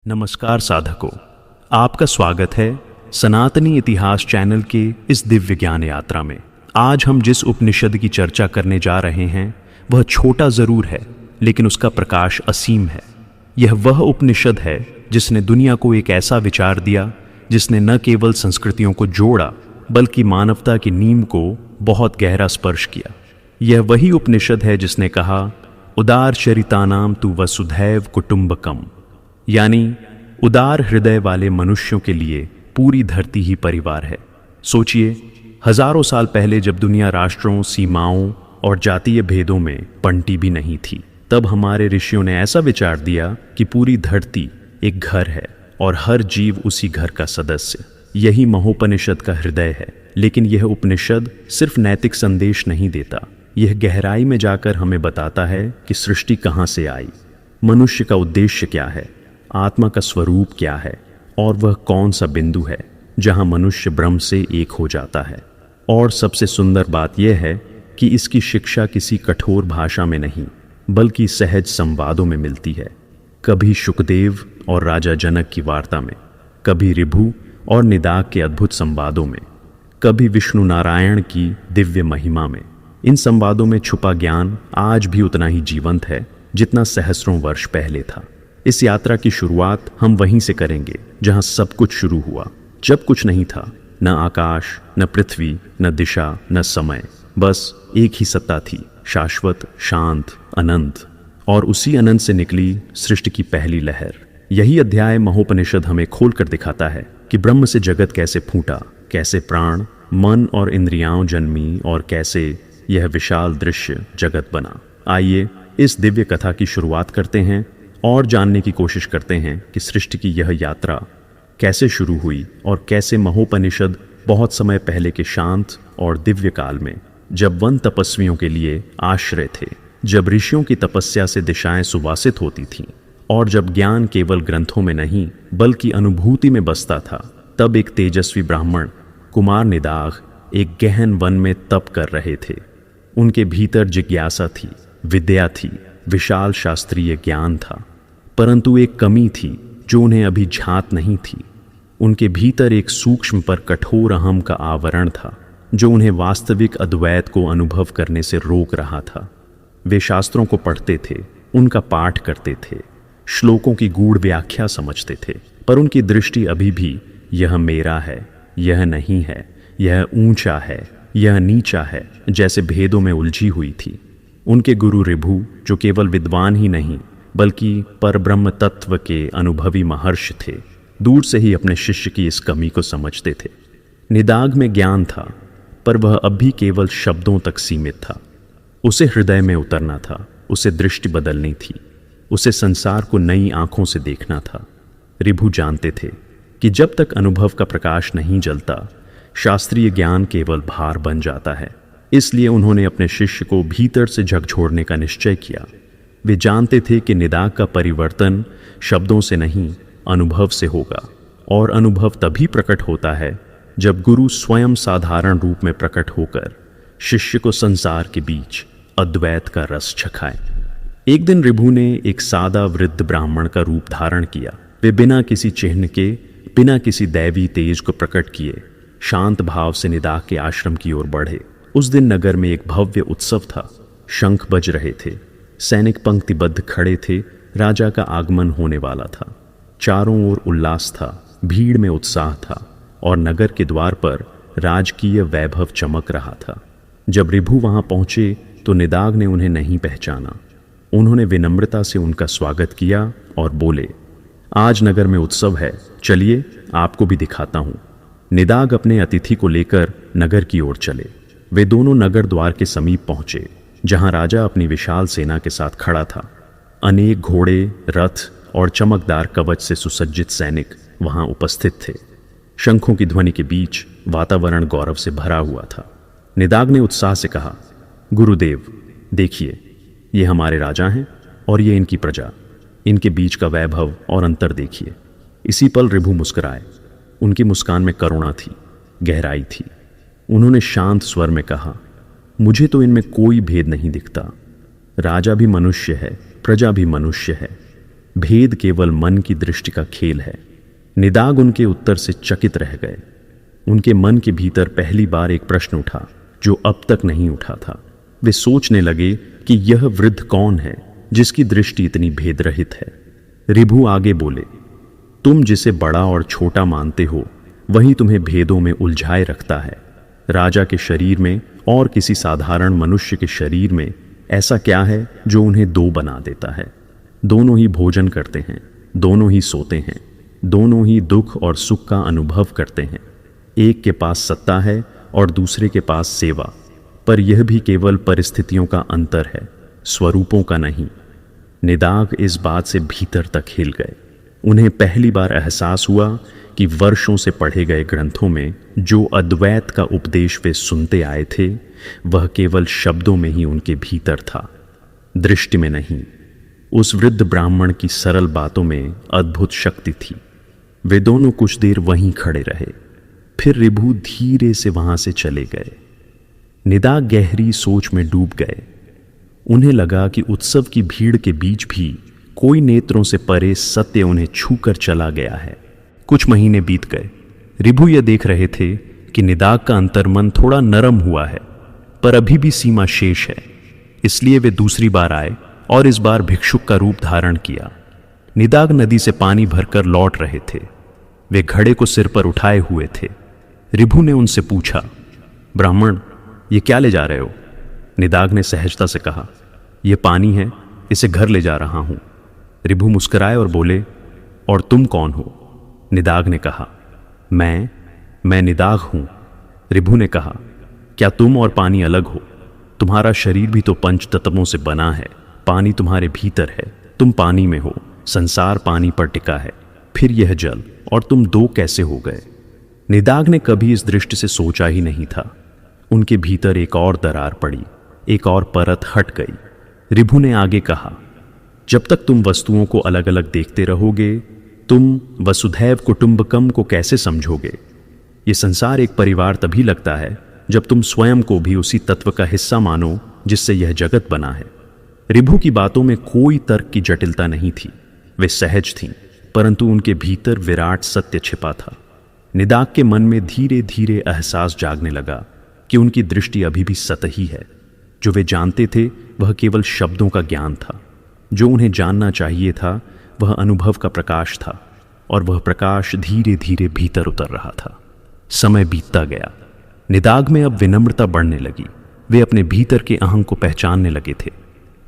नमस्कार साधकों, आपका स्वागत है सनातनी इतिहास चैनल के इस दिव्य ज्ञान यात्रा में। आज हम जिस उपनिषद की चर्चा करने जा रहे हैं वह छोटा जरूर है, लेकिन उसका प्रकाश असीम है। यह वह उपनिषद है जिसने दुनिया को एक ऐसा विचार दिया जिसने न केवल संस्कृतियों को जोड़ा बल्कि मानवता की नींव को बहुत गहरा स्पर्श किया। यह वही उपनिषद है जिसने कहा, उदार चरितानाम तु वसुधैव कुटुंबकम, यानी उदार हृदय वाले मनुष्यों के लिए पूरी धरती ही परिवार है। सोचिए, हजारों साल पहले जब दुनिया राष्ट्रों, सीमाओं और जातीय भेदों में बंटी भी नहीं थी, तब हमारे ऋषियों ने ऐसा विचार दिया कि पूरी धरती एक घर है और हर जीव उसी घर का सदस्य। यही महोपनिषद का हृदय है। लेकिन यह उपनिषद सिर्फ नैतिक संदेश नहीं देता, यह गहराई में जाकर हमें बताता है कि सृष्टि कहाँ से आई, मनुष्य का उद्देश्य क्या है, आत्मा का स्वरूप क्या है और वह कौन सा बिंदु है जहां मनुष्य ब्रह्म से एक हो जाता है। और सबसे सुंदर बात यह है कि इसकी शिक्षा किसी कठोर भाषा में नहीं बल्कि सहज संवादों में मिलती है। कभी शुकदेव और राजा जनक की वार्ता में, कभी ऋभु और निदाघ के अद्भुत संवादों में, कभी विष्णु नारायण की दिव्य महिमा में। इन संवादों में छुपा ज्ञान आज भी उतना ही जीवंत है जितना सहस्रों वर्ष पहले था। इस यात्रा की शुरुआत हम वहीं से करेंगे जहां सब कुछ शुरू हुआ, जब कुछ नहीं था, न आकाश, न पृथ्वी, न दिशा, न समय, बस एक ही सत्ता थी, शाश्वत, शांत, अनंत। और उसी अनंत से निकली सृष्टि की पहली लहर। यही अध्याय महोपनिषद हमें खोलकर दिखाता है कि ब्रह्म से जगत कैसे फूटा, कैसे प्राण, मन और इंद्रियां जन्मी और कैसे यह विशाल दृश्य जगत बना। आइए इस दिव्य कथा की शुरुआत करते हैं और जानने की कोशिश करते हैं कि सृष्टि की यह यात्रा कैसे शुरू हुई और कैसे महोपनिषद बहुत समय पहले के शांत और दिव्य काल में, जब वन तपस्वियों के लिए आश्रय थे, जब ऋषियों की तपस्या से दिशाएं सुवासित होती थीं और जब ज्ञान केवल ग्रंथों में नहीं बल्कि अनुभूति में बसता था, तब एक तेजस्वी ब्राह्मण कुमार निदाघ एक गहन वन में तप कर रहे थे। उनके भीतर जिज्ञासा थी, विद्या थी, विशाल शास्त्रीय ज्ञान था, परंतु एक कमी थी जो उन्हें अभी झांक नहीं थी। उनके भीतर एक सूक्ष्म पर कठोर अहम का आवरण था जो उन्हें वास्तविक अद्वैत को अनुभव करने से रोक रहा था। वे शास्त्रों को पढ़ते थे, उनका पाठ करते थे, श्लोकों की गूढ़ व्याख्या समझते थे, पर उनकी दृष्टि अभी भी यह मेरा है, यह नहीं है, यह ऊंचा है, यह नीचा है जैसे भेदों में उलझी हुई थी। उनके गुरु ऋभु, जो केवल विद्वान ही नहीं बल्कि परब्रह्म तत्व के अनुभवी महर्षि थे, दूर से ही अपने शिष्य की इस कमी को समझते थे। निदाघ में ज्ञान था, पर वह अब भी केवल शब्दों तक सीमित था। उसे हृदय में उतरना था, उसे दृष्टि बदलनी थी, उसे संसार को नई आंखों से देखना था। ऋभु जानते थे कि जब तक अनुभव का प्रकाश नहीं जलता, शास्त्रीय ज्ञान केवल भार बन जाता है। इसलिए उन्होंने अपने शिष्य को भीतर से झकझोरने का निश्चय किया। वे जानते थे कि निदाघ का परिवर्तन शब्दों से नहीं, अनुभव से होगा, और अनुभव तभी प्रकट होता है जब गुरु स्वयं साधारण रूप में प्रकट होकर शिष्य को संसार के बीच अद्वैत का रस चखाए। एक दिन ऋभु ने एक सादा वृद्ध ब्राह्मण का रूप धारण किया। वे बिना किसी चिन्ह के, बिना किसी दैवी तेज को प्रकट किए, शांत भाव से निदाघ के आश्रम की ओर बढ़े। उस दिन नगर में एक भव्य उत्सव था। शंख बज रहे थे, सैनिक पंक्तिबद्ध खड़े थे, राजा का आगमन होने वाला था। चारों ओर उल्लास था, भीड़ में उत्साह था और नगर के द्वार पर राजकीय वैभव चमक रहा था। जब ऋभु वहां पहुंचे तो निदाघ ने उन्हें नहीं पहचाना। उन्होंने विनम्रता से उनका स्वागत किया और बोले, आज नगर में उत्सव है, चलिए आपको भी दिखाता हूं। निदाघ अपने अतिथि को लेकर नगर की ओर चले। वे दोनों नगर द्वार के समीप पहुंचे, जहां राजा अपनी विशाल सेना के साथ खड़ा था। अनेक घोड़े, रथ और चमकदार कवच से सुसज्जित सैनिक वहां उपस्थित थे। शंखों की ध्वनि के बीच वातावरण गौरव से भरा हुआ था। निदाघ ने उत्साह से कहा, गुरुदेव देखिए, ये हमारे राजा हैं और ये इनकी प्रजा, इनके बीच का वैभव और अंतर देखिए। इसी पल ऋभु मुस्कुराए। उनकी मुस्कान में करुणा थी, गहराई थी। उन्होंने शांत स्वर में कहा, मुझे तो इनमें कोई भेद नहीं दिखता। राजा भी मनुष्य है, प्रजा भी मनुष्य है। भेद केवल मन की दृष्टि का खेल है। निदाग उनके उत्तर से चकित रह गए। उनके मन के भीतर पहली बार एक प्रश्न उठा जो अब तक नहीं उठा था। वे सोचने लगे कि यह वृद्ध कौन है जिसकी दृष्टि इतनी भेदरहित है। रिभु आगे बोले, तुम जिसे बड़ा और छोटा मानते हो वही तुम्हें भेदों में उलझाए रखता है। राजा के शरीर में और किसी साधारण मनुष्य के शरीर में ऐसा क्या है जो उन्हें दो बना देता है? दोनों ही भोजन करते हैं, दोनों ही सोते हैं, दोनों ही दुख और सुख का अनुभव करते हैं। एक के पास सत्ता है और दूसरे के पास सेवा, पर यह भी केवल परिस्थितियों का अंतर है, स्वरूपों का नहीं। निदाग इस बात से भीतर तक हिल गए। उन्हें पहली बार एहसास हुआ कि वर्षों से पढ़े गए ग्रंथों में जो अद्वैत का उपदेश वे सुनते आए थे वह केवल शब्दों में ही उनके भीतर था, दृष्टि में नहीं। उस वृद्ध ब्राह्मण की सरल बातों में अद्भुत शक्ति थी। वे दोनों कुछ देर वहीं खड़े रहे, फिर रिभु धीरे से वहां से चले गए। निदाग गहरी सोच में डूब गए। उन्हें लगा कि उत्सव की भीड़ के बीच भी कोई नेत्रों से परे सत्य उन्हें छूकर चला गया है। कुछ महीने बीत गए। रिभु यह देख रहे थे कि निदाग का अंतर्मन थोड़ा नरम हुआ है, पर अभी भी सीमा शेष है। इसलिए वे दूसरी बार आए और इस बार भिक्षुक का रूप धारण किया। निदाग नदी से पानी भरकर लौट रहे थे। वे घड़े को सिर पर उठाए हुए थे। रिभु ने उनसे पूछा, ब्राह्मण, ये क्या ले जा रहे हो? निदाग ने सहजता से कहा, यह पानी है, इसे घर ले जा रहा हूं। रिभु मुस्कुराए और बोले, और तुम कौन हो? निदाग ने कहा, मैं निदाग हूं। रिभु ने कहा, क्या तुम और पानी अलग हो? तुम्हारा शरीर भी तो पंच तत्वों से बना है। पानी तुम्हारे भीतर है, तुम पानी में हो, संसार पानी पर टिका है, फिर यह जल, और तुम दो कैसे हो गए? निदाग ने कभी इस दृष्टि से सोचा ही नहीं था। उनके भीतर एक और दरार पड़ी, एक और परत हट गई। रिभु ने आगे कहा, जब तक तुम वस्तुओं को अलग अलग देखते रहोगे तुम वसुधैव कुटुंबकम को कैसे समझोगे? ये संसार एक परिवार तभी लगता है जब तुम स्वयं को भी उसी तत्व का हिस्सा मानो जिससे यह जगत बना है। रिभु की बातों में कोई तर्क की जटिलता नहीं थी। वे सहज थीं, परंतु उनके भीतर विराट सत्य छिपा था। निदाग के मन में धीरे धीरे एहसास जागने लगा कि उनकी दृष्टि अभी भी सतही है। जो वे जानते थे वह केवल शब्दों का ज्ञान था। जो उन्हें जानना चाहिए था वह अनुभव का प्रकाश था, और वह प्रकाश धीरे धीरे भीतर उतर रहा था। समय बीतता गया। निदाग में अब विनम्रता बढ़ने लगी। वे अपने भीतर के अहं को पहचानने लगे थे।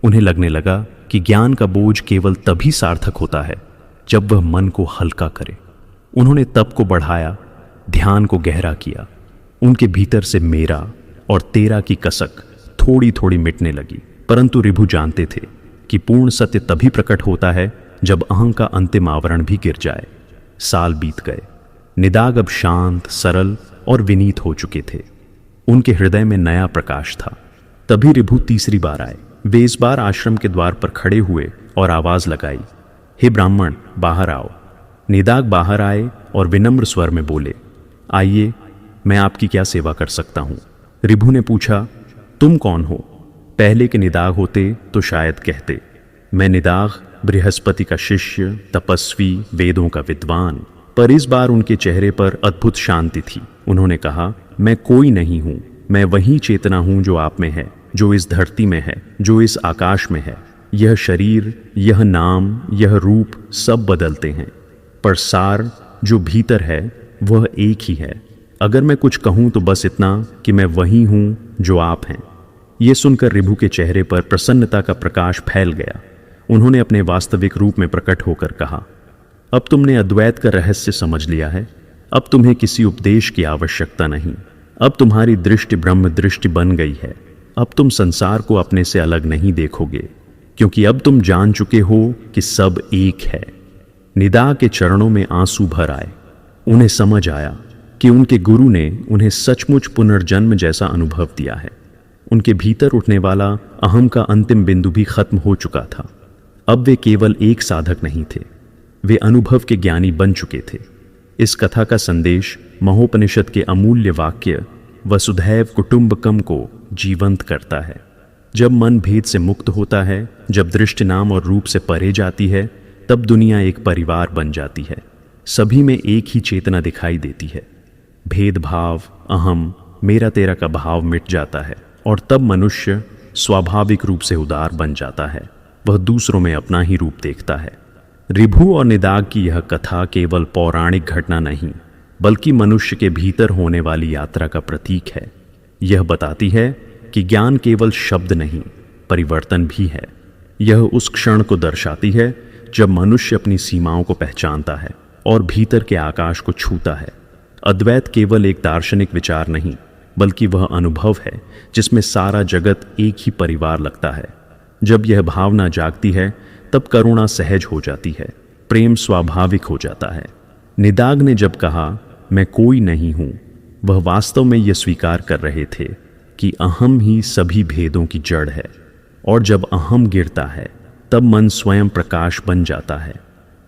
उन्हें लगने लगा कि ज्ञान का बोझ केवल तभी सार्थक होता है जब वह मन को हल्का करे। उन्होंने तप को बढ़ाया, ध्यान को गहरा किया। उनके भीतर से मेरा और तेरा की कसक थोड़ी थोड़ी मिटने लगी। परंतु रिभु जानते थे कि पूर्ण सत्य तभी प्रकट होता है जब अहं का अंतिम आवरण भी गिर जाए। साल बीत गए। निदाग अब शांत, सरल और विनीत हो चुके थे। उनके हृदय में नया प्रकाश था। तभी रिभु तीसरी बार आए। वे इस बार आश्रम के द्वार पर खड़े हुए और आवाज लगाई, हे ब्राह्मण, बाहर आओ। निदाग बाहर आए और विनम्र स्वर में बोले, आइए, मैं आपकी क्या सेवा कर सकता हूं? रिभु ने पूछा, तुम कौन हो? पहले के निदाग होते तो शायद कहते, मैं निदाग, बृहस्पति का शिष्य, तपस्वी, वेदों का विद्वान। पर इस बार उनके चेहरे पर अद्भुत शांति थी। उन्होंने कहा, मैं कोई नहीं हूं, मैं वही चेतना हूं जो आप में है, जो इस धरती में है, जो इस आकाश में है। यह शरीर, यह नाम, यह रूप सब बदलते हैं, पर सार जो भीतर है वह एक ही है। अगर मैं कुछ कहूं तो बस इतना कि मैं वही हूं जो आप हैं। ये सुनकर रिभु के चेहरे पर प्रसन्नता का प्रकाश फैल गया। उन्होंने अपने वास्तविक रूप में प्रकट होकर कहा, अब तुमने अद्वैत का रहस्य समझ लिया है। अब तुम्हें किसी उपदेश की आवश्यकता नहीं। अब तुम्हारी दृष्टि ब्रह्म दृष्टि बन गई है। अब तुम संसार को अपने से अलग नहीं देखोगे, क्योंकि अब तुम जान चुके हो कि सब एक है। निदाग के चरणों में आंसू भर आए। उन्हें समझ आया कि उनके गुरु ने उन्हें सचमुच पुनर्जन्म जैसा अनुभव दिया है। उनके भीतर उठने वाला अहम का अंतिम बिंदु भी खत्म हो चुका था। अब वे केवल एक साधक नहीं थे, वे अनुभव के ज्ञानी बन चुके थे। इस कथा का संदेश महोपनिषद के अमूल्य वाक्य वसुधैव कुटुंबकम को जीवंत करता है। जब मन भेद से मुक्त होता है, जब दृष्टि नाम और रूप से परे जाती है, तब तब दुनिया एक परिवार बन जाती है। सभी में एक ही चेतना दिखाई देती है। भेदभाव, अहम, मेरा तेरा का भाव मिट जाता है और तब मनुष्य स्वाभाविक रूप से उदार बन जाता है। वह दूसरों में अपना ही रूप देखता है। ऋभु और निदाग की यह कथा केवल पौराणिक घटना नहीं, बल्कि मनुष्य के भीतर होने वाली यात्रा का प्रतीक है। यह बताती है कि ज्ञान केवल शब्द नहीं, परिवर्तन भी है। यह उस क्षण को दर्शाती है जब मनुष्य अपनी सीमाओं को पहचानता है और भीतर के आकाश को छूता है। अद्वैत केवल एक दार्शनिक विचार नहीं, बल्कि वह अनुभव है जिसमें सारा जगत एक ही परिवार लगता है। जब यह भावना जागती है तब करुणा सहज हो जाती है, प्रेम स्वाभाविक हो जाता है। निदाग ने जब कहा मैं कोई नहीं हूं, वह वास्तव में यह स्वीकार कर रहे थे कि अहम ही सभी भेदों की जड़ है। और जब अहम गिरता है तब मन स्वयं प्रकाश बन जाता है।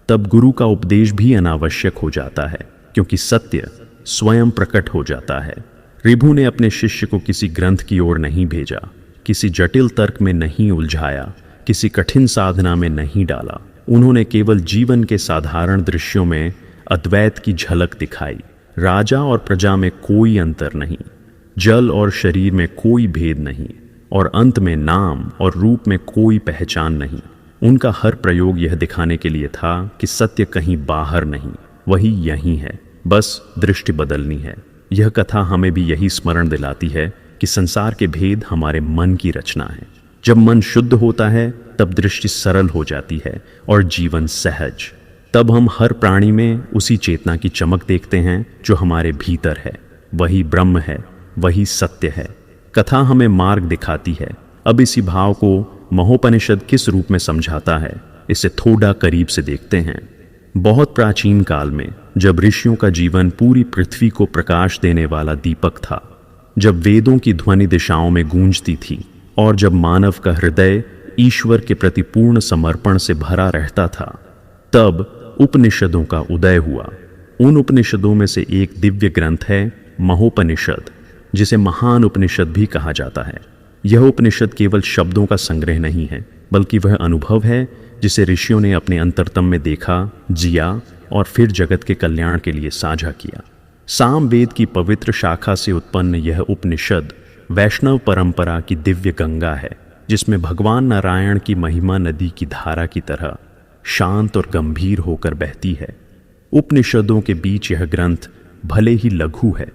तब गुरु का उपदेश भी अनावश्यक हो जाता है, क्योंकि सत्य स्वयं प्रकट हो जाता है। ऋभु ने अपने शिष्य को किसी ग्रंथ की ओर नहीं भेजा, किसी जटिल तर्क में नहीं उलझाया, किसी कठिन साधना में नहीं डाला। उन्होंने केवल जीवन के साधारण दृश्यों में अद्वैत की झलक दिखाई। राजा और प्रजा में कोई अंतर नहीं, जल और शरीर में कोई भेद नहीं, और अंत में नाम और रूप में कोई पहचान नहीं। उनका हर प्रयोग यह दिखाने के लिए था कि सत्य कहीं बाहर नहीं, वही यहीं है, बस दृष्टि बदलनी है। यह कथा हमें भी यही स्मरण दिलाती है कि संसार के भेद हमारे मन की रचना है। जब मन शुद्ध होता है तब दृष्टि सरल हो जाती है और जीवन सहज। तब हम हर प्राणी में उसी चेतना की चमक देखते हैं जो हमारे भीतर है। वही ब्रह्म है, वही सत्य है। कथा हमें मार्ग दिखाती है। अब इसी भाव को महोपनिषद किस रूप में समझाता है, इसे थोड़ा करीब से देखते हैं। बहुत प्राचीन काल में जब ऋषियों का जीवन पूरी पृथ्वी को प्रकाश देने वाला दीपक था, जब वेदों की ध्वनि दिशाओं में गूंजती थी और जब मानव का हृदय ईश्वर के प्रति पूर्ण समर्पण से भरा रहता था, तब उपनिषदों का उदय हुआ। उन उपनिषदों में से एक दिव्य ग्रंथ है महोपनिषद, जिसे महान उपनिषद भी कहा जाता है। यह उपनिषद केवल शब्दों का संग्रह नहीं है, बल्कि वह अनुभव है जिसे ऋषियों ने अपने अंतरतम में देखा, जिया और फिर जगत के कल्याण के लिए साझा किया। सामवेद की पवित्र शाखा से उत्पन्न यह उपनिषद वैष्णव परंपरा की दिव्य गंगा है, जिसमें भगवान नारायण की महिमा नदी की धारा की तरह शांत और गंभीर होकर बहती है। उपनिषदों के बीच यह ग्रंथ भले ही लघु है,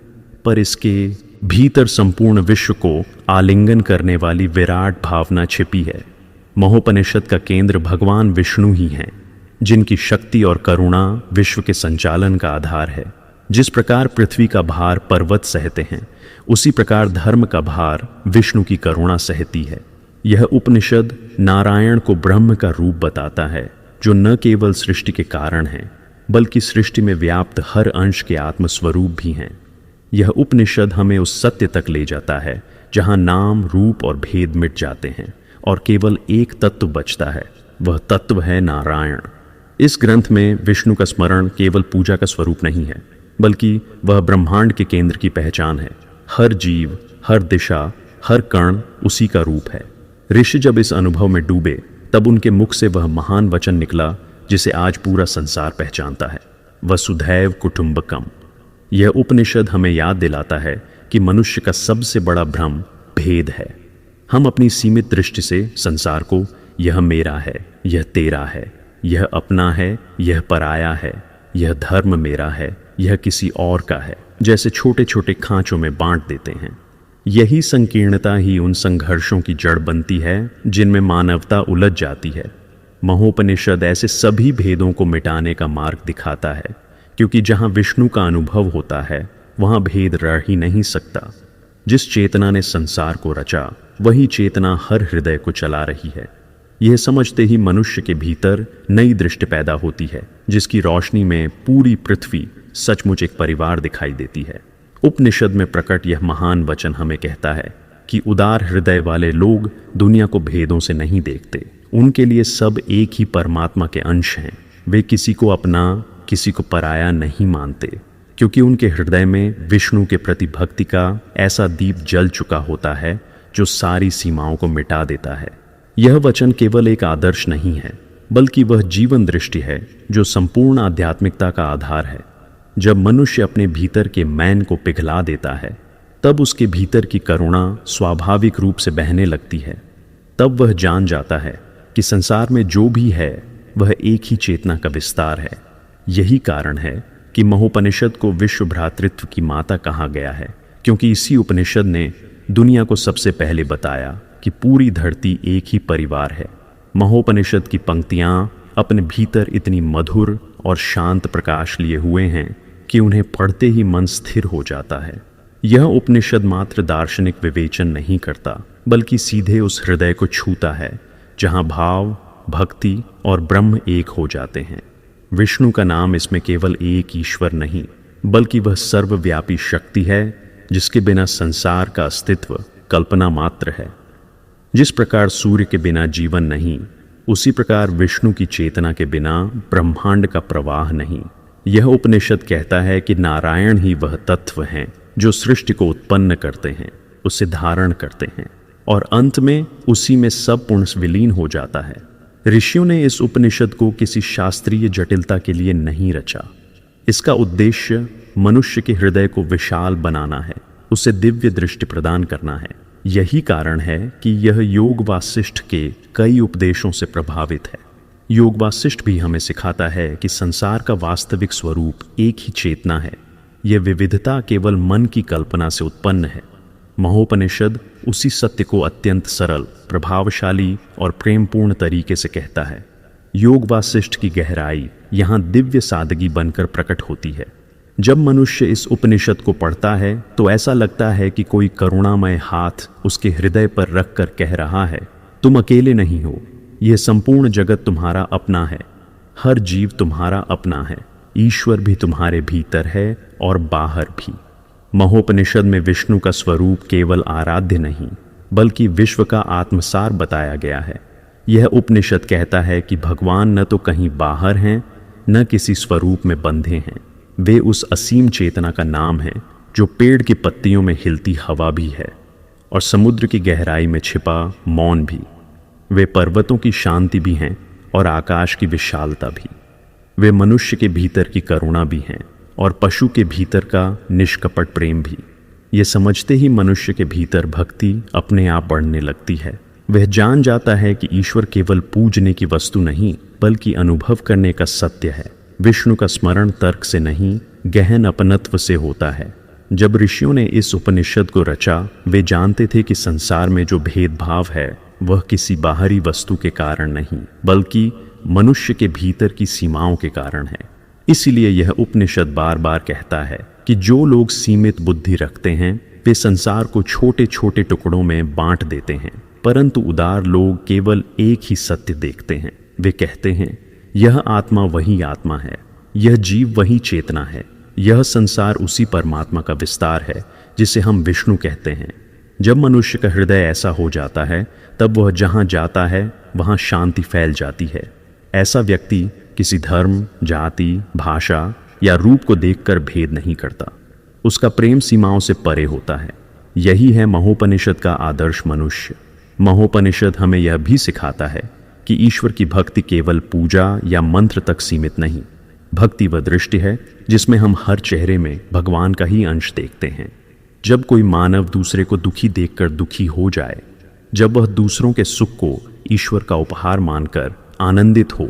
पर इसके भीतर संपूर्ण विश्व को आलिंगन करने वाली विराट भावना छिपी है। महोपनिषद का केंद्र भगवान विष्णु ही हैं, जिनकी शक्ति और करुणा विश्व के संचालन का आधार है। जिस प्रकार पृथ्वी का भार पर्वत सहते हैं, उसी प्रकार धर्म का भार विष्णु की करुणा सहती है। यह उपनिषद नारायण को ब्रह्म का रूप बताता है, जो न केवल सृष्टि के कारण हैं, बल्कि सृष्टि में व्याप्त हर अंश के आत्मस्वरूप भी हैं। यह उपनिषद हमें उस सत्य तक ले जाता है जहाँ नाम, रूप और भेद मिट जाते हैं और केवल एक तत्व बचता है। वह तत्व है नारायण। इस ग्रंथ में विष्णु का स्मरण केवल पूजा का स्वरूप नहीं है, बल्कि वह ब्रह्मांड के केंद्र की पहचान है। हर जीव, हर दिशा, हर कण उसी का रूप है। ऋषि जब इस अनुभव में डूबे, तब उनके मुख से वह महान वचन निकला जिसे आज पूरा संसार पहचानता है, वसुधैव कुटुंबकम। यह उपनिषद हमें याद दिलाता है कि मनुष्य का सबसे बड़ा भ्रम भेद है। हम अपनी सीमित दृष्टि से संसार को यह मेरा है, यह तेरा है, यह अपना है, यह पराया है, यह धर्म मेरा है, यह किसी और का है, जैसे छोटे छोटे खांचों में बांट देते हैं। यही संकीर्णता ही उन संघर्षों की जड़ बनती है जिनमें मानवता उलझ जाती है। महोपनिषद ऐसे सभी भेदों को मिटाने का मार्ग दिखाता है, क्योंकि जहाँ विष्णु का अनुभव होता है वहाँ भेद रह ही नहीं सकता। जिस चेतना ने संसार को रचा, वही चेतना हर हृदय को चला रही है। यह समझते ही मनुष्य के भीतर नई दृष्टि पैदा होती है, जिसकी रोशनी में पूरी पृथ्वी सचमुच एक परिवार दिखाई देती है। उपनिषद में प्रकट यह महान वचन हमें कहता है कि उदार हृदय वाले लोग दुनिया को भेदों से नहीं देखते। उनके लिए सब एक ही परमात्मा के अंश हैं। वे किसी को अपना, किसी को पराया नहीं मानते, क्योंकि उनके हृदय में विष्णु के प्रति भक्ति का ऐसा दीप जल चुका होता है जो सारी सीमाओं को मिटा देता है। यह वचन केवल एक आदर्श नहीं है, बल्कि वह जीवन दृष्टि है जो संपूर्ण आध्यात्मिकता का आधार है। जब मनुष्य अपने भीतर के मैन को पिघला देता है, तब उसके भीतर की करुणा स्वाभाविक रूप से बहने लगती है। तब वह जान जाता है कि संसार में जो भी है वह एक ही चेतना का विस्तार है। यही कारण है कि महोपनिषद को विश्व भ्रातृत्व की माता कहा गया है, क्योंकि इसी उपनिषद ने दुनिया को सबसे पहले बताया कि पूरी धरती एक ही परिवार है। महोपनिषद की पंक्तियां अपने भीतर इतनी मधुर और शांत प्रकाश लिए हुए हैं कि उन्हें पढ़ते ही मन स्थिर हो जाता है। यह उपनिषद मात्र दार्शनिक विवेचन नहीं करता, बल्कि सीधे उस हृदय को छूता है जहां भाव, भक्ति और ब्रह्म एक हो जाते हैं। विष्णु का नाम इसमें केवल एक ईश्वर नहीं, बल्कि वह सर्वव्यापी शक्ति है जिसके बिना संसार का अस्तित्व कल्पना मात्र है। जिस प्रकार सूर्य के बिना जीवन नहीं, उसी प्रकार विष्णु की चेतना के बिना ब्रह्मांड का प्रवाह नहीं। यह उपनिषद कहता है कि नारायण ही वह तत्व हैं जो सृष्टि को उत्पन्न करते हैं, उसे धारण करते हैं और अंत में उसी में सब पुण्य विलीन हो जाता है। ऋषियों ने इस उपनिषद को किसी शास्त्रीय जटिलता के लिए नहीं रचा। इसका उद्देश्य मनुष्य के हृदय को विशाल बनाना है, उसे दिव्य दृष्टि प्रदान करना है। यही कारण है कि यह योग वासिष्ठ के कई उपदेशों से प्रभावित है। योग वासिष्ठ भी हमें सिखाता है कि संसार का वास्तविक स्वरूप एक ही चेतना है। यह विविधता केवल मन की कल्पना से उत्पन्न है। महोपनिषद उसी सत्य को अत्यंत सरल, प्रभावशाली और प्रेमपूर्ण तरीके से कहता है। योग वासिष्ठ की गहराई यहाँ दिव्य सादगी बनकर प्रकट होती है। जब मनुष्य इस उपनिषद को पढ़ता है तो ऐसा लगता है कि कोई करुणामय हाथ उसके हृदय पर रखकर कह रहा है, तुम अकेले नहीं हो, यह संपूर्ण जगत तुम्हारा अपना है, हर जीव तुम्हारा अपना है, ईश्वर भी तुम्हारे भीतर है और बाहर भी। महोपनिषद में विष्णु का स्वरूप केवल आराध्य नहीं, बल्कि विश्व का आत्मसार बताया गया है। यह उपनिषद कहता है कि भगवान न तो कहीं बाहर हैं, न किसी स्वरूप में बंधे हैं। वे उस असीम चेतना का नाम है जो पेड़ की पत्तियों में हिलती हवा भी है और समुद्र की गहराई में छिपा मौन भी। वे पर्वतों की शांति भी हैं और आकाश की विशालता भी। वे मनुष्य के भीतर की करुणा भी हैं और पशु के भीतर का निष्कपट प्रेम भी। ये समझते ही मनुष्य के भीतर भक्ति अपने आप बढ़ने लगती है। वह जान जाता है कि ईश्वर केवल पूजने की वस्तु नहीं, बल्कि अनुभव करने का सत्य है। विष्णु का स्मरण तर्क से नहीं, गहन अपनत्व से होता है। जब ऋषियों ने इस उपनिषद को रचा, वे जानते थे कि संसार में जो भेदभाव है वह किसी बाहरी वस्तु के कारण नहीं, बल्कि मनुष्य के भीतर की सीमाओं के कारण है। इसीलिए यह उपनिषद बार बार कहता है कि जो लोग सीमित बुद्धि रखते हैं वे संसार को छोटे छोटे टुकड़ों में बांट देते हैं, परंतु उदार लोग केवल एक ही सत्य देखते हैं। वे कहते हैं, यह आत्मा वही आत्मा है, यह जीव वही चेतना है, यह संसार उसी परमात्मा का विस्तार है जिसे हम विष्णु कहते हैं। जब मनुष्य का हृदय ऐसा हो जाता है, तब वह जहाँ जाता है वहाँ शांति फैल जाती है। ऐसा व्यक्ति किसी धर्म, जाति, भाषा या रूप को देखकर भेद नहीं करता। उसका प्रेम सीमाओं से परे होता है। यही है महोपनिषद का आदर्श मनुष्य। महोपनिषद हमें यह भी सिखाता है कि ईश्वर की भक्ति केवल पूजा या मंत्र तक सीमित नहीं। भक्ति वह दृष्टि है जिसमें हम हर चेहरे में भगवान का ही अंश देखते हैं। जब कोई मानव दूसरे को दुखी देखकर दुखी हो जाए, जब वह दूसरों के सुख को ईश्वर का उपहार मानकर आनंदित हो,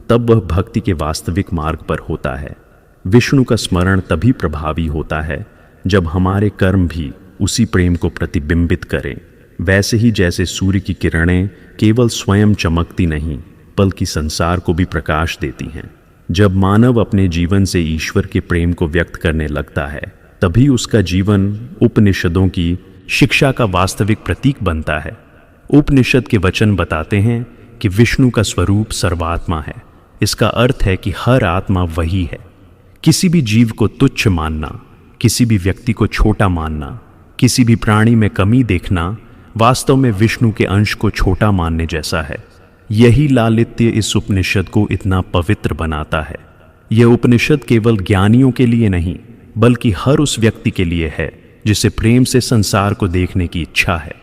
तब वह भक्ति के वास्तविक मार्ग पर होता है। विष्णु का स्मरण तभी प्रभावी होता है जब हमारे कर्म भी उसी प्रेम को प्रतिबिंबित करें। वैसे ही जैसे सूर्य की किरणें केवल स्वयं चमकती नहीं, बल्कि संसार को भी प्रकाश देती हैं। जब मानव अपने जीवन से ईश्वर के प्रेम को व्यक्त करने लगता है, तभी उसका जीवन उपनिषदों की शिक्षा का वास्तविक प्रतीक बनता है। उपनिषद के वचन बताते हैं कि विष्णु का स्वरूप सर्वात्मा है। इसका अर्थ है कि हर आत्मा वही है। किसी भी जीव को तुच्छ मानना, किसी भी व्यक्ति को छोटा मानना, किसी भी प्राणी में कमी देखना वास्तव में विष्णु के अंश को छोटा मानने जैसा है। यही लालित्य इस उपनिषद को इतना पवित्र बनाता है। यह उपनिषद केवल ज्ञानियों के लिए नहीं, बल्कि हर उस व्यक्ति के लिए है जिसे प्रेम से संसार को देखने की इच्छा है।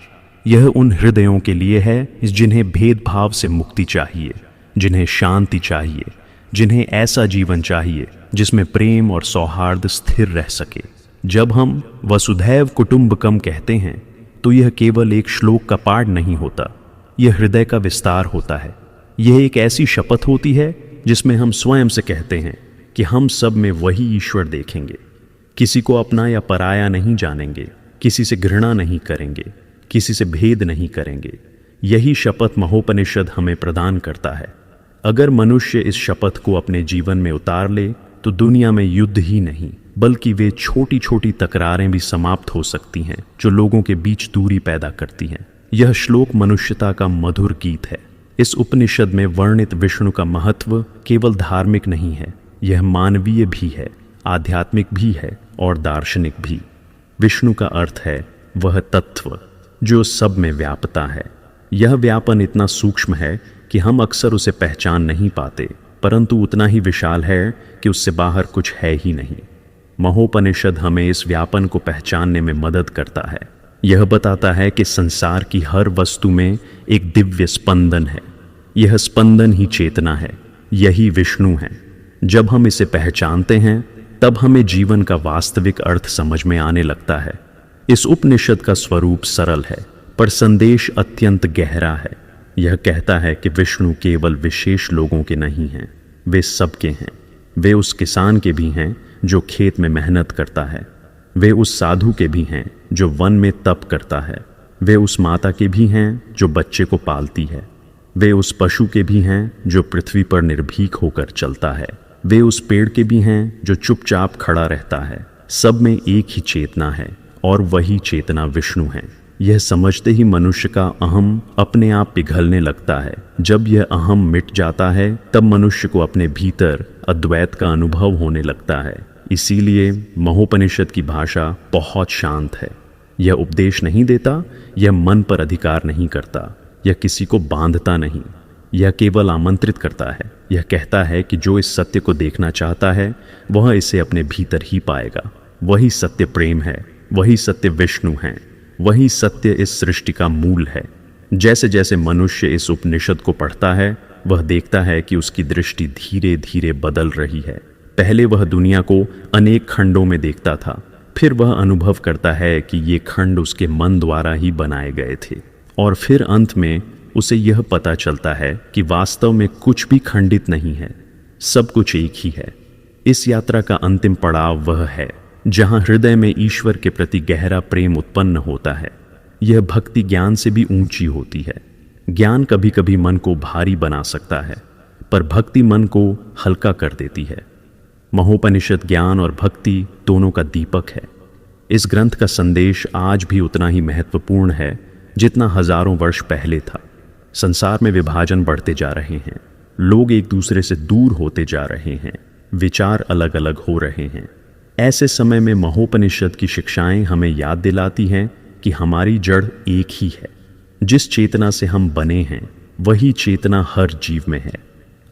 यह उन हृदयों के लिए है जिन्हें भेदभाव से मुक्ति चाहिए, जिन्हें शांति चाहिए, जिन्हें ऐसा जीवन चाहिए जिसमें प्रेम और सौहार्द स्थिर रह सके। जब हम वसुधैव कुटुंबकम कहते हैं तो यह केवल एक श्लोक का पाठ नहीं होता, यह हृदय का विस्तार होता है। यह एक ऐसी शपथ होती है जिसमें हम स्वयं से कहते हैं कि हम सब में वही ईश्वर देखेंगे, किसी को अपना या पराया नहीं जानेंगे, किसी से घृणा नहीं करेंगे, किसी से भेद नहीं करेंगे। यही शपथ महोपनिषद हमें प्रदान करता है। अगर मनुष्य इस शपथ को अपने जीवन में उतार ले तो दुनिया में युद्ध ही नहीं बल्कि वे छोटी छोटी तकरारें भी समाप्त हो सकती हैं जो लोगों के बीच दूरी पैदा करती हैं। यह श्लोक मनुष्यता का मधुर गीत है। इस उपनिषद में वर्णित विष्णु का महत्व केवल धार्मिक नहीं है, यह मानवीय भी है, आध्यात्मिक भी है और दार्शनिक भी। विष्णु का अर्थ है वह तत्व जो सब में व्यापता है। यह व्यापन इतना सूक्ष्म है कि हम अक्सर उसे पहचान नहीं पाते, परंतु उतना ही विशाल है कि उससे बाहर कुछ है ही नहीं। महोपनिषद हमें इस व्यापन को पहचानने में मदद करता है। यह बताता है कि संसार की हर वस्तु में एक दिव्य स्पंदन है। यह स्पंदन ही चेतना है, यही विष्णु है। जब हम इसे पहचानते हैं तब हमें जीवन का वास्तविक अर्थ समझ में आने लगता है। इस उपनिषद का स्वरूप सरल है पर संदेश अत्यंत गहरा है। यह कहता है कि विष्णु केवल विशेष लोगों के नहीं हैं, वे सबके हैं। वे उस किसान के भी हैं जो खेत में मेहनत करता है, वे उस साधु के भी हैं जो वन में तप करता है, वे उस माता के भी हैं जो बच्चे को पालती है, वे उस पशु के भी हैं जो पृथ्वी पर निर्भीक होकर चलता है, वे उस पेड़ के भी हैं जो चुपचाप खड़ा रहता है। सब में एक ही चेतना है और वही चेतना विष्णु है। यह समझते ही मनुष्य का अहम अपने आप पिघलने लगता है। जब यह अहम मिट जाता है तब मनुष्य को अपने भीतर अद्वैत का अनुभव होने लगता है। इसीलिए महोपनिषद की भाषा बहुत शांत है। यह उपदेश नहीं देता, यह मन पर अधिकार नहीं करता, यह किसी को बांधता नहीं, यह केवल आमंत्रित करता है। यह कहता है कि जो इस सत्य को देखना चाहता है वह इसे अपने भीतर ही पाएगा। वही सत्य प्रेम है, वही सत्य विष्णु है, वही सत्य इस सृष्टि का मूल है। जैसे जैसे मनुष्य इस उपनिषद को पढ़ता है वह देखता है कि उसकी दृष्टि धीरे धीरे बदल रही है। पहले वह दुनिया को अनेक खंडों में देखता था, फिर वह अनुभव करता है कि ये खंड उसके मन द्वारा ही बनाए गए थे, और फिर अंत में उसे यह पता चलता है कि वास्तव में कुछ भी खंडित नहीं है, सब कुछ एक ही है। इस यात्रा का अंतिम पड़ाव वह है जहां हृदय में ईश्वर के प्रति गहरा प्रेम उत्पन्न होता है। यह भक्ति ज्ञान से भी ऊंची होती है। ज्ञान कभी कभी मन को भारी बना सकता है, पर भक्ति मन को हल्का कर देती है। महोपनिषद ज्ञान और भक्ति दोनों का दीपक है। इस ग्रंथ का संदेश आज भी उतना ही महत्वपूर्ण है जितना हजारों वर्ष पहले था। संसार में विभाजन बढ़ते जा रहे हैं, लोग एक दूसरे से दूर होते जा रहे हैं, विचार अलग अलग हो रहे हैं। ऐसे समय में महोपनिषद की शिक्षाएं हमें याद दिलाती हैं कि हमारी जड़ एक ही है। जिस चेतना से हम बने हैं वही चेतना हर जीव में है।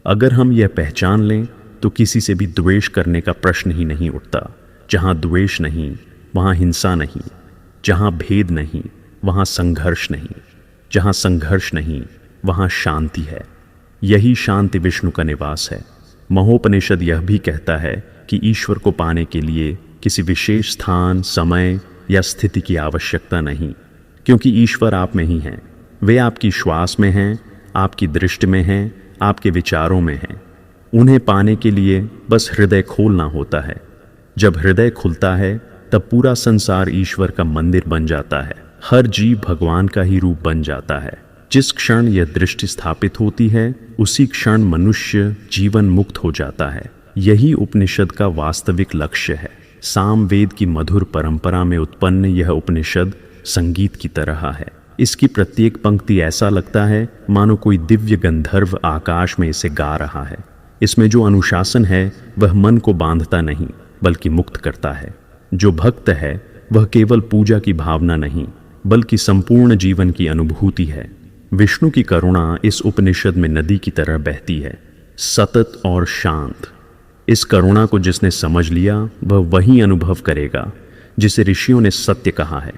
अगर हम यह पहचान लें तो किसी से भी द्वेष करने का प्रश्न ही नहीं उठता। जहाँ द्वेष नहीं वहाँ हिंसा नहीं, जहाँ भेद नहीं वहाँ संघर्ष नहीं, जहाँ संघर्ष नहीं वहाँ शांति है। यही शांति विष्णु का निवास है। महोपनिषद यह भी कहता है कि ईश्वर को पाने के लिए किसी विशेष स्थान, समय या स्थिति की आवश्यकता नहीं, क्योंकि ईश्वर आप में ही हैं। वे आपकी श्वास में हैं, आपकी दृष्टि में हैं, आपके विचारों में हैं। उन्हें पाने के लिए बस हृदय खोलना होता है। जब हृदय खुलता है तब पूरा संसार ईश्वर का मंदिर बन जाता है। हर जीव भगवान का ही रूप बन जाता है। जिस क्षण यह दृष्टि स्थापित होती है उसी क्षण मनुष्य जीवन मुक्त हो जाता है। यही उपनिषद का वास्तविक लक्ष्य है। सामवेद की मधुर परंपरा में उत्पन्न यह उपनिषद संगीत की तरह है। इसकी प्रत्येक पंक्ति ऐसा लगता है मानो कोई दिव्य गंधर्व आकाश में इसे गा रहा है। इसमें जो अनुशासन है वह मन को बांधता नहीं बल्कि मुक्त करता है। जो भक्त है वह केवल पूजा की भावना नहीं बल्कि संपूर्ण जीवन की अनुभूति है। विष्णु की करुणा इस उपनिषद में नदी की तरह बहती है, सतत और शांत। इस करुणा को जिसने समझ लिया वह वही अनुभव करेगा जिसे ऋषियों ने सत्य कहा है।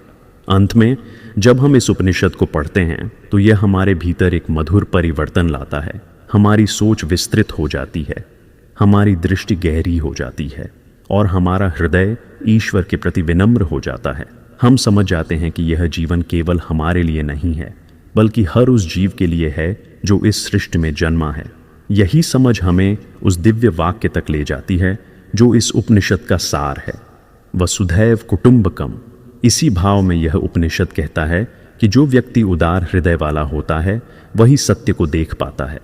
अंत में जब हम इस उपनिषद को पढ़ते हैं तो यह हमारे भीतर एक मधुर परिवर्तन लाता है। हमारी सोच विस्तृत हो जाती है, हमारी दृष्टि गहरी हो जाती है और हमारा हृदय ईश्वर के प्रति विनम्र हो जाता है। हम समझ जाते हैं कि यह जीवन केवल हमारे लिए नहीं है, बल्कि हर उस जीव के लिए है जो इस सृष्टि में जन्मा है। यही समझ हमें उस दिव्य वाक्य तक ले जाती है जो इस उपनिषद का सार है, वसुधैव कुटुंबकम। इसी भाव में यह उपनिषद कहता है कि जो व्यक्ति उदार हृदय वाला होता है वही सत्य को देख पाता है,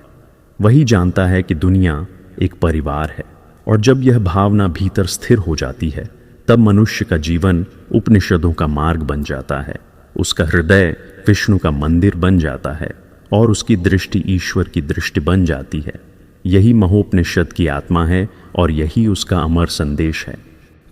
वही जानता है कि दुनिया एक परिवार है। और जब यह भावना भीतर स्थिर हो जाती है तब मनुष्य का जीवन उपनिषदों का मार्ग बन जाता है, उसका हृदय विष्णु का मंदिर बन जाता है और उसकी दृष्टि ईश्वर की दृष्टि बन जाती है। यही महोपनिषद की आत्मा है और यही उसका अमर संदेश है।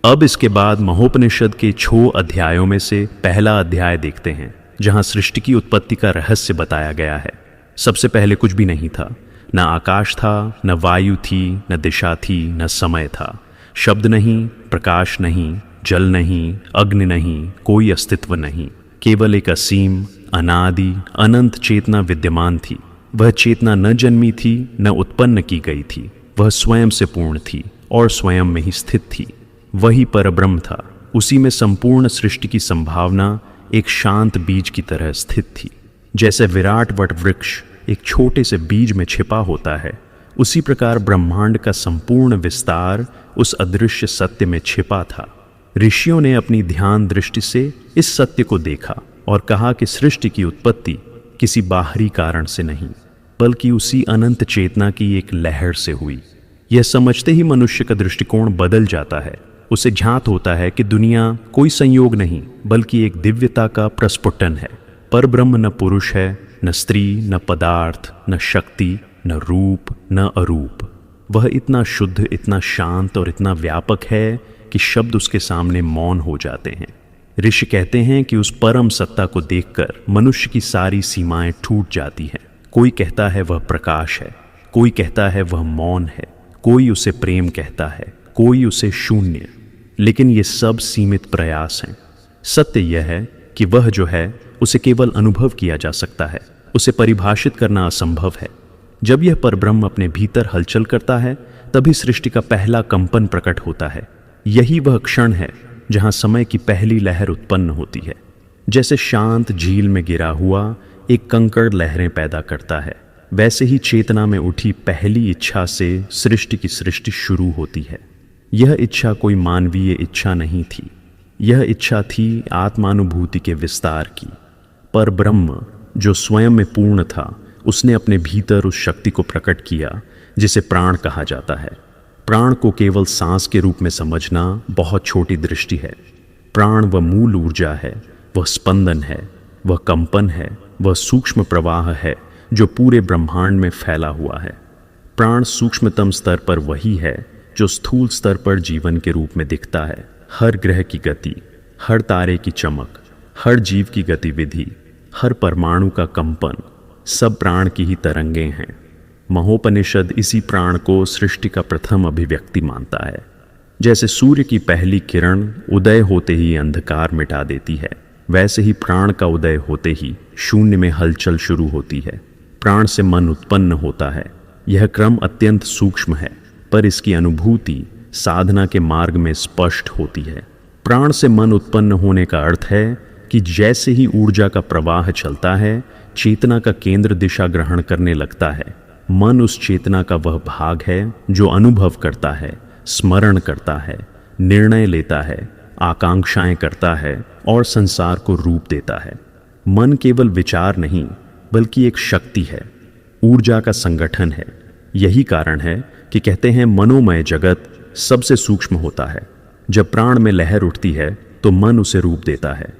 अब इसके बाद महोपनिषद के 6 अध्यायों में से पहला अध्याय देखते हैं, जहां सृष्टि की उत्पत्ति का रहस्य बताया गया है। सबसे पहले कुछ भी नहीं था, न आकाश था, न वायु थी, न दिशा थी, न समय था। शब्द नहीं, प्रकाश नहीं, जल नहीं, अग्नि नहीं, कोई अस्तित्व नहीं। केवल एक असीम, अनादि, अनंत चेतना विद्यमान थी। वह चेतना न जन्मी थी, न उत्पन्न की गई थी। वह स्वयं से पूर्ण थी और स्वयं में ही स्थित थी। वही परब्रह्म था। उसी में संपूर्ण सृष्टि की संभावना एक शांत बीज की तरह स्थित थी। जैसे विराट वट वृक्ष एक छोटे से बीज में छिपा होता है, उसी प्रकार ब्रह्मांड का संपूर्ण विस्तार उस अदृश्य सत्य में छिपा था। ऋषियों ने अपनी ध्यान दृष्टि से इस सत्य को देखा और कहा कि सृष्टि की उत्पत्ति किसी बाहरी कारण से नहीं, बल्कि उसी अनंत चेतना की एक लहर से हुई। यह समझते ही मनुष्य का दृष्टिकोण बदल जाता है। उसे ज्ञात होता है कि दुनिया कोई संयोग नहीं, बल्कि एक दिव्यता का प्रस्फुटन है। परब्रह्म न पुरुष है, न स्त्री, न पदार्थ, न शक्ति, न रूप, न अरूप। वह इतना शुद्ध, इतना शांत और इतना व्यापक है कि शब्द उसके सामने मौन हो जाते हैं। ऋषि कहते हैं कि उस परम सत्ता को देखकर मनुष्य की सारी सीमाएं टूट जाती हैं। कोई कहता है वह प्रकाश है, कोई कहता है वह मौन है, कोई उसे प्रेम कहता है, कोई उसे शून्य। लेकिन ये सब सीमित प्रयास हैं। सत्य यह है कि वह जो है उसे केवल अनुभव किया जा सकता है, उसे परिभाषित करना असंभव है। जब यह परब्रह्म अपने भीतर हलचल करता है तभी सृष्टि का पहला कंपन प्रकट होता है। यही वह क्षण है जहां समय की पहली लहर उत्पन्न होती है। जैसे शांत झील में गिरा हुआ एक कंकड़ लहरें पैदा करता है, वैसे ही चेतना में उठी पहली इच्छा से सृष्टि की सृष्टि शुरू होती है। यह इच्छा कोई मानवीय इच्छा नहीं थी, यह इच्छा थी आत्मानुभूति के विस्तार की। पर ब्रह्म जो स्वयं में पूर्ण था, उसने अपने भीतर उस शक्ति को प्रकट किया जिसे प्राण कहा जाता है। प्राण को केवल सांस के रूप में समझना बहुत छोटी दृष्टि है। प्राण वह मूल ऊर्जा है, वह स्पंदन है, वह कंपन है, वह सूक्ष्म प्रवाह है जो पूरे ब्रह्मांड में फैला हुआ है। प्राण सूक्ष्मतम स्तर पर वही है जो स्थूल स्तर पर जीवन के रूप में दिखता है। हर ग्रह की गति, हर तारे की चमक, हर जीव की गतिविधि, हर परमाणु का कंपन, सब प्राण की ही तरंगें हैं। महोपनिषद इसी प्राण को सृष्टि का प्रथम अभिव्यक्ति मानता है। जैसे सूर्य की पहली किरण उदय होते ही अंधकार मिटा देती है, वैसे ही प्राण का उदय होते ही शून्य में हलचल शुरू होती है। प्राण से मन उत्पन्न होता है। यह क्रम अत्यंत सूक्ष्म है, पर इसकी अनुभूति साधना के मार्ग में स्पष्ट होती है। प्राण से मन उत्पन्न होने का अर्थ है कि जैसे ही ऊर्जा का प्रवाह चलता है, चेतना का केंद्र दिशा ग्रहण करने लगता है। मन उस चेतना का वह भाग है जो अनुभव करता है, स्मरण करता है, निर्णय लेता है, आकांक्षाएं करता है और संसार को रूप देता है। मन केवल विचार नहीं, बल्कि एक शक्ति है, ऊर्जा का संगठन है। यही कारण है कि कहते हैं मनोमय जगत सबसे सूक्ष्म होता है। जब प्राण में लहर उठती है तो मन उसे रूप देता है।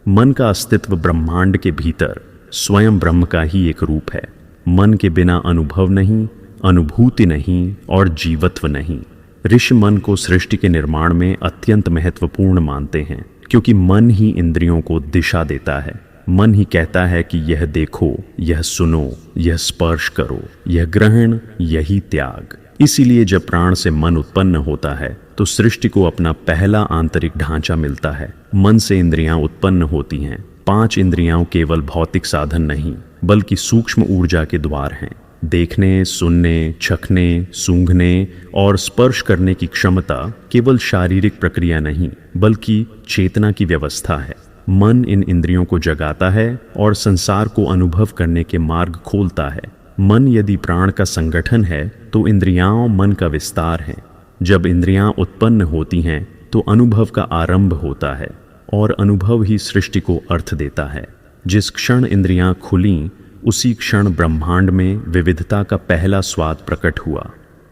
मन का अस्तित्व ब्रह्मांड के भीतर स्वयं ब्रह्म का ही एक रूप है। मन के बिना अनुभव नहीं, अनुभूति नहीं और जीवत्व नहीं। ऋषि मन को सृष्टि के निर्माण में अत्यंत महत्वपूर्ण मानते हैं, क्योंकि मन ही इंद्रियों को दिशा देता है। मन ही कहता है कि यह देखो, यह सुनो, यह स्पर्श करो, यह ग्रहण, यही त्याग। इसीलिए जब प्राण से मन उत्पन्न होता है तो सृष्टि को अपना पहला आंतरिक ढांचा मिलता है। मन से इंद्रियां उत्पन्न होती हैं। 5 इंद्रियां केवल भौतिक साधन नहीं, बल्कि सूक्ष्म ऊर्जा के द्वार हैं। देखने, सुनने, चखने, सूंघने और स्पर्श करने की क्षमता केवल शारीरिक प्रक्रिया नहीं बल्कि चेतना की व्यवस्था है। मन इन इंद्रियों को जगाता है और संसार को अनुभव करने के मार्ग खोलता है। मन यदि प्राण का संगठन है तो इंद्रियां मन का विस्तार है। जब इंद्रियां उत्पन्न होती हैं तो अनुभव का आरंभ होता है और अनुभव ही सृष्टि को अर्थ देता है। जिस क्षण इंद्रियां खुलीं उसी क्षण ब्रह्मांड में विविधता का पहला स्वाद प्रकट हुआ।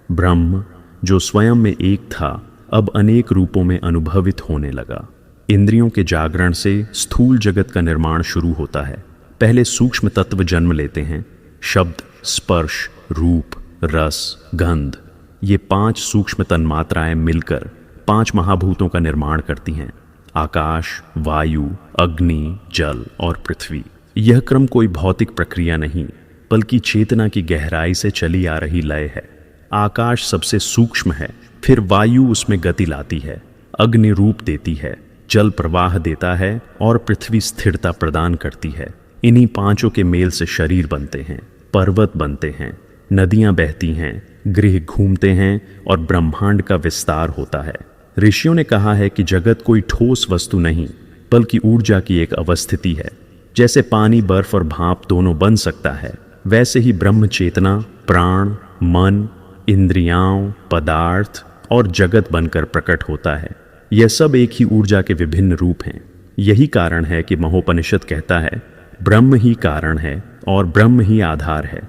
ब्रह्म जो स्वयं में एक था अब अनेक रूपों में अनुभवित होने लगा। इंद्रियों के जागरण से स्थूल जगत का निर्माण शुरू होता है। पहले सूक्ष्म तत्व जन्म लेते हैं। शब्द, स्पर्श, रूप, रस, गंध, ये 5 सूक्ष्म तन्मात्राएं मिलकर 5 महाभूतों का निर्माण करती हैं। आकाश, वायु, अग्नि, जल और पृथ्वी। यह क्रम कोई भौतिक प्रक्रिया नहीं बल्कि चेतना की गहराई से चली आ रही लय है। आकाश सबसे सूक्ष्म है, फिर वायु उसमें गति लाती है, अग्नि रूप देती है, जल प्रवाह देता है और पृथ्वी स्थिरता प्रदान करती है। इन्हीं 5 के मेल से शरीर बनते हैं, पर्वत बनते हैं, नदियां बहती हैं, गृह घूमते हैं और ब्रह्मांड का विस्तार होता है। ऋषियों ने कहा है कि जगत कोई ठोस वस्तु नहीं बल्कि ऊर्जा की एक अवस्थिति है। जैसे पानी, बर्फ और भाप दोनों बन सकता है, वैसे ही ब्रह्म चेतना, प्राण, मन, इंद्रियां, पदार्थ और जगत बनकर प्रकट होता है। यह सब एक ही ऊर्जा के विभिन्न रूप हैं। यही कारण है कि महोपनिषद कहता है ब्रह्म ही कारण है और ब्रह्म ही आधार है।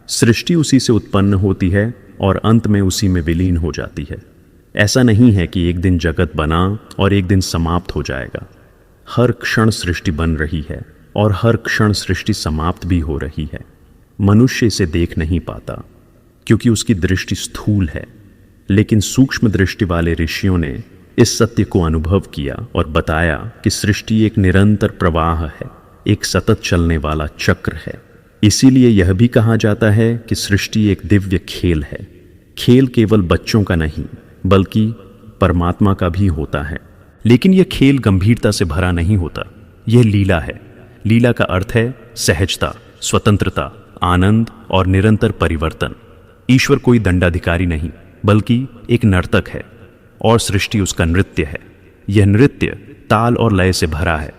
सृष्टि उसी से उत्पन्न होती है और अंत में उसी में विलीन हो जाती है। ऐसा नहीं है कि एक दिन जगत बना और एक दिन समाप्त हो जाएगा। हर क्षण सृष्टि बन रही है और हर क्षण सृष्टि समाप्त भी हो रही है। मनुष्य इसे देख नहीं पाता क्योंकि उसकी दृष्टि स्थूल है, लेकिन सूक्ष्म दृष्टि वाले ऋषियों ने इस सत्य को अनुभव किया और बताया कि सृष्टि एक निरंतर प्रवाह है, एक सतत चलने वाला चक्र है। इसीलिए यह भी कहा जाता है कि सृष्टि एक दिव्य खेल है। खेल केवल बच्चों का नहीं बल्कि परमात्मा का भी होता है। लेकिन यह खेल गंभीरता से भरा नहीं होता, यह लीला है। लीला का अर्थ है सहजता, स्वतंत्रता, आनंद और निरंतर परिवर्तन। ईश्वर कोई दंडाधिकारी नहीं बल्कि एक नर्तक है और सृष्टि उसका नृत्य है। यह नृत्य ताल और लय से भरा है।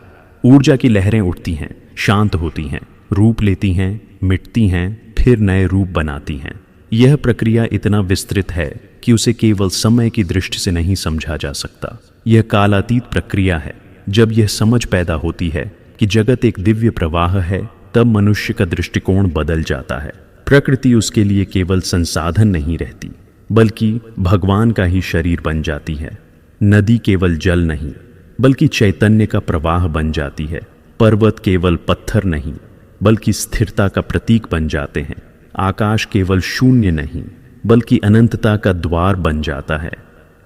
ऊर्जा की लहरें उठती हैं, शांत होती हैं, रूप लेती हैं, मिटती हैं, फिर नए रूप बनाती हैं। यह प्रक्रिया इतना विस्तृत है कि उसे केवल समय की दृष्टि से नहीं समझा जा सकता। यह कालातीत प्रक्रिया है। जब यह समझ पैदा होती है कि जगत एक दिव्य प्रवाह है, तब मनुष्य का दृष्टिकोण बदल जाता है। प्रकृति उसके लिए केवल संसाधन नहीं रहती बल्कि भगवान का ही शरीर बन जाती है। नदी केवल जल नहीं बल्कि चैतन्य का प्रवाह बन जाती है। पर्वत केवल पत्थर नहीं बल्कि स्थिरता का प्रतीक बन जाते हैं। आकाश केवल शून्य नहीं बल्कि अनंतता का द्वार बन जाता है।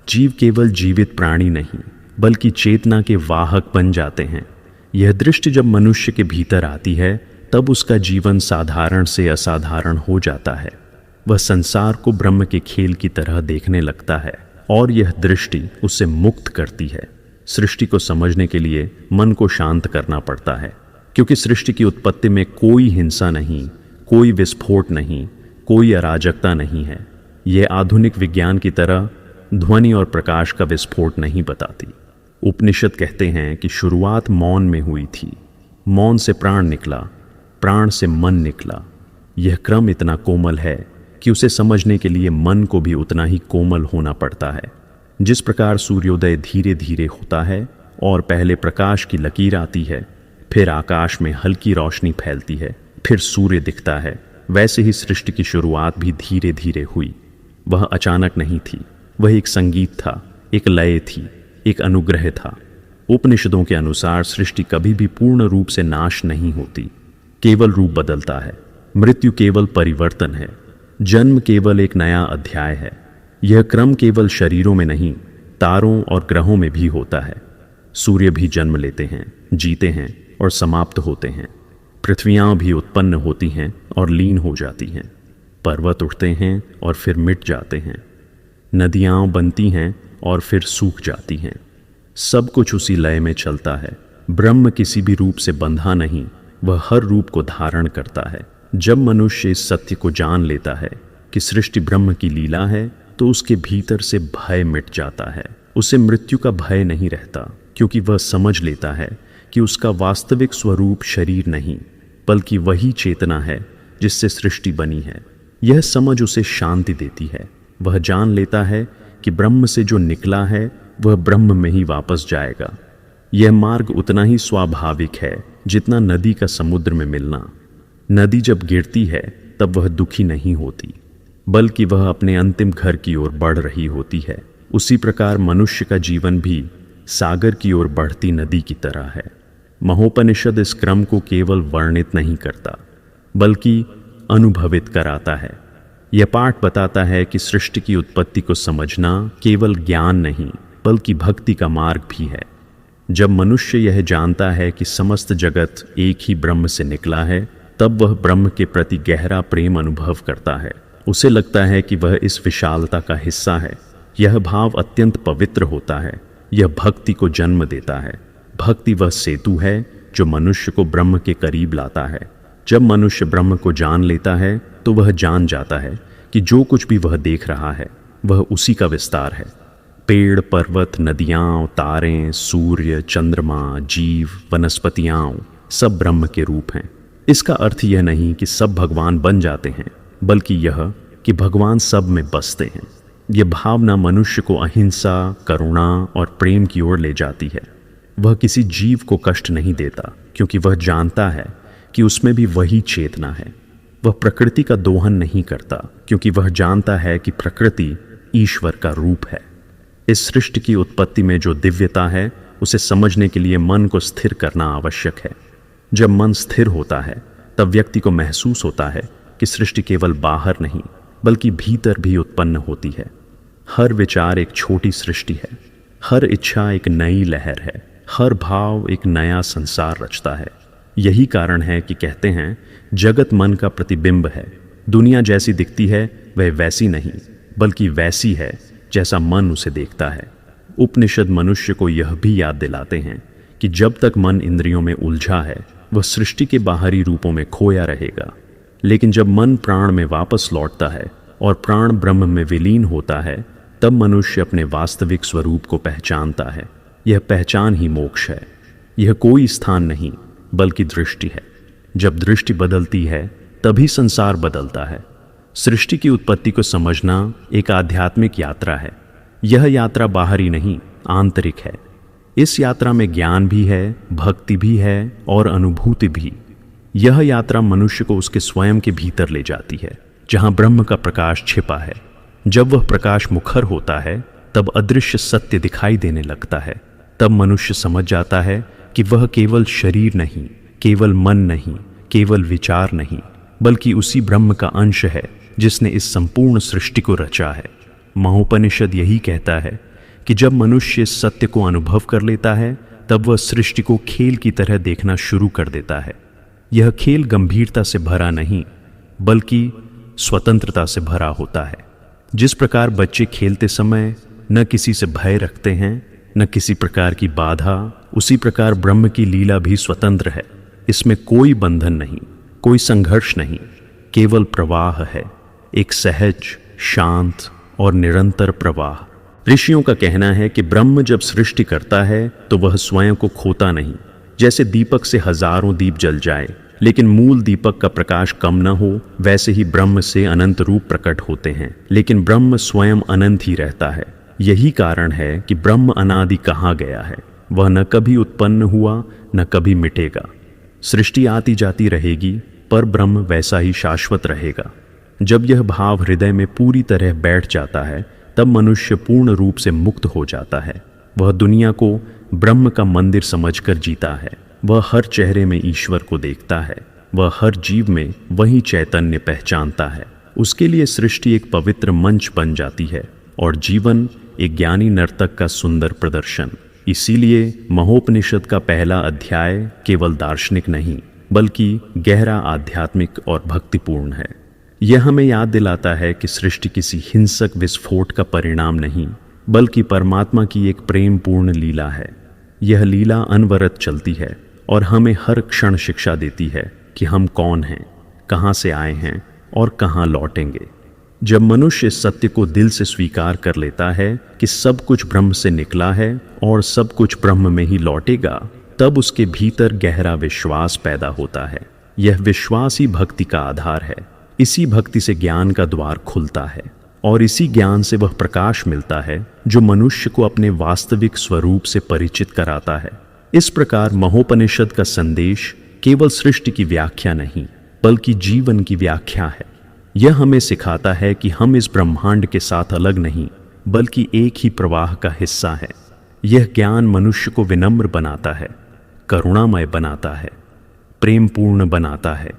जीव केवल जीवित प्राणी नहीं बल्कि चेतना के वाहक बन जाते हैं। यह दृष्टि जब मनुष्य के भीतर आती है तब उसका जीवन साधारण से असाधारण हो जाता है। वह संसार को ब्रह्म के खेल की तरह देखने लगता है और यह दृष्टि उसे मुक्त करती है। सृष्टि को समझने के लिए मन को शांत करना पड़ता है, क्योंकि सृष्टि की उत्पत्ति में कोई हिंसा नहीं, कोई विस्फोट नहीं, कोई अराजकता नहीं है। यह आधुनिक विज्ञान की तरह ध्वनि और प्रकाश का विस्फोट नहीं बताती। उपनिषद कहते हैं कि शुरुआत मौन में हुई थी, मौन से प्राण निकला, प्राण से मन निकला। यह क्रम इतना कोमल है कि उसे समझने के लिए मन को भी उतना ही कोमल होना पड़ता है। जिस प्रकार सूर्योदय धीरे धीरे होता है और पहले प्रकाश की लकीर आती है, फिर आकाश में हल्की रोशनी फैलती है, फिर सूर्य दिखता है, वैसे ही सृष्टि की शुरुआत भी धीरे धीरे हुई। वह अचानक नहीं थी, वह एक संगीत था, एक लय थी, एक अनुग्रह था। उपनिषदों के अनुसार सृष्टि कभी भी पूर्ण रूप से नाश नहीं होती, केवल रूप बदलता है। मृत्यु केवल परिवर्तन है, जन्म केवल एक नया अध्याय है। यह क्रम केवल शरीरों में नहीं, तारों और ग्रहों में भी होता है। सूर्य भी जन्म लेते हैं, जीते हैं और समाप्त होते हैं। पृथ्वियाँ भी उत्पन्न होती हैं और लीन हो जाती हैं। पर्वत उठते हैं और फिर मिट जाते हैं। नदियाँ बनती हैं और फिर सूख जाती हैं। सब कुछ उसी लय में चलता है। ब्रह्म किसी भी रूप से बंधा नहीं, वह हर रूप को धारण करता है। जब मनुष्य इस सत्य को जान लेता है कि सृष्टि ब्रह्म की लीला है, तो उसके भीतर से भय मिट जाता है। उसे मृत्यु का भय नहीं रहता, क्योंकि वह समझ लेता है कि उसका वास्तविक स्वरूप शरीर नहीं, बल्कि वही चेतना है जिससे सृष्टि बनी है। यह समझ उसे शांति देती है। वह जान लेता है कि ब्रह्म से जो निकला है वह ब्रह्म में ही वापस जाएगा। यह मार्ग उतना ही स्वाभाविक है जितना नदी का समुद्र में मिलना। नदी जब गिरती है तब वह दुखी नहीं होती, बल्कि वह अपने अंतिम घर की ओर बढ़ रही होती है। उसी प्रकार मनुष्य का जीवन भी सागर की ओर बढ़ती नदी की तरह है। महोपनिषद इस क्रम को केवल वर्णित नहीं करता, बल्कि अनुभवित कराता है। यह पाठ बताता है कि सृष्टि की उत्पत्ति को समझना केवल ज्ञान नहीं, बल्कि भक्ति का मार्ग भी है। जब मनुष्य यह जानता है कि समस्त जगत एक ही ब्रह्म से निकला है, तब वह ब्रह्म के प्रति गहरा प्रेम अनुभव करता है। उसे लगता है कि वह इस विशालता का हिस्सा है। यह भाव अत्यंत पवित्र होता है। यह भक्ति को जन्म देता है। भक्ति वह सेतु है जो मनुष्य को ब्रह्म के करीब लाता है। जब मनुष्य ब्रह्म को जान लेता है तो वह जान जाता है कि जो कुछ भी वह देख रहा है वह उसी का विस्तार है। पेड़, पर्वत, नदियाँ, तारे, सूर्य, चंद्रमा, जीव, वनस्पतियाँ सब ब्रह्म के रूप हैं। इसका अर्थ यह नहीं कि सब भगवान बन जाते हैं, बल्कि यह कि भगवान सब में बसते हैं। यह भावना मनुष्य को अहिंसा, करुणा और प्रेम की ओर ले जाती है। वह किसी जीव को कष्ट नहीं देता, क्योंकि वह जानता है कि उसमें भी वही चेतना है। वह प्रकृति का दोहन नहीं करता, क्योंकि वह जानता है कि प्रकृति ईश्वर का रूप है। इस सृष्टि की उत्पत्ति में जो दिव्यता है उसे समझने के लिए मन को स्थिर करना आवश्यक है। जब मन स्थिर होता है तब व्यक्ति को महसूस होता है कि सृष्टि केवल बाहर नहीं, बल्कि भीतर भी उत्पन्न होती है। हर विचार एक छोटी सृष्टि है। हर इच्छा एक नई लहर है। हर भाव एक नया संसार रचता है। यही कारण है कि कहते हैं जगत मन का प्रतिबिंब है। दुनिया जैसी दिखती है वह वैसी नहीं, बल्कि वैसी है जैसा मन उसे देखता है। उपनिषद मनुष्य को यह भी याद दिलाते हैं कि जब तक मन इंद्रियों में उलझा है वह सृष्टि के बाहरी रूपों में खोया रहेगा, लेकिन जब मन प्राण में वापस लौटता है और प्राण ब्रह्म में विलीन होता है, तब मनुष्य अपने वास्तविक स्वरूप को पहचानता है। यह पहचान ही मोक्ष है। यह कोई स्थान नहीं, बल्कि दृष्टि है। जब दृष्टि बदलती है तभी संसार बदलता है। सृष्टि की उत्पत्ति को समझना एक आध्यात्मिक यात्रा है। यह यात्रा बाहरी नहीं, आंतरिक है। इस यात्रा में ज्ञान भी है, भक्ति भी है और अनुभूति भी। यह यात्रा मनुष्य को उसके स्वयं के भीतर ले जाती है, जहां ब्रह्म का प्रकाश छिपा है। जब वह प्रकाश मुखर होता है तब अदृश्य सत्य दिखाई देने लगता है। तब मनुष्य समझ जाता है कि वह केवल शरीर नहीं, केवल मन नहीं, केवल विचार नहीं, बल्कि उसी ब्रह्म का अंश है जिसने इस संपूर्ण सृष्टि को रचा है। महोपनिषद यही कहता है कि जब मनुष्य इस सत्य को अनुभव कर लेता है तब वह सृष्टि को खेल की तरह देखना शुरू कर देता है। यह खेल गंभीरता से भरा नहीं, बल्कि स्वतंत्रता से भरा होता है। जिस प्रकार बच्चे खेलते समय न किसी से भय रखते हैं, न किसी प्रकार की बाधा, उसी प्रकार ब्रह्म की लीला भी स्वतंत्र है। इसमें कोई बंधन नहीं, कोई संघर्ष नहीं, केवल प्रवाह है, एक सहज, शांत और निरंतर प्रवाह। ऋषियों का कहना है कि ब्रह्म जब सृष्टि करता है तो वह स्वयं को खोता नहीं। जैसे दीपक से हजारों दीप जल जाए लेकिन मूल दीपक का प्रकाश कम न हो, वैसे ही ब्रह्म से अनंत रूप प्रकट होते हैं, लेकिन ब्रह्म स्वयं अनंत ही रहता है। यही कारण है कि ब्रह्म अनादि कहा गया है। वह न कभी उत्पन्न हुआ, न कभी मिटेगा। सृष्टि आती जाती रहेगी, पर ब्रह्म वैसा ही शाश्वत रहेगा। जब यह भाव हृदय में पूरी तरह बैठ जाता है तब मनुष्य पूर्ण रूप से मुक्त हो जाता है। वह दुनिया को ब्रह्म का मंदिर समझकर जीता है। वह हर चेहरे में ईश्वर को देखता है। वह हर जीव में वही चैतन्य पहचानता है। उसके लिए सृष्टि एक पवित्र मंच बन जाती है और जीवन एक ज्ञानी नर्तक का सुंदर प्रदर्शन। इसीलिए महोपनिषद का पहला अध्याय केवल दार्शनिक नहीं, बल्कि गहरा आध्यात्मिक और भक्तिपूर्ण है। यह हमें याद दिलाता है कि सृष्टि किसी हिंसक विस्फोट का परिणाम नहीं, बल्कि परमात्मा की एक प्रेमपूर्ण लीला है। यह लीला अनवरत चलती है और हमें हर क्षण शिक्षा देती है कि हम कौन हैं। कहाँ से आए हैं और कहाँ लौटेंगे। जब मनुष्य इस सत्य को दिल से स्वीकार कर लेता है कि सब कुछ ब्रह्म से निकला है और सब कुछ ब्रह्म में ही लौटेगा, तब उसके भीतर गहरा विश्वास पैदा होता है। यह विश्वास ही भक्ति का आधार है। इसी भक्ति से ज्ञान का द्वार खुलता है और इसी ज्ञान से वह प्रकाश मिलता है जो मनुष्य को अपने वास्तविक स्वरूप से परिचित कराता है। इस प्रकार महोपनिषद का संदेश केवल सृष्टि की व्याख्या नहीं बल्कि जीवन की व्याख्या है। यह हमें सिखाता है कि हम इस ब्रह्मांड के साथ अलग नहीं बल्कि एक ही प्रवाह का हिस्सा है। यह ज्ञान मनुष्य को विनम्र बनाता है, करुणामय बनाता है, प्रेमपूर्ण बनाता है।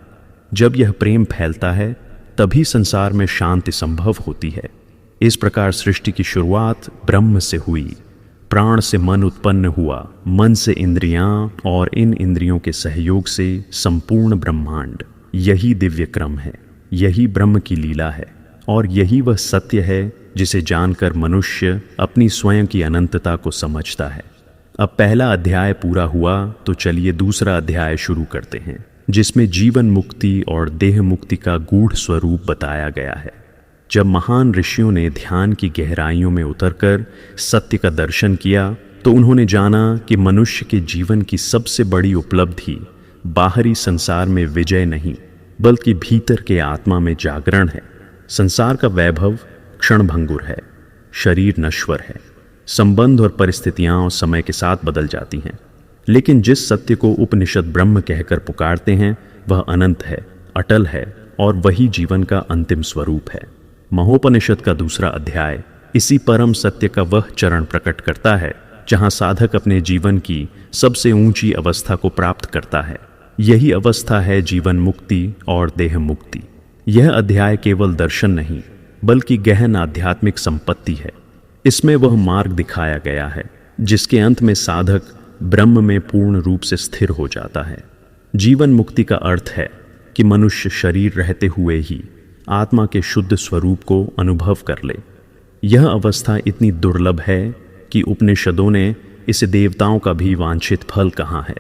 जब यह प्रेम फैलता है तभी संसार में शांति संभव होती है। इस प्रकार सृष्टि की शुरुआत ब्रह्म से हुई। प्राण से मन उत्पन्न हुआ, मन से इंद्रियां और इन इंद्रियों के सहयोग से संपूर्ण ब्रह्मांड। यही दिव्य क्रम है, यही ब्रह्म की लीला है और यही वह सत्य है जिसे जानकर मनुष्य अपनी स्वयं की अनंतता को समझता है। अब पहला अध्याय पूरा हुआ तो चलिए दूसरा अध्याय शुरू करते हैं, जिसमें जीवन मुक्ति और देह मुक्ति का गूढ़ स्वरूप बताया गया है। जब महान ऋषियों ने ध्यान की गहराइयों में उतरकर सत्य का दर्शन किया तो उन्होंने जाना कि मनुष्य के जीवन की सबसे बड़ी उपलब्धि बाहरी संसार में विजय नहीं बल्कि भीतर के आत्मा में जागरण है। संसार का वैभव क्षणभंगुर है, शरीर नश्वर है, संबंध और परिस्थितियां और समय के साथ बदल जाती हैं, लेकिन जिस सत्य को उपनिषद ब्रह्म कहकर पुकारते हैं वह अनंत है, अटल है और वही जीवन का अंतिम स्वरूप है। महोपनिषद का दूसरा अध्याय इसी परम सत्य का वह चरण प्रकट करता है जहां साधक अपने जीवन की सबसे ऊंची अवस्था को प्राप्त करता है। यही अवस्था है जीवन मुक्ति और देह मुक्ति। यह अध्याय केवल दर्शन नहीं बल्कि गहन आध्यात्मिक संपत्ति है। इसमें वह मार्ग दिखाया गया है जिसके अंत में साधक ब्रह्म में पूर्ण रूप से स्थिर हो जाता है। जीवन मुक्ति का अर्थ है कि मनुष्य शरीर रहते हुए ही आत्मा के शुद्ध स्वरूप को अनुभव कर ले। यह अवस्था इतनी दुर्लभ है कि उपनिषदों ने इसे देवताओं का भी वांछित फल कहा है।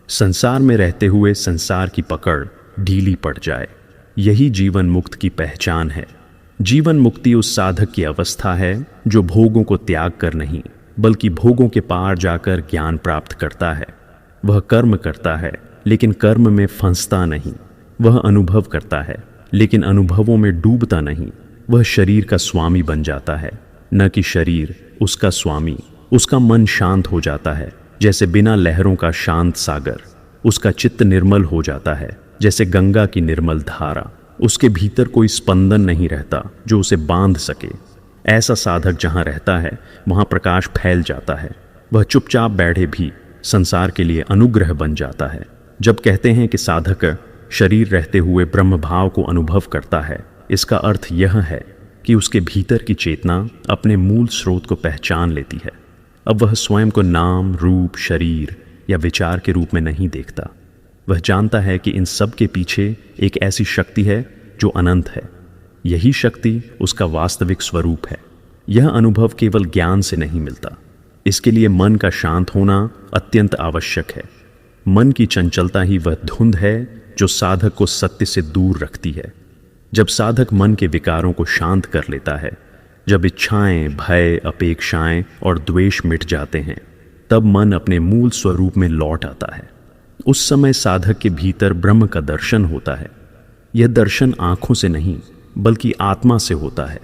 संसार में रहते हुए संसार की पकड़ ढीली पड़ जाए, यही जीवन मुक्त की पहचान है। जीवन मुक्ति उस साधक की अवस्था है जो भोगों को त्याग कर नहीं बल्कि भोगों के पार जाकर ज्ञान प्राप्त करता है। वह कर्म करता है लेकिन कर्म में फंसता नहीं। वह अनुभव करता है लेकिन अनुभवों में डूबता नहीं। वह शरीर का स्वामी बन जाता है, न कि शरीर उसका स्वामी। उसका मन शांत हो जाता है जैसे बिना लहरों का शांत सागर। उसका चित्त निर्मल हो जाता है जैसे गंगा की निर्मल धारा। उसके भीतर कोई स्पंदन नहीं रहता जो उसे बांध सके। ऐसा साधक जहाँ रहता है वहाँ प्रकाश फैल जाता है। वह चुपचाप बैठे भी संसार के लिए अनुग्रह बन जाता है। जब कहते हैं कि साधक शरीर रहते हुए ब्रह्म भाव को अनुभव करता है, इसका अर्थ यह है कि उसके भीतर की चेतना अपने मूल स्रोत को पहचान लेती है। अब वह स्वयं को नाम, रूप, शरीर या विचार के रूप में नहीं देखता। वह जानता है कि इन सब के पीछे एक ऐसी शक्ति है जो अनंत है। यही शक्ति उसका वास्तविक स्वरूप है। यह अनुभव केवल ज्ञान से नहीं मिलता। इसके लिए मन का शांत होना अत्यंत आवश्यक है। मन की चंचलता ही वह धुंध है जो साधक को सत्य से दूर रखती है। जब साधक मन के विकारों को शांत कर लेता है, जब इच्छाएं, भय, अपेक्षाएं और द्वेष मिट जाते हैं, तब मन अपने मूल स्वरूप में लौट आता है। उस समय साधक के भीतर ब्रह्म का दर्शन होता है। यह दर्शन आंखों से नहीं बल्कि आत्मा से होता है।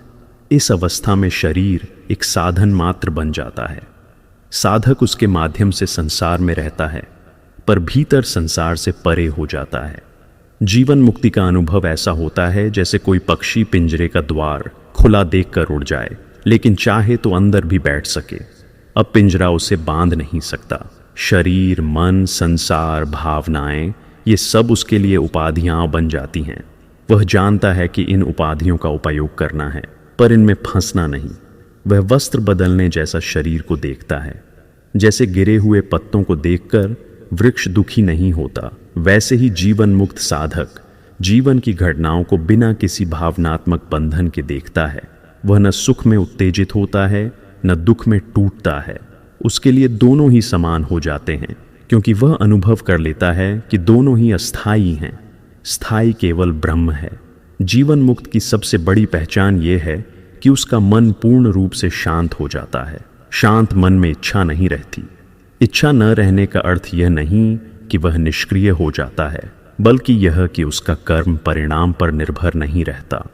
इस अवस्था में शरीर एक साधन मात्र बन जाता है। साधक उसके माध्यम से संसार में रहता है पर भीतर संसार से परे हो जाता है। जीवन मुक्ति का अनुभव ऐसा होता है जैसे कोई पक्षी पिंजरे का द्वार खुला देखकर उड़ जाए लेकिन चाहे तो अंदर भी बैठ सके। अब पिंजरा उसे बांध नहीं सकता। शरीर, मन, संसार, भावनाएं, ये सब उसके लिए उपाधियां बन जाती हैं। वह जानता है कि इन उपाधियों का उपयोग करना है पर इनमें फंसना नहीं। वह वस्त्र बदलने जैसा शरीर को देखता है। जैसे गिरे हुए पत्तों को देखकर वृक्ष दुखी नहीं होता, वैसे ही जीवन मुक्त साधक जीवन की घटनाओं को बिना किसी भावनात्मक बंधन के देखता है। वह न सुख में उत्तेजित होता है न दुख में टूटता है। उसके लिए दोनों ही समान हो जाते हैं क्योंकि वह अनुभव कर लेता है कि दोनों ही अस्थायी हैं। स्थायी केवल ब्रह्म है। जीवन मुक्त की सबसे बड़ी पहचान ये है कि उसका मन पूर्ण रूप से शांत हो जाता है। शांत मन में इच्छा नहीं रहती। इच्छा न रहने का अर्थ यह नहीं कि वह निष्क्रिय हो जाता है, बल्कि यह कि उसका कर्म परिणाम पर निर्भर नहीं रहता।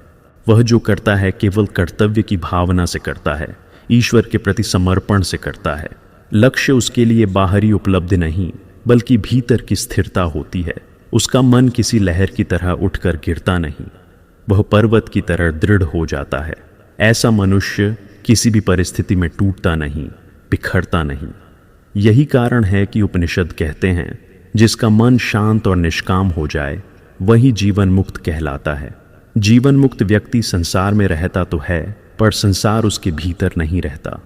वह जो करता है केवल कर्तव्य की भावना से करता है, ईश्वर के प्रति समर्पण से करता है। लक्ष्य उसके लिए बाहरी उपलब्धि नहीं, बल्कि भीतर की स्थिरता होती है। उसका मन किसी लहर की तरह उठकर गिरता नहीं, वह पर्वत की तरह दृढ़ हो जाता है। ऐसा मनुष्य किसी भी परिस्थिति में टूटता नहीं, बिखरता नहीं। यही कारण है कि उपनिषद कहते हैं, जिसका मन शांत और निष्काम हो जाए वही जीवन मुक्त कहलाता है। जीवन मुक्त व्यक्ति संसार में रहता तो है, पर संसार उसके भीतर नहीं रहता।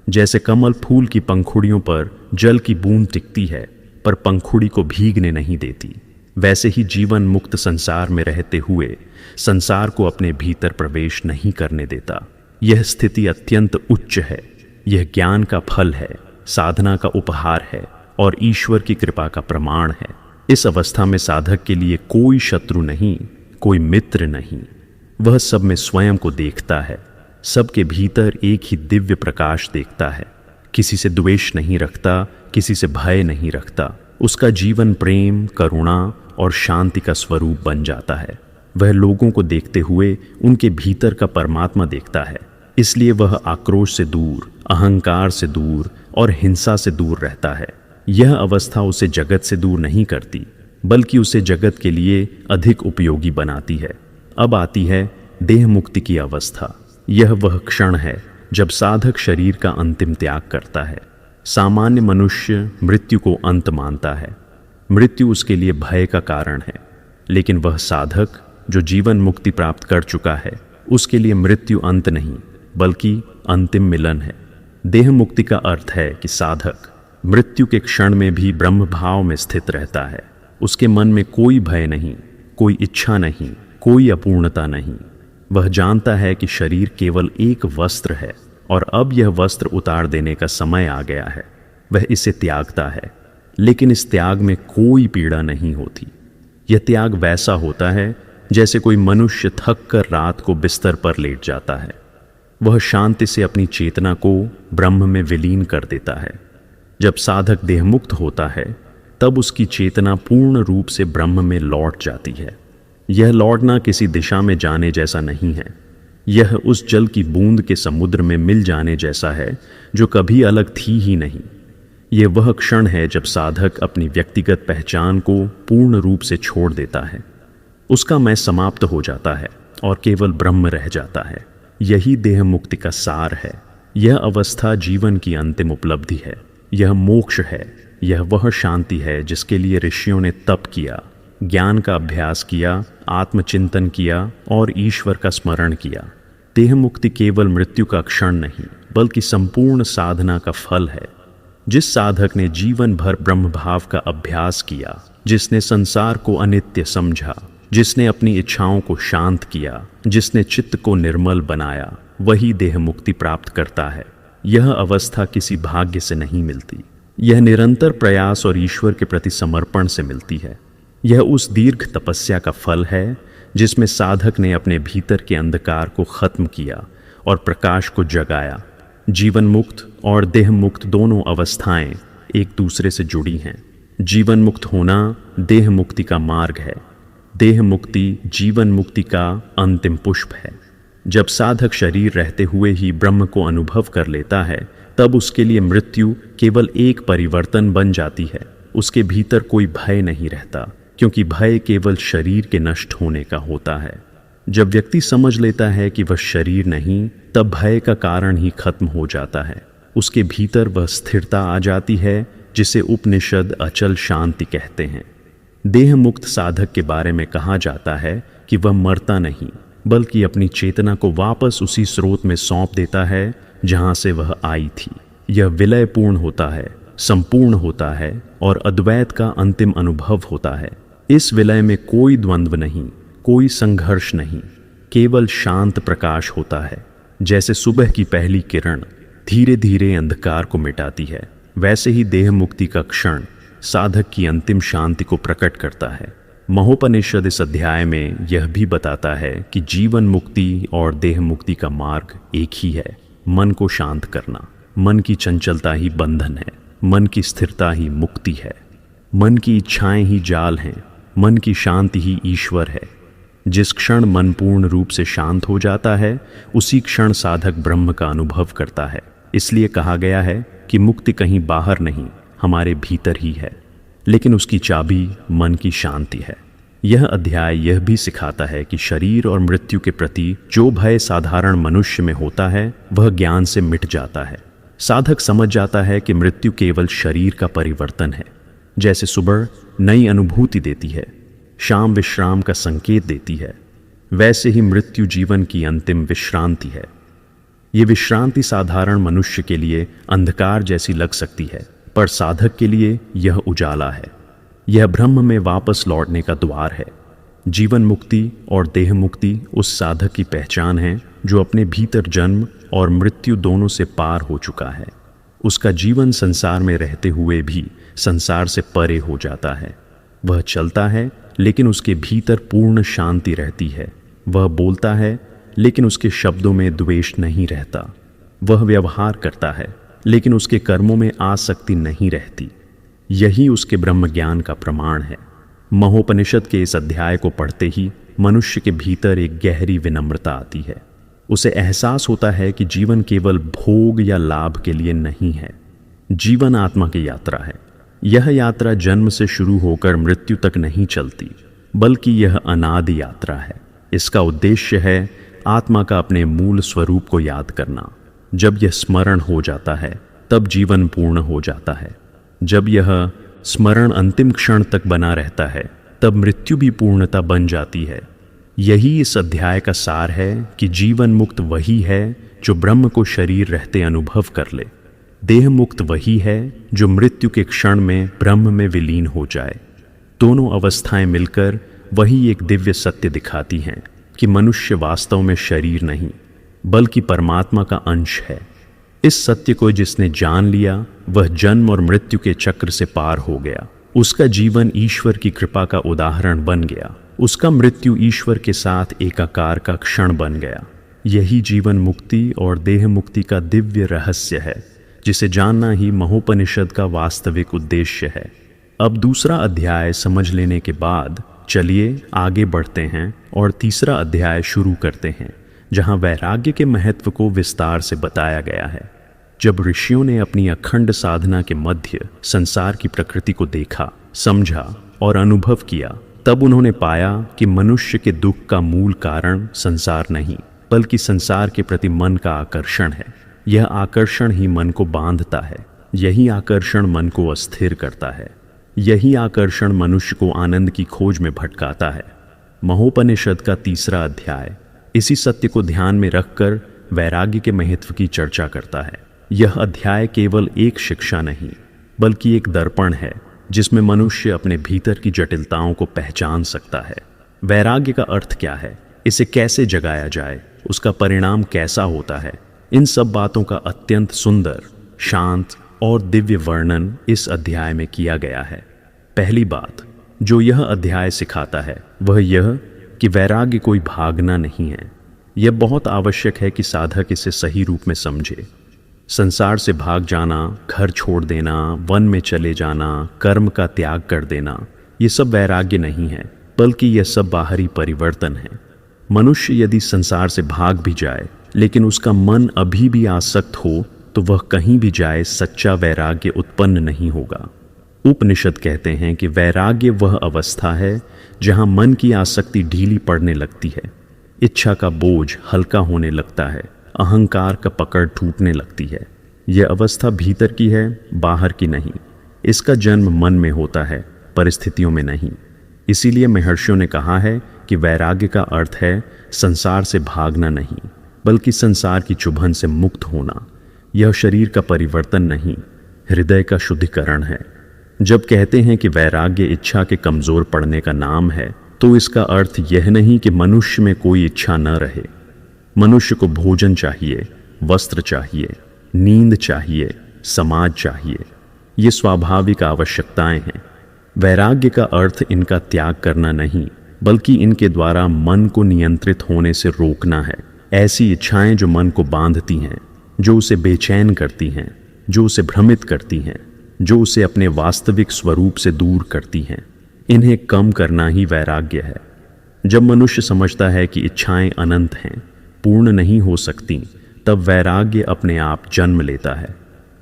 जैसे कमल फूल की पंखुड़ियों पर जल की बूंद टिकती है, पर पंखुड़ी को भीगने नहीं देती, वैसे ही जीवन मुक्त संसार में रहते हुए संसार को अपने भीतर प्रवेश नहीं करने देता। यह स्थिति अत्यंत उच्च है। यह ज्ञान का फल है, साधना का उपहार है और ईश्वर की कृपा का प्रमाण है। इस अवस्था में साधक के लिए कोई शत्रु नहीं, कोई मित्र नहीं। वह सब में स्वयं को देखता है, सबके भीतर एक ही दिव्य प्रकाश देखता है। किसी से द्वेष नहीं रखता, किसी से भय नहीं रखता। उसका जीवन प्रेम, करुणा और शांति का स्वरूप बन जाता है। वह लोगों को देखते हुए उनके भीतर का परमात्मा देखता है। इसलिए वह आक्रोश से दूर, अहंकार से दूर और हिंसा से दूर रहता है। यह अवस्था उसे जगत से दूर नहीं करती, बल्कि उसे जगत के लिए अधिक उपयोगी बनाती है। अब आती है देह मुक्ति की अवस्था। यह वह क्षण है जब साधक शरीर का अंतिम त्याग करता है। सामान्य मनुष्य मृत्यु को अंत मानता है। मृत्यु उसके लिए भय का कारण है, लेकिन वह साधक जो जीवन मुक्ति प्राप्त कर चुका है, उसके लिए मृत्यु अंत नहीं, बल्कि अंतिम मिलन है। देह मुक्ति का अर्थ है कि साधक मृत्यु के क्षण में भी ब्रह्म भाव में स्थित रहता है। उसके मन में कोई भय नहीं, कोई इच्छा नहीं, कोई अपूर्णता नहीं। वह जानता है कि शरीर केवल एक वस्त्र है और अब यह वस्त्र उतार देने का समय आ गया है। वह इसे त्यागता है, लेकिन इस त्याग में कोई पीड़ा नहीं होती। यह त्याग वैसा होता है जैसे कोई मनुष्य थक कर रात को बिस्तर पर लेट जाता है। वह शांति से अपनी चेतना को ब्रह्म में विलीन कर देता है। जब साधक देहमुक्त होता है, तब उसकी चेतना पूर्ण रूप से ब्रह्म में लौट जाती है। यह लौटना किसी दिशा में जाने जैसा नहीं है। यह उस जल की बूंद के समुद्र में मिल जाने जैसा है जो कभी अलग थी ही नहीं। यह वह क्षण है जब साधक अपनी व्यक्तिगत पहचान को पूर्ण रूप से छोड़ देता है। उसका मैं समाप्त हो जाता है और केवल ब्रह्म रह जाता है। यही देह मुक्ति का सार है। यह अवस्था जीवन की अंतिम उपलब्धि है। यह मोक्ष है। यह वह शांति है जिसके लिए ऋषियों ने तप किया, ज्ञान का अभ्यास किया, आत्मचिंतन किया और ईश्वर का स्मरण किया। देह मुक्ति केवल मृत्यु का क्षण नहीं, बल्कि संपूर्ण साधना का फल है। जिस साधक ने जीवन भर ब्रह्म भाव का अभ्यास किया, जिसने संसार को अनित्य समझा, जिसने अपनी इच्छाओं को शांत किया, जिसने चित्त को निर्मल बनाया, वही देह मुक्ति प्राप्त करता है। यह अवस्था किसी भाग्य से नहीं मिलती। यह निरंतर प्रयास और ईश्वर के प्रति समर्पण से मिलती है। यह उस दीर्घ तपस्या का फल है जिसमें साधक ने अपने भीतर के अंधकार को खत्म किया और प्रकाश को जगाया। जीवन मुक्त और देह मुक्त दोनों अवस्थाएं एक दूसरे से जुड़ी हैं। जीवन मुक्त होना देह मुक्ति का मार्ग है। देह मुक्ति जीवन मुक्ति का अंतिम पुष्प है। जब साधक शरीर रहते हुए ही ब्रह्म को अनुभव कर लेता है, तब उसके लिए मृत्यु केवल एक परिवर्तन बन जाती है। उसके भीतर कोई भय नहीं रहता, क्योंकि भय केवल शरीर के नष्ट होने का होता है। जब व्यक्ति समझ लेता है कि वह शरीर नहीं, तब भय का कारण ही खत्म हो जाता है। उसके भीतर वह स्थिरता आ जाती है जिसे उपनिषद अचल शांति कहते हैं। देह मुक्त साधक के बारे में कहा जाता है कि वह मरता नहीं, बल्कि अपनी चेतना को वापस उसी स्रोत में सौंप देता है जहां से वह आई थी। यह विलय पूर्ण होता है, संपूर्ण होता है और अद्वैत का अंतिम अनुभव होता है। इस विलय में कोई द्वंद्व नहीं, कोई संघर्ष नहीं, केवल शांत प्रकाश होता है। जैसे सुबह की पहली किरण धीरे धीरे अंधकार को मिटाती है, वैसे ही देह मुक्ति का क्षण साधक की अंतिम शांति को प्रकट करता है। महोपनिषद इस अध्याय में यह भी बताता है कि जीवन मुक्ति और देह मुक्ति का मार्ग एक ही है। मन को शांत करना। मन की चंचलता ही बंधन है, मन की स्थिरता ही मुक्ति है, मन की इच्छाएं ही जाल हैं, मन की शांति ही ईश्वर है। जिस क्षण मन पूर्ण रूप से शांत हो जाता है उसी क्षण साधक ब्रह्म का अनुभव करता है। इसलिए कहा गया है कि मुक्ति कहीं बाहर नहीं, हमारे भीतर ही है, लेकिन उसकी चाबी मन की शांति है। यह अध्याय यह भी सिखाता है कि शरीर और मृत्यु के प्रति जो भय साधारण मनुष्य में होता है वह ज्ञान से मिट जाता है। साधक समझ जाता है कि मृत्यु केवल शरीर का परिवर्तन है। जैसे सुबह नई अनुभूति देती है, शाम विश्राम का संकेत देती है, वैसे ही मृत्यु जीवन की अंतिम विश्रांति है। ये विश्रांति साधारण मनुष्य के लिए अंधकार जैसी लग सकती है, पर साधक के लिए यह उजाला है। यह ब्रह्म में वापस लौटने का द्वार है। जीवन मुक्ति और देह मुक्ति उस साधक की पहचान है जो अपने भीतर जन्म और मृत्यु दोनों से पार हो चुका है। उसका जीवन संसार में रहते हुए भी संसार से परे हो जाता है। वह चलता है लेकिन उसके भीतर पूर्ण शांति रहती है। वह बोलता है लेकिन उसके शब्दों में द्वेष नहीं रहता। वह व्यवहार करता है लेकिन उसके कर्मों में आसक्ति नहीं रहती। यही उसके ब्रह्म ज्ञान का प्रमाण है। महोपनिषद के इस अध्याय को पढ़ते ही मनुष्य के भीतर एक गहरी विनम्रता आती है। उसे एहसास होता है कि जीवन केवल भोग या लाभ के लिए नहीं है। जीवन आत्मा की यात्रा है। यह यात्रा जन्म से शुरू होकर मृत्यु तक नहीं चलती, बल्कि यह अनादि यात्रा है। इसका उद्देश्य है आत्मा का अपने मूल स्वरूप को याद करना। जब यह स्मरण हो जाता है तब जीवन पूर्ण हो जाता है। जब यह स्मरण अंतिम क्षण तक बना रहता है तब मृत्यु भी पूर्णता बन जाती है। यही इस अध्याय का सार है कि जीवन मुक्त वही है जो ब्रह्म को शरीर रहते अनुभव कर ले। देह मुक्त वही है जो मृत्यु के क्षण में ब्रह्म में विलीन हो जाए। दोनों अवस्थाएं मिलकर वही एक दिव्य सत्य दिखाती हैं कि मनुष्य वास्तव में शरीर नहीं बल्कि परमात्मा का अंश है। इस सत्य को जिसने जान लिया वह जन्म और मृत्यु के चक्र से पार हो गया। उसका जीवन ईश्वर की कृपा का उदाहरण बन गया। उसका मृत्यु ईश्वर के साथ एकाकार का क्षण बन गया। यही जीवन मुक्ति और देह मुक्ति का दिव्य रहस्य है, जिसे जानना ही महोपनिषद का वास्तविक उद्देश्य है। अब दूसरा अध्याय समझ लेने के बाद चलिए आगे बढ़ते हैं और तीसरा अध्याय शुरू करते हैं, जहां वैराग्य के महत्व को विस्तार से बताया गया है। जब ऋषियों ने अपनी अखंड साधना के मध्य संसार की प्रकृति को देखा, समझा और अनुभव किया, तब उन्होंने पाया कि मनुष्य के दुख का मूल कारण संसार नहीं बल्कि संसार के प्रति मन का आकर्षण है। यह आकर्षण ही मन को बांधता है। यही आकर्षण मन को अस्थिर करता है। यही आकर्षण मनुष्य को आनंद की खोज में भटकाता है। महोपनिषद का तीसरा अध्याय इसी सत्य को ध्यान में रखकर वैराग्य के महत्व की चर्चा करता है। यह अध्याय केवल एक शिक्षा नहीं बल्कि एक दर्पण है, जिसमें मनुष्य अपने भीतर की जटिलताओं को पहचान सकता है। वैराग्य का अर्थ क्या है, इसे कैसे जगाया जाए, उसका परिणाम कैसा होता है, इन सब बातों का अत्यंत सुंदर, शांत और दिव्य वर्णन इस अध्याय में किया गया है। पहली बात जो यह अध्याय सिखाता है वह यह कि वैराग्य कोई भागना नहीं है। यह बहुत आवश्यक है कि साधक इसे सही रूप में समझे। संसार से भाग जाना, घर छोड़ देना, वन में चले जाना, कर्म का त्याग कर देना, ये सब वैराग्य नहीं है, बल्कि यह सब बाहरी परिवर्तन है। मनुष्य यदि संसार से भाग भी जाए लेकिन उसका मन अभी भी आसक्त हो तो वह कहीं भी जाए सच्चा वैराग्य उत्पन्न नहीं होगा। उपनिषद कहते हैं कि वैराग्य वह अवस्था है जहां मन की आसक्ति ढीली पड़ने लगती है, इच्छा का बोझ हल्का होने लगता है, अहंकार का पकड़ टूटने लगती है। यह अवस्था भीतर की है, बाहर की नहीं। इसका जन्म मन में होता है, परिस्थितियों में नहीं। इसीलिए महर्षियों ने कहा है कि वैराग्य का अर्थ है संसार से भागना नहीं बल्कि संसार की चुभन से मुक्त होना। यह शरीर का परिवर्तन नहीं, हृदय का शुद्धिकरण है। जब कहते हैं कि वैराग्य इच्छा के कमजोर पड़ने का नाम है तो इसका अर्थ यह नहीं कि मनुष्य में कोई इच्छा न रहे। मनुष्य को भोजन चाहिए, वस्त्र चाहिए, नींद चाहिए, समाज चाहिए। ये स्वाभाविक आवश्यकताएं हैं। वैराग्य का अर्थ इनका त्याग करना नहीं, बल्कि इनके द्वारा मन को नियंत्रित होने से रोकना है। ऐसी इच्छाएं जो मन को बांधती हैं, जो उसे बेचैन करती हैं, जो उसे भ्रमित करती हैं, जो उसे अपने वास्तविक स्वरूप से दूर करती हैं, इन्हें कम करना ही वैराग्य है। जब मनुष्य समझता है कि इच्छाएं अनंत हैं, पूर्ण नहीं हो सकती, तब वैराग्य अपने आप जन्म लेता है।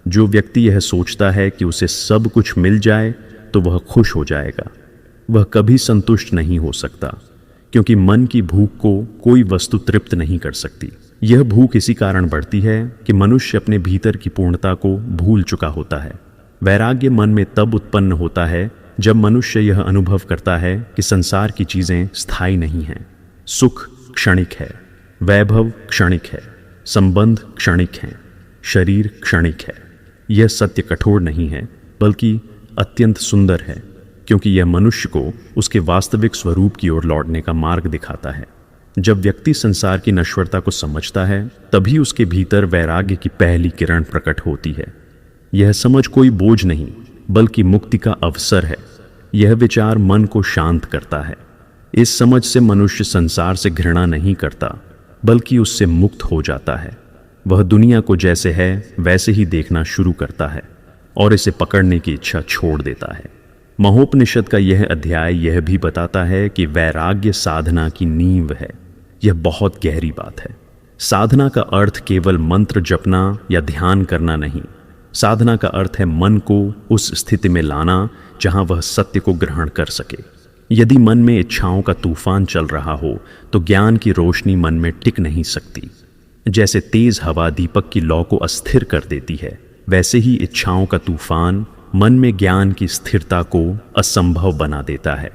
जो व्यक्ति यह सोचता है कि उसे सब कुछ मिल जाए तो वह खुश हो जाएगा, वह कभी संतुष्ट नहीं हो सकता, क्योंकि मन की भूख को कोई वस्तु तृप्त नहीं कर सकती। यह भूख इसी कारण बढ़ती है कि मनुष्य अपने भीतर की पूर्णता को भूल चुका होता है। वैराग्य मन में तब उत्पन्न होता है जब मनुष्य यह अनुभव करता है कि संसार की चीजें स्थायी नहीं हैं। सुख क्षणिक है, वैभव क्षणिक है, संबंध क्षणिक हैं, शरीर क्षणिक है। यह सत्य कठोर नहीं है, बल्कि अत्यंत सुंदर है, क्योंकि यह मनुष्य को उसके वास्तविक स्वरूप की ओर लौटने का मार्ग दिखाता है। जब व्यक्ति संसार की नश्वरता को समझता है, तभी उसके भीतर वैराग्य की पहली किरण प्रकट होती है। यह समझ कोई बोझ नहीं, बल्कि मुक्ति का अवसर है। यह विचार मन को शांत करता है। इस समझ से मनुष्य संसार से घृणा नहीं करता, बल्कि उससे मुक्त हो जाता है। वह दुनिया को जैसे है वैसे ही देखना शुरू करता है और इसे पकड़ने की इच्छा छोड़ देता है। महोपनिषद का यह अध्याय यह भी बताता है कि वैराग्य साधना की नींव है। यह बहुत गहरी बात है। साधना का अर्थ केवल मंत्र जपना या ध्यान करना नहीं। साधना का अर्थ है मन को उस स्थिति में लाना जहां वह सत्य को ग्रहण कर सके। यदि मन में इच्छाओं का तूफान चल रहा हो तो ज्ञान की रोशनी मन में टिक नहीं सकती। जैसे तेज हवा दीपक की लौ को अस्थिर कर देती है, वैसे ही इच्छाओं का तूफान मन में ज्ञान की स्थिरता को असंभव बना देता है।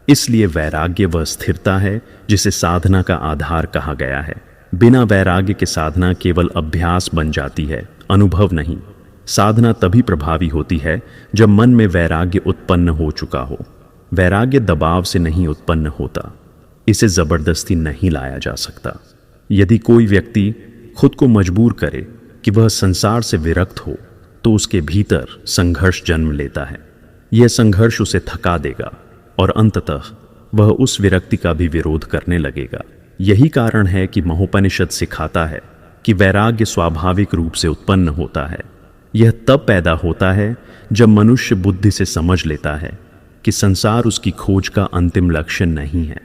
इसलिए वैराग्य वह स्थिरता है जिसे साधना का आधार कहा गया है। बिना वैराग्य के साधना केवल अभ्यास बन जाती है, अनुभव नहीं। साधना तभी प्रभावी होती है जब मन में वैराग्य उत्पन्न हो चुका हो। वैराग्य दबाव से नहीं उत्पन्न होता, इसे जबरदस्ती नहीं लाया जा सकता। यदि कोई व्यक्ति खुद को मजबूर करे कि वह संसार से विरक्त हो, तो उसके भीतर संघर्ष जन्म लेता है। यह संघर्ष उसे थका देगा और अंततः वह उस विरक्ति का भी विरोध करने लगेगा। यही कारण है कि महोपनिषद सिखाता है कि वैराग्य स्वाभाविक रूप से उत्पन्न होता है। यह तब पैदा होता है जब मनुष्य बुद्धि से समझ लेता है कि संसार उसकी खोज का अंतिम लक्ष्य नहीं है।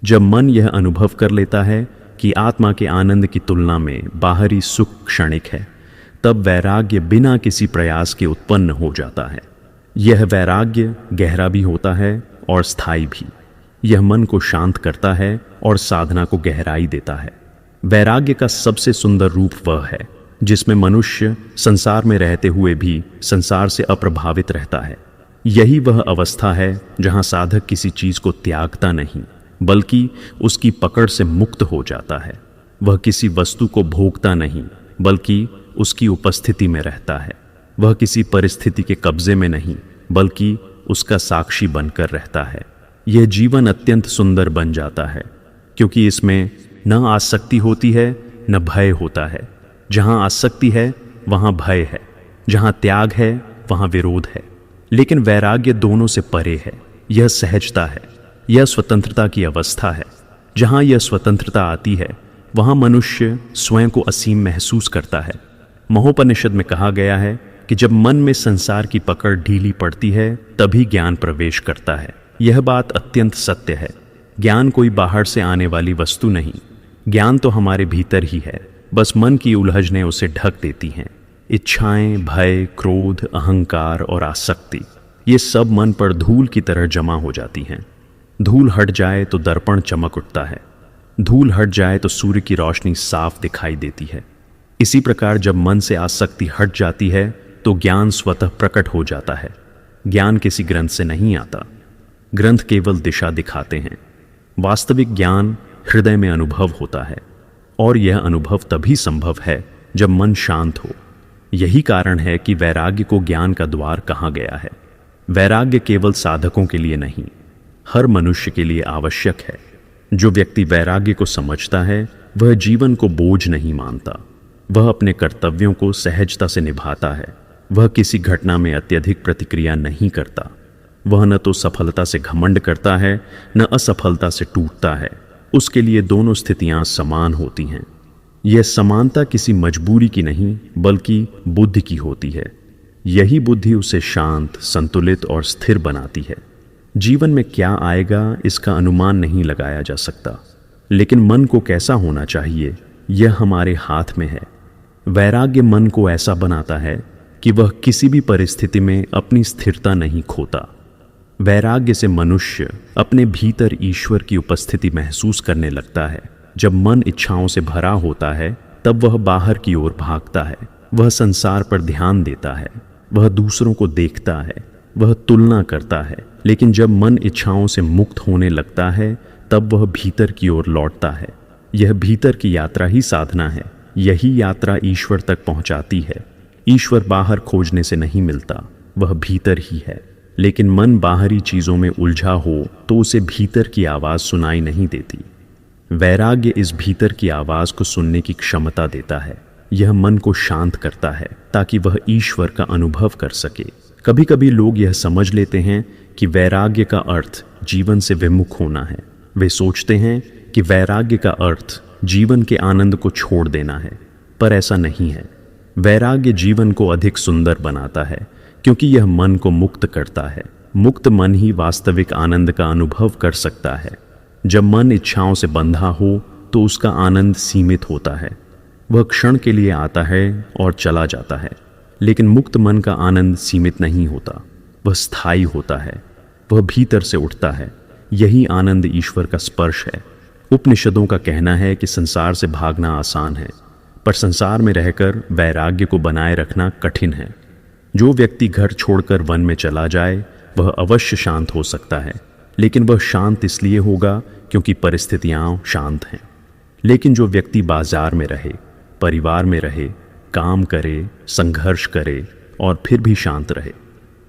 जब मन यह अनुभव कर लेता है कि आत्मा के आनंद की तुलना में बाहरी सुख क्षणिक है, तब वैराग्य बिना किसी प्रयास के उत्पन्न हो जाता है। यह वैराग्य गहरा भी होता है और स्थायी भी। यह मन को शांत करता है और साधना को गहराई देता है। वैराग्य का सबसे सुंदर रूप वह है जिसमें मनुष्य संसार में रहते हुए भी संसार से अप्रभावित रहता है। यही वह अवस्था है जहां साधक किसी चीज को त्यागता नहीं, बल्कि उसकी पकड़ से मुक्त हो जाता है। वह किसी वस्तु को भोगता नहीं, बल्कि उसकी उपस्थिति में रहता है। वह किसी परिस्थिति के कब्जे में नहीं, बल्कि उसका साक्षी बनकर रहता है। यह जीवन अत्यंत सुंदर बन जाता है, क्योंकि इसमें न आसक्ति होती है न भय होता है। जहां आसक्ति है वहां भय है, जहां त्याग है वहां विरोध है। लेकिन वैराग्य दोनों से परे है। यह सहजता है, यह स्वतंत्रता की अवस्था है। जहां यह स्वतंत्रता आती है वहां मनुष्य स्वयं को असीम महसूस करता है। महोपनिषद में कहा गया है कि जब मन में संसार की पकड़ ढीली पड़ती है तभी ज्ञान प्रवेश करता है। यह बात अत्यंत सत्य है। ज्ञान कोई बाहर से आने वाली वस्तु नहीं, ज्ञान तो हमारे भीतर ही है, बस मन की उलझनें उसे ढक देती हैं। इच्छाएं, भय, क्रोध, अहंकार और आसक्ति, ये सब मन पर धूल की तरह जमा हो जाती हैं। धूल हट जाए तो दर्पण चमक उठता है, धूल हट जाए तो सूर्य की रोशनी साफ दिखाई देती है। इसी प्रकार जब मन से आसक्ति हट जाती है तो ज्ञान स्वतः प्रकट हो जाता है। ज्ञान किसी ग्रंथ से नहीं आता, ग्रंथ केवल दिशा दिखाते हैं। वास्तविक ज्ञान हृदय में अनुभव होता है, और यह अनुभव तभी संभव है जब मन शांत हो। यही कारण है कि वैराग्य को ज्ञान का द्वार कहा गया है। वैराग्य केवल साधकों के लिए नहीं, हर मनुष्य के लिए आवश्यक है। जो व्यक्ति वैराग्य को समझता है वह जीवन को बोझ नहीं मानता, वह अपने कर्तव्यों को सहजता से निभाता है। वह किसी घटना में अत्यधिक प्रतिक्रिया नहीं करता, वह न तो सफलता से घमंड करता है, न असफलता से टूटता है। उसके लिए दोनों स्थितियां समान होती हैं। यह समानता किसी मजबूरी की नहीं, बल्कि बुद्धि की होती है। यही बुद्धि उसे शांत, संतुलित और स्थिर बनाती है। जीवन में क्या आएगा, इसका अनुमान नहीं लगाया जा सकता, लेकिन मन को कैसा होना चाहिए, यह हमारे हाथ में है। वैराग्य मन को ऐसा बनाता है कि वह किसी भी परिस्थिति में अपनी स्थिरता नहीं खोता। वैराग्य से मनुष्य अपने भीतर ईश्वर की उपस्थिति महसूस करने लगता है। जब मन इच्छाओं से भरा होता है, तब वह बाहर की ओर भागता है। वह संसार पर ध्यान देता है, वह दूसरों को देखता है, वह तुलना करता है। लेकिन जब मन इच्छाओं से मुक्त होने लगता है, तब वह भीतर की ओर लौटता है। यह भीतर की यात्रा ही साधना है। यही यात्रा ईश्वर तक पहुंचाती है। ईश्वर बाहर खोजने से नहीं मिलता, वह भीतर ही है। लेकिन मन बाहरी चीजों में उलझा हो तो उसे भीतर की आवाज सुनाई नहीं देती। वैराग्य इस भीतर की आवाज को सुनने की क्षमता देता है। यह मन को शांत करता है ताकि वह ईश्वर का अनुभव कर सके। कभी कभी लोग यह समझ लेते हैं कि वैराग्य का अर्थ जीवन से विमुख होना है। वे सोचते हैं कि वैराग्य का अर्थ जीवन के आनंद को छोड़ देना है, पर ऐसा नहीं है। वैराग्य जीवन को अधिक सुंदर बनाता है, क्योंकि यह मन को मुक्त करता है। मुक्त मन ही वास्तविक आनंद का अनुभव कर सकता है। जब मन इच्छाओं से बंधा हो तो उसका आनंद सीमित होता है। वह क्षण के लिए आता है और चला जाता है। लेकिन मुक्त मन का आनंद सीमित नहीं होता, वह स्थायी होता है, वह भीतर से उठता है। यही आनंद ईश्वर का स्पर्श है। उपनिषदों का कहना है कि संसार से भागना आसान है, पर संसार में रहकर वैराग्य को बनाए रखना कठिन है। जो व्यक्ति घर छोड़कर वन में चला जाए, वह अवश्य शांत हो सकता है, लेकिन वह शांत इसलिए होगा क्योंकि परिस्थितियां शांत हैं। लेकिन जो व्यक्ति बाजार में रहे, परिवार में रहे, काम करे, संघर्ष करे और फिर भी शांत रहे,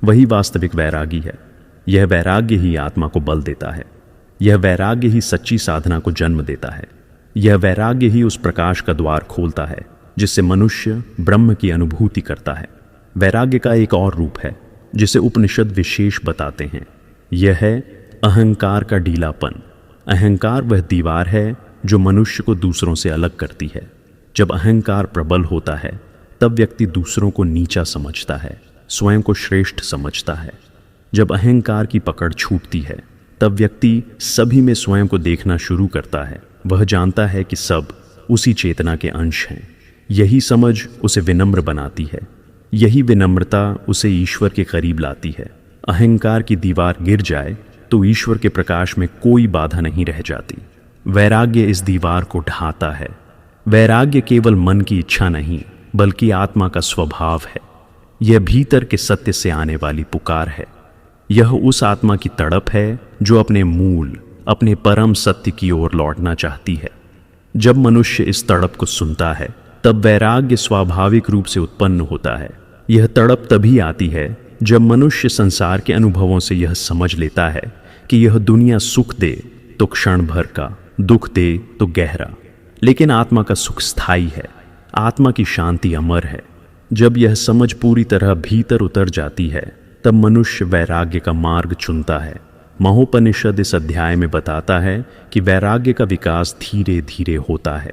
वही वास्तविक वैरागी है। यह वैराग्य ही आत्मा को बल देता है। यह वैराग्य ही सच्ची साधना को जन्म देता है। यह वैराग्य ही उस प्रकाश का द्वार खोलता है जिससे मनुष्य ब्रह्म की अनुभूति करता है। वैराग्य का एक और रूप है जिसे उपनिषद विशेष बताते हैं। यह है अहंकार का ढीलापन। अहंकार वह दीवार है जो मनुष्य को दूसरों से अलग करती है। जब अहंकार प्रबल होता है, तब व्यक्ति दूसरों को नीचा समझता है, स्वयं को श्रेष्ठ समझता है। जब अहंकार की पकड़ छूटती है, तब व्यक्ति सभी में स्वयं को देखना शुरू करता है। वह जानता है कि सब उसी चेतना के अंश हैं। यही समझ उसे विनम्र बनाती है। यही विनम्रता उसे ईश्वर के करीब लाती है। अहंकार की दीवार गिर जाए तो ईश्वर के प्रकाश में कोई बाधा नहीं रह जाती। वैराग्य इस दीवार को ढाता है। वैराग्य केवल मन की इच्छा नहीं, बल्कि आत्मा का स्वभाव है। यह भीतर के सत्य से आने वाली पुकार है। यह उस आत्मा की तड़प है जो अपने मूल, अपने परम सत्य की ओर लौटना चाहती है। जब मनुष्य इस तड़प को सुनता है, तब वैराग्य स्वाभाविक रूप से उत्पन्न होता है। यह तड़प तभी आती है जब मनुष्य संसार के अनुभवों से यह समझ लेता है कि यह दुनिया सुख दे तो क्षण भर का, दुख दे तो गहरा, लेकिन आत्मा का सुख स्थायी है। आत्मा की शांति अमर है। जब यह समझ पूरी तरह भीतर उतर जाती है, तब मनुष्य वैराग्य का मार्ग चुनता है। महोपनिषद इस अध्याय में बताता है कि वैराग्य का विकास धीरे धीरे होता है।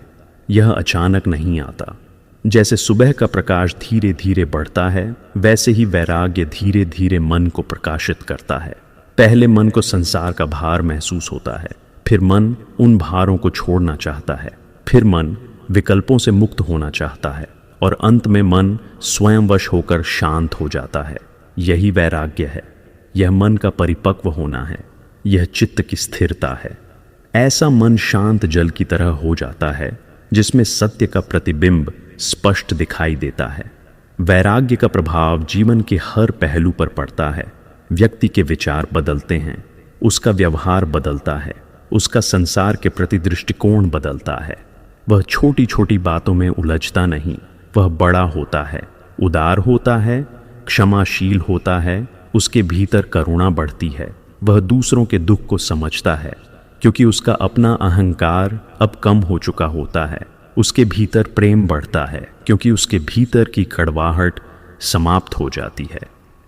यह अचानक नहीं आता। जैसे सुबह का प्रकाश धीरे धीरे बढ़ता है, वैसे ही वैराग्य धीरे धीरे मन को प्रकाशित करता है। पहले मन को संसार का भार महसूस होता है, फिर मन उन भारों को छोड़ना चाहता है, फिर मन विकल्पों से मुक्त होना चाहता है, और अंत में मन स्वयं वश होकर शांत हो जाता है। यही वैराग्य है। यह मन का परिपक्व होना है। यह चित्त की स्थिरता है। ऐसा मन शांत जल की तरह हो जाता है जिसमें सत्य का प्रतिबिंब स्पष्ट दिखाई देता है। वैराग्य का प्रभाव जीवन के हर पहलू पर पड़ता है। व्यक्ति के विचार बदलते हैं, उसका व्यवहार बदलता है, उसका संसार के प्रति दृष्टिकोण बदलता है। वह छोटी छोटी बातों में उलझता नहीं, वह बड़ा होता है, उदार होता है, क्षमाशील होता है, उसके भीतर करुणा बढ़ती है। वह दूसरों के दुख को समझता है, क्योंकि उसका अपना अहंकार अब कम हो चुका होता है। उसके भीतर प्रेम बढ़ता है, क्योंकि उसके भीतर की कड़वाहट समाप्त हो जाती है।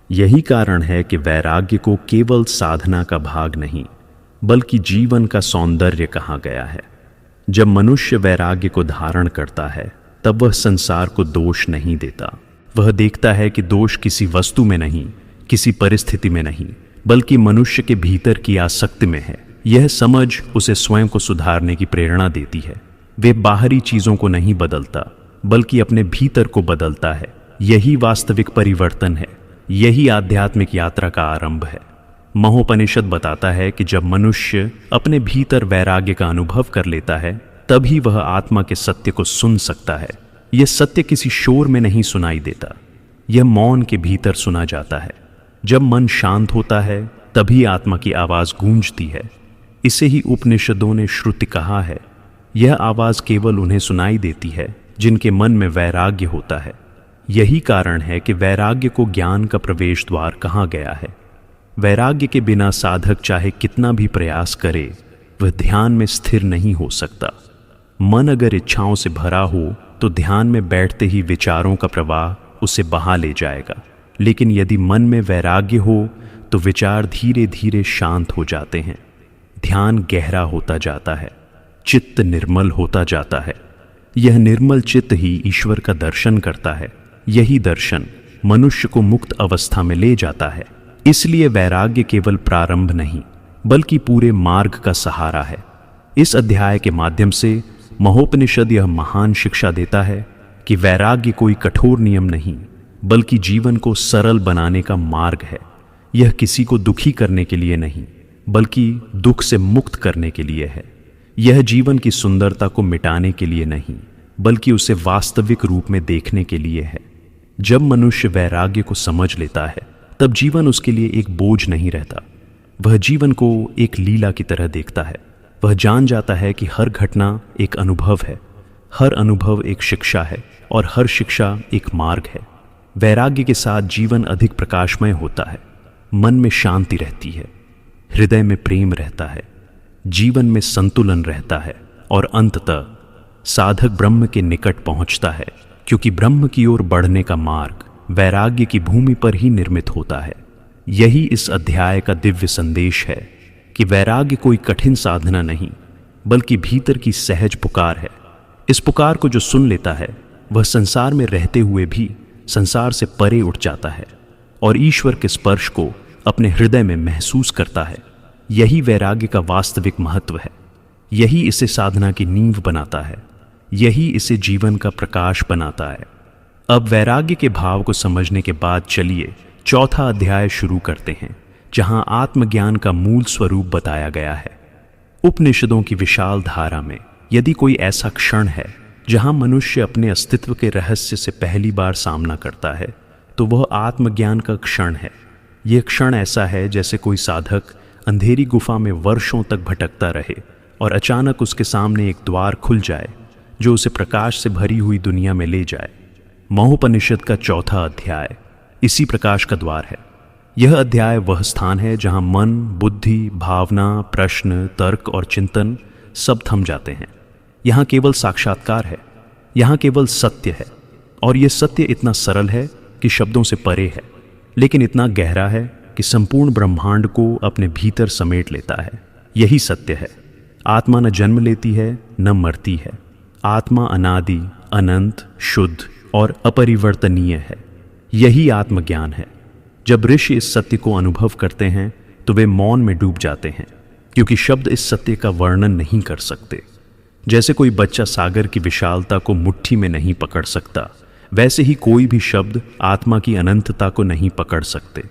यही कारण है कि वैराग्य को केवल साधना का भाग नहीं बल्कि जीवन का सौंदर्य कहा गया है। जब मनुष्य वैराग्य को धारण करता है तब वह संसार को दोष नहीं देता। वह देखता है कि दोष किसी वस्तु में नहीं, किसी परिस्थिति में नहीं, बल्कि मनुष्य के भीतर की आसक्ति में है। यह समझ उसे स्वयं को सुधारने की प्रेरणा देती है। वे बाहरी चीजों को नहीं बदलता बल्कि अपने भीतर को बदलता है। यही वास्तविक परिवर्तन है। यही आध्यात्मिक यात्रा का आरंभ है। महोपनिषद बताता है कि जब मनुष्य अपने भीतर वैराग्य का अनुभव कर लेता है तभी वह आत्मा के सत्य को सुन सकता है। यह सत्य किसी शोर में नहीं सुनाई देता, यह मौन के भीतर सुना जाता है। जब मन शांत होता है तभी आत्मा की आवाज गूंजती है। इसे ही उपनिषदों ने श्रुति कहा है। यह आवाज केवल उन्हें सुनाई देती है जिनके मन में वैराग्य होता है। यही कारण है कि वैराग्य को ज्ञान का प्रवेश द्वार कहा गया है। वैराग्य के बिना साधक चाहे कितना भी प्रयास करे वह ध्यान में स्थिर नहीं हो सकता। मन अगर इच्छाओं से भरा हो तो ध्यान में बैठते ही विचारों का प्रवाह उसे बहा ले जाएगा, लेकिन यदि मन में वैराग्य हो तो विचार धीरे धीरे शांत हो जाते हैं। ध्यान गहरा होता जाता है, चित्त निर्मल होता जाता है। यह निर्मल चित्त ही ईश्वर का दर्शन करता है। यही दर्शन मनुष्य को मुक्त अवस्था में ले जाता है। इसलिए वैराग्य केवल प्रारंभ नहीं बल्कि पूरे मार्ग का सहारा है। इस अध्याय के माध्यम से महोपनिषद यह महान शिक्षा देता है कि वैराग्य कोई कठोर नियम नहीं बल्कि जीवन को सरल बनाने का मार्ग है। यह किसी को दुखी करने के लिए नहीं बल्कि दुख से मुक्त करने के लिए है। यह जीवन की सुंदरता को मिटाने के लिए नहीं बल्कि उसे वास्तविक रूप में देखने के लिए है। जब मनुष्य वैराग्य को समझ लेता है तब जीवन उसके लिए एक बोझ नहीं रहता। वह जीवन को एक लीला की तरह देखता है। वह जान जाता है कि हर घटना एक अनुभव है, हर अनुभव एक शिक्षा है और हर शिक्षा एक मार्ग है। वैराग्य के साथ जीवन अधिक प्रकाशमय होता है। मन में शांति रहती है, हृदय में प्रेम रहता है, जीवन में संतुलन रहता है और अंततः साधक ब्रह्म के निकट पहुंचता है, क्योंकि ब्रह्म की ओर बढ़ने का मार्ग वैराग्य की भूमि पर ही निर्मित होता है। यही इस अध्याय का दिव्य संदेश है कि वैराग्य कोई कठिन साधना नहीं बल्कि भीतर की सहज पुकार है। इस पुकार को जो सुन लेता है वह संसार में रहते हुए भी संसार से परे उठ जाता है और ईश्वर के स्पर्श को अपने हृदय में महसूस करता है। यही वैराग्य का वास्तविक महत्व है। यही इसे साधना की नींव बनाता है। यही इसे जीवन का प्रकाश बनाता है। अब वैराग्य के भाव को समझने के बाद चलिए चौथा अध्याय शुरू करते हैं, जहां आत्मज्ञान का मूल स्वरूप बताया गया है। उपनिषदों की विशाल धारा में यदि कोई ऐसा क्षण है जहां मनुष्य अपने अस्तित्व के रहस्य से पहली बार सामना करता है तो वह आत्मज्ञान का क्षण है। यह क्षण ऐसा है जैसे कोई साधक अंधेरी गुफा में वर्षों तक भटकता रहे और अचानक उसके सामने एक द्वार खुल जाए जो उसे प्रकाश से भरी हुई दुनिया में ले जाए। महोपनिषद का चौथा अध्याय इसी प्रकाश का द्वार है। यह अध्याय वह स्थान है जहां मन, बुद्धि, भावना, प्रश्न, तर्क और चिंतन सब थम जाते हैं। यहाँ केवल साक्षात्कार है, यहाँ केवल सत्य है। और यह सत्य इतना सरल है कि शब्दों से परे है, लेकिन इतना गहरा है कि संपूर्ण ब्रह्मांड को अपने भीतर समेट लेता है। यही सत्य है। आत्मा न जन्म लेती है न मरती है। आत्मा अनादि, अनंत, शुद्ध और अपरिवर्तनीय है। यही आत्मज्ञान है। जब ऋषि इस सत्य को अनुभव करते हैं तो वे मौन में डूब जाते हैं, क्योंकि शब्द इस सत्य का वर्णन नहीं कर सकते। जैसे कोई बच्चा सागर की विशालता को मुट्ठी में नहीं पकड़ सकता, वैसे ही कोई भी शब्द आत्मा की अनंतता को नहीं पकड़ सकते।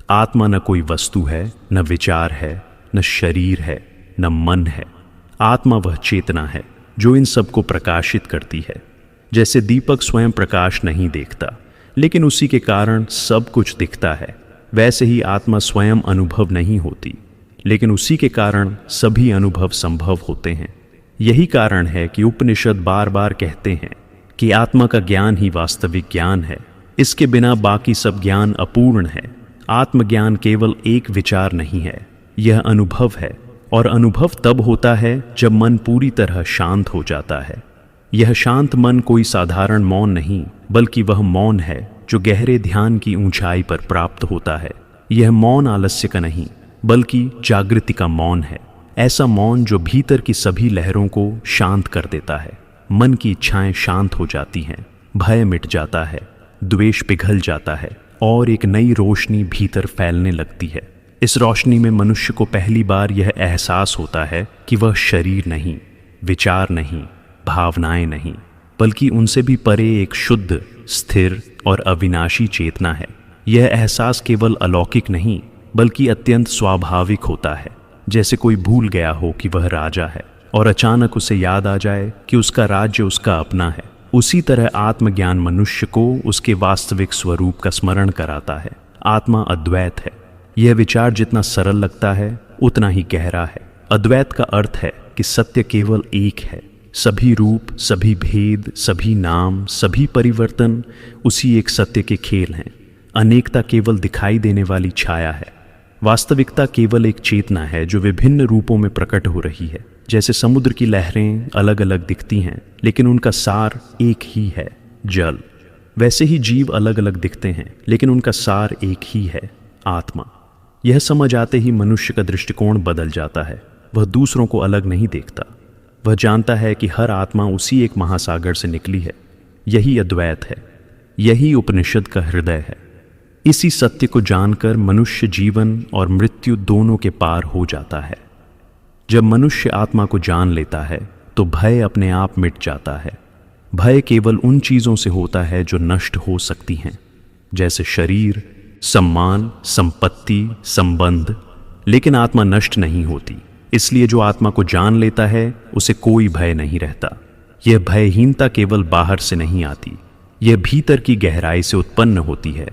आत्मा न कोई वस्तु है, न विचार है, न शरीर है, न मन है। आत्मा वह चेतना है जो इन सब को प्रकाशित करती है। जैसे दीपक स्वयं प्रकाश नहीं देखता लेकिन उसी के कारण सब कुछ दिखता है, वैसे ही आत्मा स्वयं अनुभव नहीं होती लेकिन उसी के कारण सभी अनुभव संभव होते हैं। यही कारण है कि उपनिषद बार बार कहते हैं कि आत्मा का ज्ञान ही वास्तविक ज्ञान है। इसके बिना बाकी सब ज्ञान अपूर्ण है। आत्मज्ञान केवल एक विचार नहीं है, यह अनुभव है। और अनुभव तब होता है जब मन पूरी तरह शांत हो जाता है। यह शांत मन कोई साधारण मौन नहीं बल्कि वह मौन है जो गहरे ध्यान की ऊंचाई पर प्राप्त होता है। यह मौन आलस्य का नहीं, बल्कि जागृति का मौन है। ऐसा मौन जो भीतर की सभी लहरों को शांत कर देता है। मन की इच्छाएं शांत हो जाती हैं, भय मिट जाता है, द्वेष पिघल जाता है और एक नई रोशनी भीतर फैलने लगती है। इस रोशनी में मनुष्य को पहली बार यह एहसास होता है कि वह शरीर नहीं, विचार नहीं, भावनाएं नहीं, बल्कि उनसे भी परे एक शुद्ध, स्थिर और अविनाशी चेतना है। यह एहसास केवल अलौकिक नहीं, बल्कि अत्यंत स्वाभाविक होता है। जैसे कोई भूल गया हो कि वह राजा है और अचानक उसे याद आ जाए कि उसका राज्य उसका अपना है। उसी तरह आत्मज्ञान मनुष्य को उसके वास्तविक स्वरूप का स्मरण कराता है। आत्मा अद्वैत है। यह विचार जितना सरल लगता है उतना ही गहरा है। अद्वैत का अर्थ है कि सत्य केवल एक है। सभी रूप, सभी भेद, सभी नाम, सभी परिवर्तन उसी एक सत्य के खेल हैं। अनेकता केवल दिखाई देने वाली छाया है। वास्तविकता केवल एक चेतना है जो विभिन्न रूपों में प्रकट हो रही है। जैसे समुद्र की लहरें अलग अलग दिखती हैं, लेकिन उनका सार एक ही है, जल। वैसे ही जीव अलग अलग दिखते हैं, लेकिन उनका सार एक ही है, आत्मा। यह समझ आते ही मनुष्य का दृष्टिकोण बदल जाता है। वह दूसरों को अलग नहीं देखता। वह जानता है कि हर आत्मा उसी एक महासागर से निकली है। यही अद्वैत है। यही उपनिषद का हृदय है। इसी सत्य को जानकर मनुष्य जीवन और मृत्यु दोनों के पार हो जाता है। जब मनुष्य आत्मा को जान लेता है तो भय अपने आप मिट जाता है। भय केवल उन चीजों से होता है जो नष्ट हो सकती हैं, जैसे शरीर, सम्मान, संपत्ति, संबंध। लेकिन आत्मा नष्ट नहीं होती। इसलिए जो आत्मा को जान लेता है उसे कोई भय नहीं रहता। यह भयहीनता केवल बाहर से नहीं आती, यह भीतर की गहराई से उत्पन्न होती है।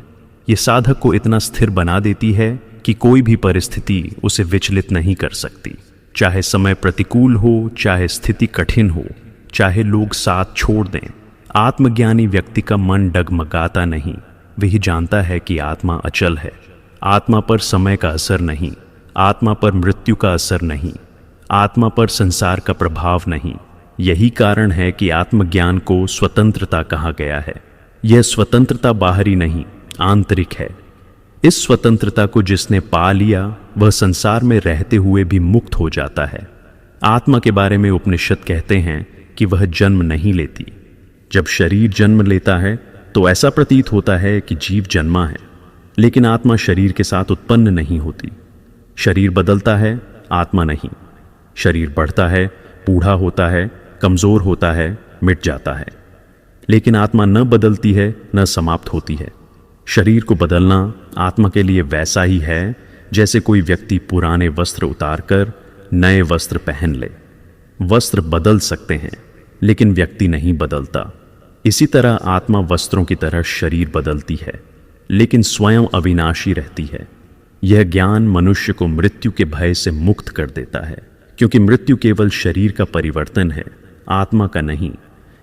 यह साधक को इतना स्थिर बना देती है कि कोई भी परिस्थिति उसे विचलित नहीं कर सकती। चाहे समय प्रतिकूल हो, चाहे स्थिति कठिन हो, चाहे लोग साथ छोड़ दें, आत्मज्ञानी व्यक्ति का मन डगमगाता नहीं। वही जानता है कि आत्मा अचल है। आत्मा पर समय का असर नहीं, आत्मा पर मृत्यु का असर नहीं, आत्मा पर संसार का प्रभाव नहीं। यही कारण है कि आत्मज्ञान को स्वतंत्रता कहा गया है। यह स्वतंत्रता बाहरी नहीं, आंतरिक है। इस स्वतंत्रता को जिसने पा लिया वह संसार में रहते हुए भी मुक्त हो जाता है। आत्मा के बारे में उपनिषद कहते हैं कि वह जन्म नहीं लेती। जब शरीर जन्म लेता है तो ऐसा प्रतीत होता है कि जीव जन्मा है, लेकिन आत्मा शरीर के साथ उत्पन्न नहीं होती। शरीर बदलता है, आत्मा नहीं। शरीर बढ़ता है, बूढ़ा होता है, कमजोर होता है, मिट जाता है, लेकिन आत्मा न बदलती है, न समाप्त होती है। शरीर को बदलना आत्मा के लिए वैसा ही है जैसे कोई व्यक्ति पुराने वस्त्र उतारकर नए वस्त्र पहन ले। वस्त्र बदल सकते हैं, लेकिन व्यक्ति नहीं बदलता। इसी तरह आत्मा वस्त्रों की तरह शरीर बदलती है, लेकिन स्वयं अविनाशी रहती है। यह ज्ञान मनुष्य को मृत्यु के भय से मुक्त कर देता है, क्योंकि मृत्यु केवल शरीर का परिवर्तन है, आत्मा का नहीं।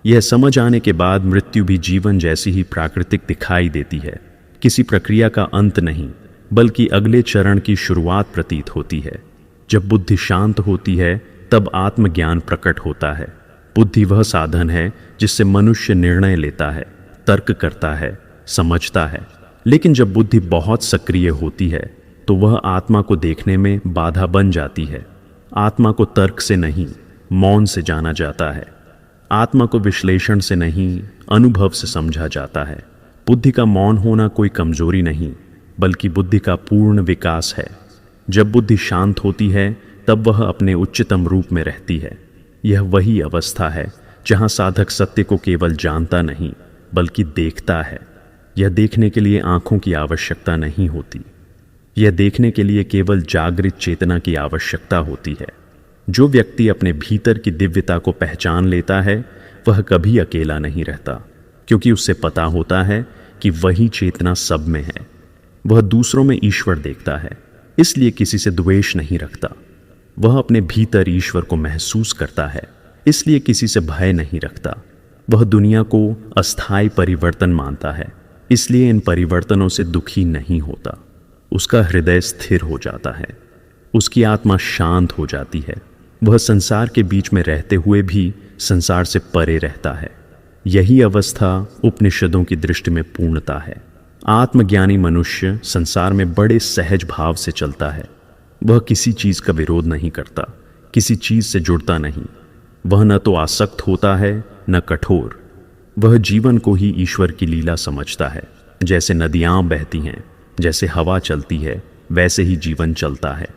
यह समझ आने के बाद मृत्यु भी जीवन जैसी ही प्राकृतिक दिखाई देती है। किसी प्रक्रिया का अंत नहीं, बल्कि अगले चरण की शुरुआत प्रतीत होती है। जब बुद्धि शांत होती है तब आत्मज्ञान प्रकट होता है। बुद्धि वह साधन है जिससे मनुष्य निर्णय लेता है, तर्क करता है, समझता है। लेकिन जब बुद्धि बहुत सक्रिय होती है तो वह आत्मा को देखने में बाधा बन जाती है। आत्मा को तर्क से नहीं, मौन से जाना जाता है। आत्मा को विश्लेषण से नहीं, अनुभव से समझा जाता है। बुद्धि का मौन होना कोई कमजोरी नहीं, बल्कि बुद्धि का पूर्ण विकास है। जब बुद्धि शांत होती है तब वह अपने उच्चतम रूप में रहती है। यह वही अवस्था है जहाँ साधक सत्य को केवल जानता नहीं, बल्कि देखता है। यह देखने के लिए आंखों की आवश्यकता नहीं होती। यह देखने के लिए केवल जागृत चेतना की आवश्यकता होती है। जो व्यक्ति अपने भीतर की दिव्यता को पहचान लेता है वह कभी अकेला नहीं रहता, क्योंकि उसे पता होता है कि वही चेतना सब में है। वह दूसरों में ईश्वर देखता है, इसलिए किसी से द्वेष नहीं रखता। वह अपने भीतर ईश्वर को महसूस करता है, इसलिए किसी से भय नहीं रखता। वह दुनिया को अस्थायी परिवर्तन मानता है, इसलिए इन परिवर्तनों से दुखी नहीं होता। उसका हृदय स्थिर हो जाता है, उसकी आत्मा शांत हो जाती है। वह संसार के बीच में रहते हुए भी संसार से परे रहता है। यही अवस्था उपनिषदों की दृष्टि में पूर्णता है। आत्मज्ञानी मनुष्य संसार में बड़े सहज भाव से चलता है। वह किसी चीज का विरोध नहीं करता, किसी चीज से जुड़ता नहीं। वह न तो आसक्त होता है न कठोर। वह जीवन को ही ईश्वर की लीला समझता है। जैसे नदियां बहती हैं, जैसे हवा चलती है, वैसे ही जीवन चलता है।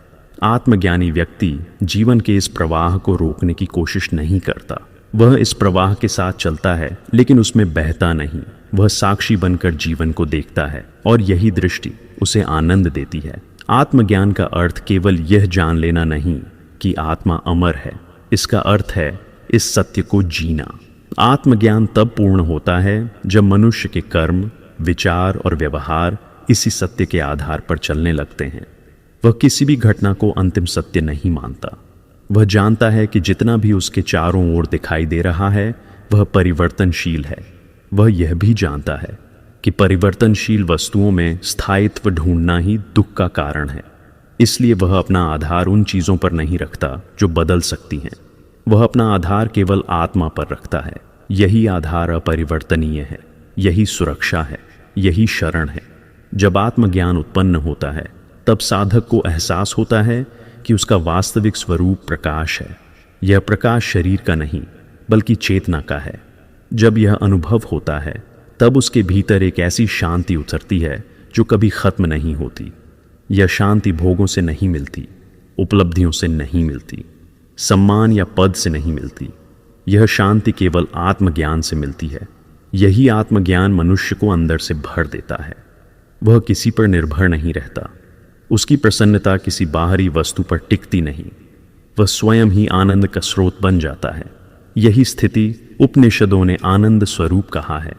आत्मज्ञानी व्यक्ति जीवन के इस प्रवाह को रोकने की कोशिश नहीं करता। वह इस प्रवाह के साथ चलता है, लेकिन उसमें बहता नहीं। वह साक्षी बनकर जीवन को देखता है और यही दृष्टि उसे आनंद देती है। आत्मज्ञान का अर्थ केवल यह जान लेना नहीं कि आत्मा अमर है। इसका अर्थ है इस सत्य को जीना। आत्मज्ञान तब पूर्ण होता है जब मनुष्य के कर्म, विचार और व्यवहार इसी सत्य के आधार पर चलने लगते हैं। वह किसी भी घटना को अंतिम सत्य नहीं मानता। वह जानता है कि जितना भी उसके चारों ओर दिखाई दे रहा है वह परिवर्तनशील है। वह यह भी जानता है कि परिवर्तनशील वस्तुओं में स्थायित्व ढूंढना ही दुख का कारण है। इसलिए वह अपना आधार उन चीज़ों पर नहीं रखता जो बदल सकती हैं। वह अपना आधार केवल आत्मा पर रखता है। यही आधार अपरिवर्तनीय है, यही सुरक्षा है, यही शरण है। जब आत्मज्ञान उत्पन्न होता है तब साधक को एहसास होता है कि उसका वास्तविक स्वरूप प्रकाश है। यह प्रकाश शरीर का नहीं बल्कि चेतना का है। जब यह अनुभव होता है तब उसके भीतर एक ऐसी शांति उतरती है जो कभी खत्म नहीं होती। यह शांति भोगों से नहीं मिलती, उपलब्धियों से नहीं मिलती, सम्मान या पद से नहीं मिलती। यह शांति केवल आत्मज्ञान से मिलती है। यही आत्मज्ञान मनुष्य को अंदर से भर देता है। वह किसी पर निर्भर नहीं रहता। उसकी प्रसन्नता किसी बाहरी वस्तु पर टिकती नहीं। वह स्वयं ही आनंद का स्रोत बन जाता है। यही स्थिति उपनिषदों ने आनंद स्वरूप कहा है।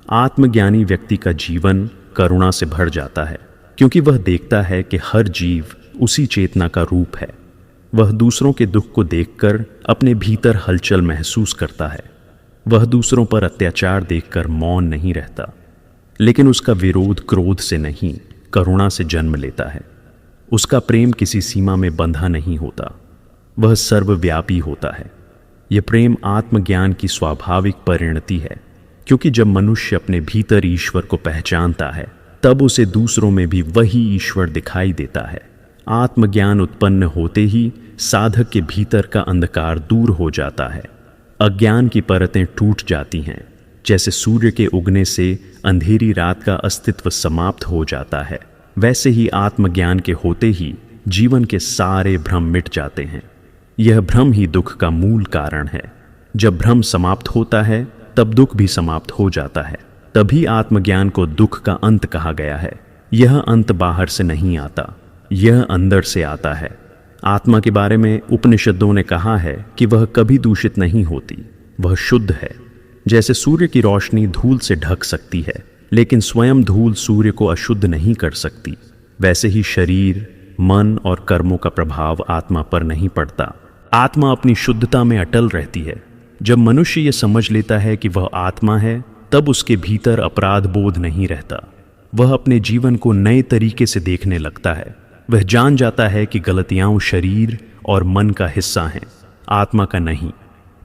आत्मज्ञानी व्यक्ति का जीवन करुणा से भर जाता है, क्योंकि वह देखता है कि हर जीव उसी चेतना का रूप है। वह दूसरों के दुख को देखकर अपने भीतर हलचल महसूस करता है। वह दूसरों पर अत्याचार देखकर मौन नहीं रहता, लेकिन उसका विरोध क्रोध से नहीं, करुणा से जन्म लेता है। उसका प्रेम किसी सीमा में बंधा नहीं होता, वह सर्वव्यापी होता है। यह प्रेम आत्मज्ञान की स्वाभाविक परिणति है, क्योंकि जब मनुष्य अपने भीतर ईश्वर को पहचानता है तब उसे दूसरों में भी वही ईश्वर दिखाई देता है। आत्मज्ञान उत्पन्न होते ही साधक के भीतर का अंधकार दूर हो जाता है। अज्ञान की परतें टूट जाती हैं। जैसे सूर्य के उगने से अंधेरी रात का अस्तित्व समाप्त हो जाता है, वैसे ही आत्मज्ञान के होते ही जीवन के सारे भ्रम मिट जाते हैं। यह भ्रम ही दुख का मूल कारण है। जब भ्रम समाप्त होता है तब दुख भी समाप्त हो जाता है। तभी आत्मज्ञान को दुख का अंत कहा गया है। यह अंत बाहर से नहीं आता, यह अंदर से आता है। आत्मा के बारे में उपनिषदों ने कहा है कि वह कभी दूषित नहीं होती, वह शुद्ध है। जैसे सूर्य की रोशनी धूल से ढक सकती है, लेकिन स्वयं धूल सूर्य को अशुद्ध नहीं कर सकती, वैसे ही शरीर, मन और कर्मों का प्रभाव आत्मा पर नहीं पड़ता। आत्मा अपनी शुद्धता में अटल रहती है। जब मनुष्य ये समझ लेता है कि वह आत्मा है, तब उसके भीतर अपराध बोध नहीं रहता। वह अपने जीवन को नए तरीके से देखने लगता है। वह जान जाता है कि गलतियां शरीर और मन का हिस्सा हैं, आत्मा का नहीं।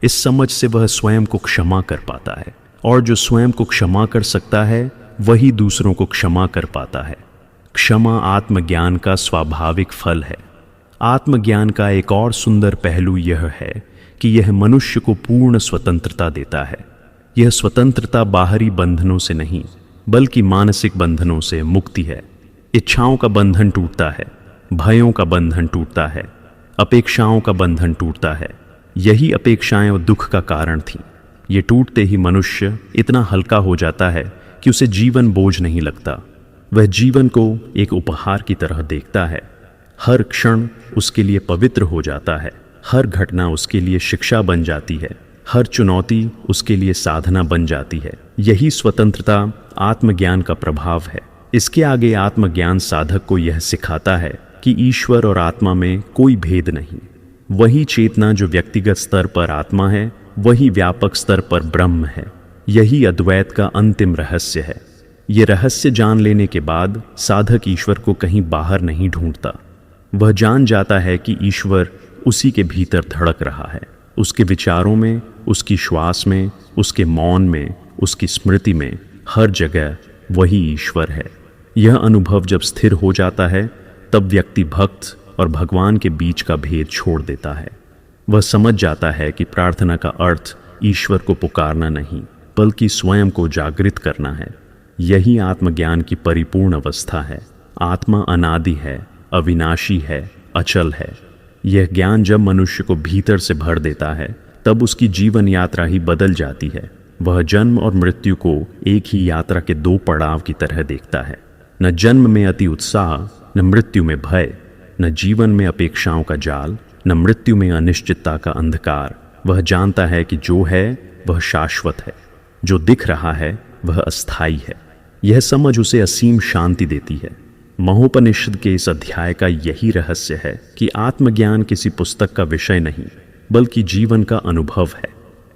इस समझ से वह स्वयं को क्षमा कर पाता है, और जो स्वयं को क्षमा कर सकता है वही दूसरों को क्षमा कर पाता है। क्षमा आत्मज्ञान का स्वाभाविक फल है। आत्मज्ञान का एक और सुंदर पहलू यह है कि यह मनुष्य को पूर्ण स्वतंत्रता देता है। यह स्वतंत्रता बाहरी बंधनों से नहीं बल्कि मानसिक बंधनों से मुक्ति है। इच्छाओं का बंधन टूटता है, भयों का बंधन टूटता है, अपेक्षाओं का बंधन टूटता है। यही अपेक्षाएं और दुख का कारण थीं। ये टूटते ही मनुष्य इतना हल्का हो जाता है कि उसे जीवन बोझ नहीं लगता। वह जीवन को एक उपहार की तरह देखता है। हर क्षण उसके लिए पवित्र हो जाता है। हर घटना उसके लिए शिक्षा बन जाती है। हर चुनौती उसके लिए साधना बन जाती है। यही स्वतंत्रता आत्मज्ञान का प्रभाव है। इसके आगे आत्मज्ञान साधक को यह सिखाता है कि ईश्वर और आत्मा में कोई भेद नहीं। वही चेतना जो व्यक्तिगत स्तर पर आत्मा है, वही व्यापक स्तर पर ब्रह्म है। यही अद्वैत का अंतिम रहस्य है। ये रहस्य जान लेने के बाद साधक ईश्वर को कहीं बाहर नहीं ढूंढता। वह जान जाता है कि ईश्वर उसी के भीतर धड़क रहा है। उसके विचारों में, उसकी श्वास में, उसके मौन में, उसकी स्मृति में, हर जगह वही ईश्वर है। यह अनुभव जब स्थिर हो जाता है तब व्यक्ति भक्त और भगवान के बीच का भेद छोड़ देता है। वह समझ जाता है कि प्रार्थना का अर्थ ईश्वर को पुकारना नहीं बल्कि स्वयं को जागृत करना है। यही आत्मज्ञान की परिपूर्ण अवस्था है। आत्मा अनादि है, अविनाशी है, अचल है। यह ज्ञान जब मनुष्य को भीतर से भर देता है तब उसकी जीवन यात्रा ही बदल जाती है। वह जन्म और मृत्यु को एक ही यात्रा के दो पड़ाव की तरह देखता है। न जन्म में अति उत्साह, न मृत्यु में भय, न जीवन में अपेक्षाओं का जाल, न मृत्यु में अनिश्चितता का अंधकार। वह जानता है कि जो है वह शाश्वत है, जो दिख रहा है वह अस्थाई है। यह समझ उसे असीम शांति देती है। महोपनिषद के इस अध्याय का यही रहस्य है कि आत्मज्ञान किसी पुस्तक का विषय नहीं बल्कि जीवन का अनुभव है।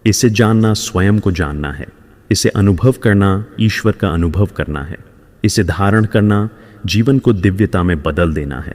इसे जानना स्वयं को जानना है। इसे अनुभव करना ईश्वर का अनुभव करना है। इसे धारण करना जीवन को दिव्यता में बदल देना है।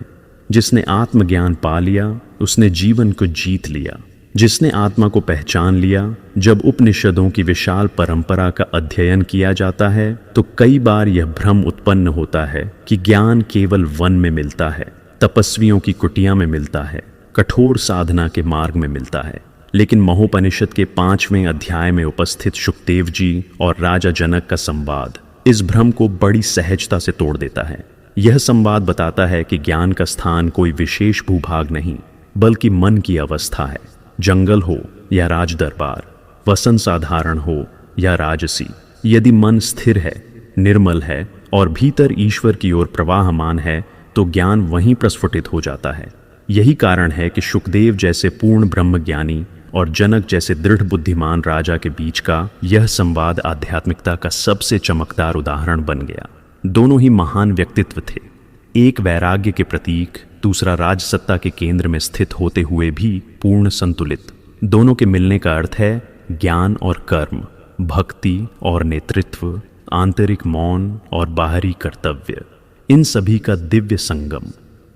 जिसने आत्मज्ञान पा लिया उसने जीवन को जीत लिया। जिसने आत्मा को पहचान लिया, जब उपनिषदों की विशाल परंपरा का अध्ययन किया जाता है तो कई बार यह भ्रम उत्पन्न होता है कि ज्ञान केवल वन में मिलता है, तपस्वियों की कुटिया में मिलता है, कठोर साधना के मार्ग में मिलता है। लेकिन महोपनिषद के 5वें अध्याय में उपस्थित शुकदेव जी और राजा जनक का संवाद इस भ्रम को बड़ी सहजता से तोड़ देता है। यह संवाद बताता है कि ज्ञान का स्थान कोई विशेष भूभाग नहीं बल्कि मन की अवस्था है। जंगल हो या राज दरबार, वसन साधारण हो या राजसी, यदि मन स्थिर है, निर्मल है और भीतर ईश्वर की ओर प्रवाहमान है तो ज्ञान वहीं प्रस्फुटित हो जाता है। यही कारण है कि शुकदेव जैसे पूर्ण ब्रह्मज्ञानी और जनक जैसे दृढ़ बुद्धिमान राजा के बीच का यह संवाद आध्यात्मिकता का सबसे चमकदार उदाहरण बन गया। दोनों ही महान व्यक्तित्व थे, एक वैराग्य के प्रतीक, दूसरा राजसत्ता के केंद्र में स्थित होते हुए भी पूर्ण संतुलित। दोनों के मिलने का अर्थ है ज्ञान और कर्म, भक्ति और नेतृत्व, आंतरिक मौन और बाहरी कर्तव्य, इन सभी का दिव्य संगम।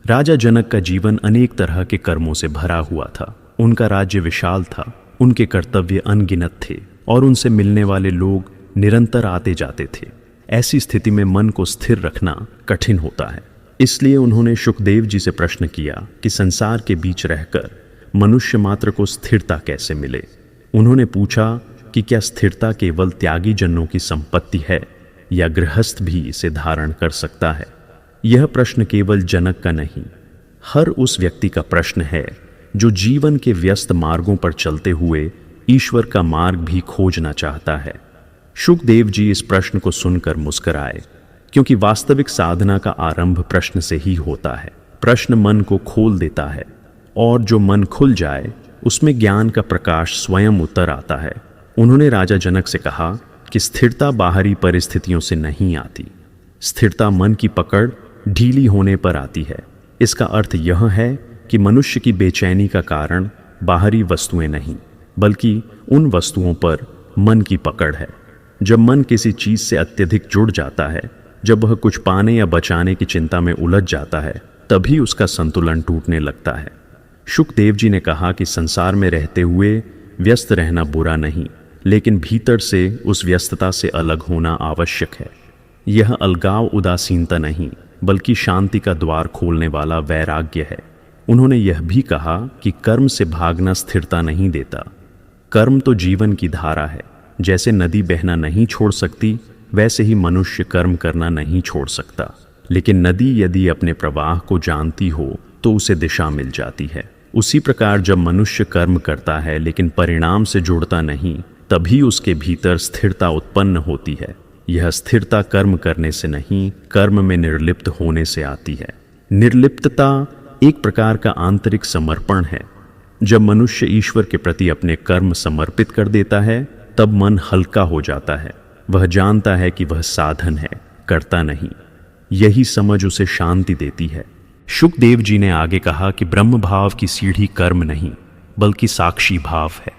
राजा जनक का जीवन अनेक तरह के कर्मों से भरा हुआ था। उनका राज्य विशाल था, उनके कर्तव्य अनगिनत थे और उनसे मिलने वाले लोग निरंतर आते जाते थे। ऐसी स्थिति में मन को स्थिर रखना कठिन होता है। इसलिए उन्होंने शुकदेव जी से प्रश्न किया कि संसार के बीच रहकर मनुष्य मात्र को स्थिरता कैसे मिले। उन्होंने पूछा कि क्या स्थिरता केवल त्यागी जनों की संपत्ति है या गृहस्थ भी इसे धारण कर सकता है। यह प्रश्न केवल जनक का नहीं, हर उस व्यक्ति का प्रश्न है जो जीवन के व्यस्त मार्गों पर चलते हुए ईश्वर का मार्ग भी खोजना चाहता है। शुकदेव जी इस प्रश्न को सुनकर मुस्कुराए, क्योंकि वास्तविक साधना का आरंभ प्रश्न से ही होता है। प्रश्न मन को खोल देता है और जो मन खुल जाए उसमें ज्ञान का प्रकाश स्वयं उतर आता है। उन्होंने राजा जनक से कहा कि स्थिरता बाहरी परिस्थितियों से नहीं आती, स्थिरता मन की पकड़ ढीली होने पर आती है। इसका अर्थ यह है कि मनुष्य की बेचैनी का कारण बाहरी वस्तुएं नहीं बल्कि उन वस्तुओं पर मन की पकड़ है। जब मन किसी चीज से अत्यधिक जुड़ जाता है, जब वह कुछ पाने या बचाने की चिंता में उलझ जाता है, तभी उसका संतुलन टूटने लगता है। शुकदेव जी ने कहा कि संसार में रहते हुए व्यस्त रहना बुरा नहीं, लेकिन भीतर से उस व्यस्तता से अलग होना आवश्यक है। यह अलगाव उदासीनता नहीं बल्कि शांति का द्वार खोलने वाला वैराग्य है। उन्होंने यह भी कहा कि कर्म से भागना स्थिरता नहीं देता। कर्म तो जीवन की धारा है। जैसे नदी बहना नहीं छोड़ सकती, वैसे ही मनुष्य कर्म करना नहीं छोड़ सकता। लेकिन नदी यदि अपने प्रवाह को जानती हो तो उसे दिशा मिल जाती है। उसी प्रकार जब मनुष्य कर्म करता है लेकिन परिणाम से जुड़ता नहीं, तभी उसके भीतर स्थिरता उत्पन्न होती है। यह स्थिरता कर्म करने से नहीं, कर्म में निर्लिप्त होने से आती है। निर्लिप्तता एक प्रकार का आंतरिक समर्पण है। जब मनुष्य ईश्वर के प्रति अपने कर्म समर्पित कर देता है, तब मन हल्का हो जाता है। वह जानता है कि वह साधन है, करता नहीं। यही समझ उसे शांति देती है। शुकदेव जी ने आगे कहा कि ब्रह्म भाव की सीढ़ी कर्म नहीं बल्कि साक्षी भाव है।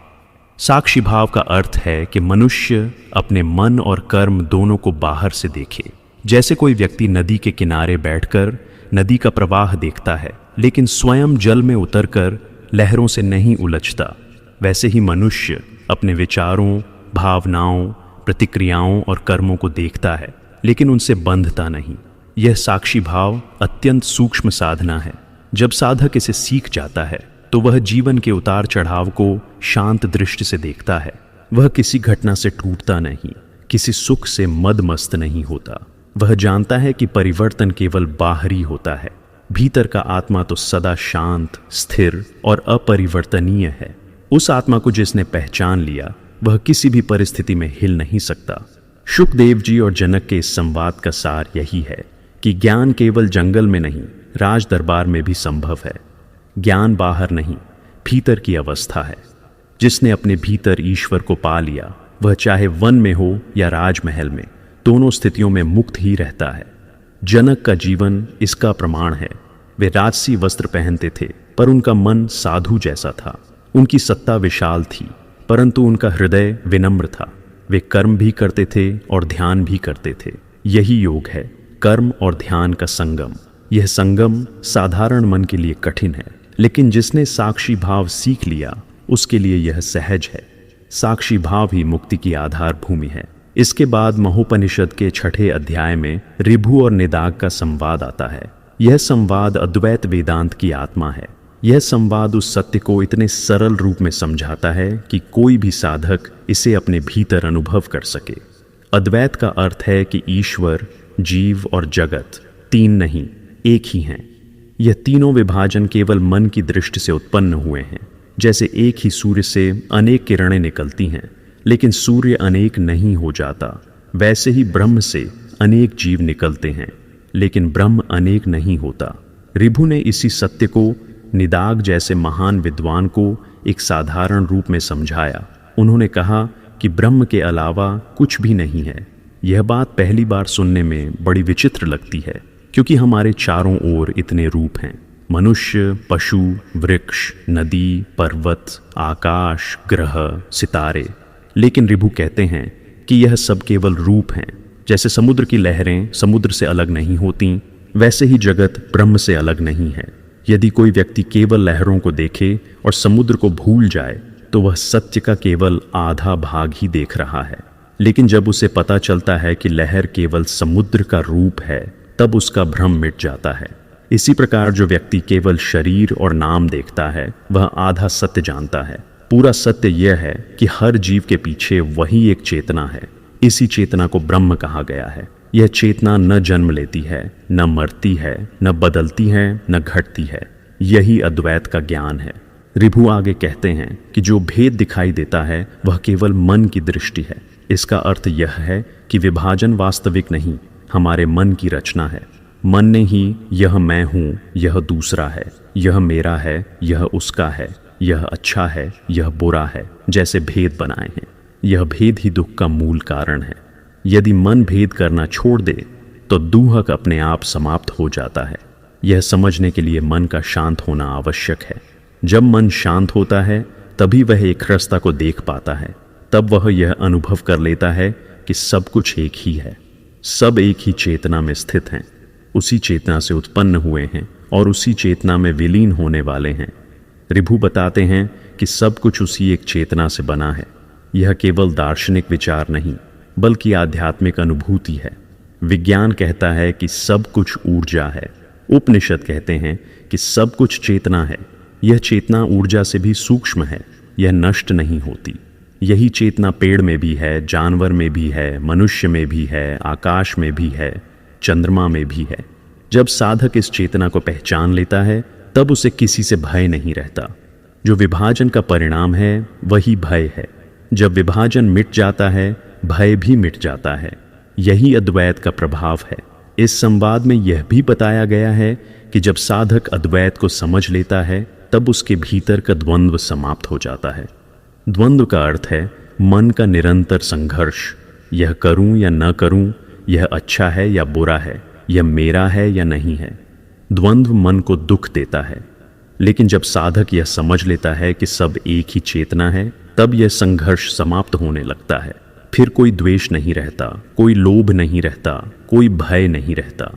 साक्षी भाव का अर्थ है कि मनुष्य अपने मन और कर्म दोनों को बाहर से देखे। जैसे कोई व्यक्ति नदी के किनारे बैठकर नदी का प्रवाह देखता है, लेकिन स्वयं जल में उतरकर लहरों से नहीं उलझता। वैसे ही मनुष्य अपने विचारों, भावनाओं, प्रतिक्रियाओं और कर्मों को देखता है, लेकिन उनसे बंधता नहीं। यह साक्षी भाव अत्यंत सूक्ष्म साधना है। जब साधक इसे सीख जाता है तो वह जीवन के उतार चढ़ाव को शांत दृष्टि से देखता है। वह किसी घटना से टूटता नहीं, किसी सुख से मदमस्त नहीं होता। वह जानता है कि परिवर्तन केवल बाहरी होता है, भीतर का आत्मा तो सदा शांत, स्थिर और अपरिवर्तनीय है। उस आत्मा को जिसने पहचान लिया वह किसी भी परिस्थिति में हिल नहीं सकता। शुकदेव जी और जनक के इस संवाद का सार यही है कि ज्ञान केवल जंगल में नहीं, राज दरबार में भी संभव है। ज्ञान बाहर नहीं, भीतर की अवस्था है। जिसने अपने भीतर ईश्वर को पा लिया वह चाहे वन में हो या राजमहल में, दोनों स्थितियों में मुक्त ही रहता है। जनक का जीवन इसका प्रमाण है। वे राजसी वस्त्र पहनते थे पर उनका मन साधु जैसा था। उनकी सत्ता विशाल थी परंतु उनका हृदय विनम्र था। वे कर्म भी करते थे और ध्यान भी करते थे। यही योग है, कर्म और ध्यान का संगम। यह संगम साधारण मन के लिए कठिन है, लेकिन जिसने साक्षी भाव सीख लिया उसके लिए यह सहज है। साक्षी भाव ही मुक्ति की आधार भूमि है। इसके बाद महोपनिषद के 6ठे अध्याय में ऋभु और निदाग का संवाद आता है। यह संवाद अद्वैत वेदांत की आत्मा है। यह संवाद उस सत्य को इतने सरल रूप में समझाता है कि कोई भी साधक इसे अपने भीतर अनुभव कर सके। अद्वैत का अर्थ है कि ईश्वर, जीव और जगत तीन नहीं, एक ही हैं। यह तीनों विभाजन केवल मन की दृष्टि से उत्पन्न हुए हैं। जैसे एक ही सूर्य से अनेक किरणें निकलती हैं, लेकिन सूर्य अनेक नहीं हो जाता, वैसे ही ब्रह्म से अनेक जीव निकलते हैं, लेकिन ब्रह्म अनेक नहीं होता। ऋभु ने इसी सत्य को निदाग जैसे महान विद्वान को एक साधारण रूप में समझाया। उन्होंने कहा कि ब्रह्म के अलावा कुछ भी नहीं है। यह बात पहली बार सुनने में बड़ी विचित्र लगती है, क्योंकि हमारे चारों ओर इतने रूप हैं, मनुष्य, पशु, वृक्ष, नदी, पर्वत, आकाश, ग्रह, सितारे। लेकिन ऋभु कहते हैं कि यह सब केवल रूप हैं। जैसे समुद्र की लहरें समुद्र से अलग नहीं होती, वैसे ही जगत ब्रह्म से अलग नहीं है। यदि कोई व्यक्ति केवल लहरों को देखे और समुद्र को भूल जाए तो वह सत्य का केवल आधा भाग ही देख रहा है। लेकिन जब उसे पता चलता है कि लहर केवल समुद्र का रूप है, तब उसका भ्रम मिट जाता है। इसी प्रकार जो व्यक्ति केवल शरीर और नाम देखता है वह आधा सत्य जानता है। पूरा सत्य यह है कि हर जीव के पीछे वही एक चेतना है। इसी चेतना को ब्रह्म कहा गया है। यह चेतना न जन्म लेती है, न मरती है, न बदलती है, न घटती है। यही अद्वैत का ज्ञान है। ऋभु आगे कहते हैं कि जो भेद दिखाई देता है वह केवल मन की दृष्टि है। इसका अर्थ यह है कि विभाजन वास्तविक नहीं, हमारे मन की रचना है। मन ने ही यह मैं हूँ, यह दूसरा है, यह मेरा है, यह उसका है, यह अच्छा है, यह बुरा है, जैसे भेद बनाए हैं। यह भेद ही दुख का मूल कारण है। यदि मन भेद करना छोड़ दे तो दुहक अपने आप समाप्त हो जाता है। यह समझने के लिए मन का शांत होना आवश्यक है। जब मन शांत होता है तभी वह एक रास्ता को देख पाता है। तब वह यह अनुभव कर लेता है कि सब कुछ एक ही है, सब एक ही चेतना में स्थित हैं, उसी चेतना से उत्पन्न हुए हैं और उसी चेतना में विलीन होने वाले हैं। ऋभु बताते हैं कि सब कुछ उसी एक चेतना से बना है। यह केवल दार्शनिक विचार नहीं बल्कि आध्यात्मिक अनुभूति है। विज्ञान कहता है कि सब कुछ ऊर्जा है। उपनिषद कहते हैं कि सब कुछ चेतना है। यह चेतना ऊर्जा से भी सूक्ष्म है, यह नष्ट नहीं होती। यही चेतना पेड़ में भी है, जानवर में भी है, मनुष्य में भी है, आकाश में भी है, चंद्रमा में भी है। जब साधक इस चेतना को पहचान लेता है तब उसे किसी से भय नहीं रहता। जो विभाजन का परिणाम है वही भय है। जब विभाजन मिट जाता है भय भी मिट जाता है। यही अद्वैत का प्रभाव है। इस संवाद में यह भी बताया गया है कि जब साधक अद्वैत को समझ लेता है तब उसके भीतर का द्वंद्व समाप्त हो जाता है। द्वंद्व का अर्थ है मन का निरंतर संघर्ष। यह करूं या न करूं, यह अच्छा है या बुरा है, यह मेरा है या नहीं है। द्वंद्व मन को दुख देता है। लेकिन जब साधक यह समझ लेता है कि सब एक ही चेतना है तब यह संघर्ष समाप्त होने लगता है। फिर कोई द्वेष नहीं रहता, कोई लोभ नहीं रहता, कोई भय नहीं रहता।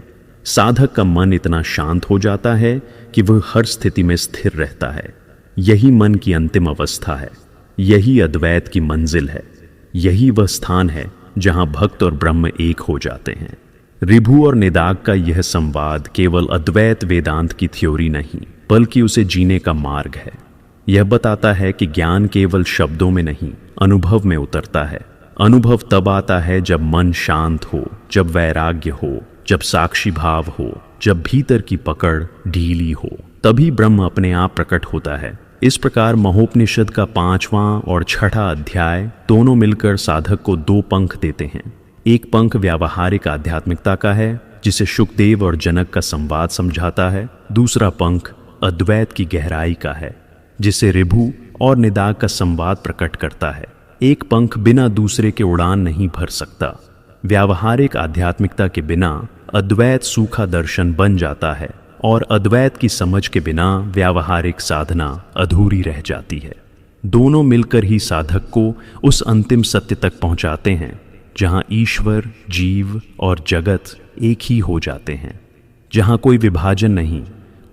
साधक का मन इतना शांत हो जाता है कि वह हर स्थिति में स्थिर रहता है। यही मन की अंतिम अवस्था है। यही अद्वैत की मंजिल है। यही वह स्थान है जहां भक्त और ब्रह्म एक हो जाते हैं। ऋभु और निदाग का यह संवाद केवल अद्वैत वेदांत की थ्योरी नहीं, बल्कि उसे जीने का मार्ग है। यह बताता है कि ज्ञान केवल शब्दों में नहीं, अनुभव में उतरता है। अनुभव तब आता है जब मन शांत हो, जब वैराग्य हो, जब साक्षी भाव हो, जब भीतर की पकड़ ढीली हो, तभी ब्रह्म अपने आप प्रकट होता है। इस प्रकार महोपनिषद का 5वां और 6ठा अध्याय दोनों मिलकर साधक को 2 पंख देते हैं। एक पंख व्यावहारिक आध्यात्मिकता का है, जिसे शुकदेव और जनक का संवाद समझाता है। दूसरा पंख अद्वैत की गहराई का है, जिसे ऋभु और निदाग का संवाद प्रकट करता है। एक पंख बिना दूसरे के उड़ान नहीं भर सकता। व्यावहारिक आध्यात्मिकता के बिना अद्वैत सूखा दर्शन बन जाता है, और अद्वैत की समझ के बिना व्यावहारिक साधना अधूरी रह जाती है। दोनों मिलकर ही साधक को उस अंतिम सत्य तक पहुंचाते हैं, जहां ईश्वर, जीव और जगत एक ही हो जाते हैं, जहां कोई विभाजन नहीं,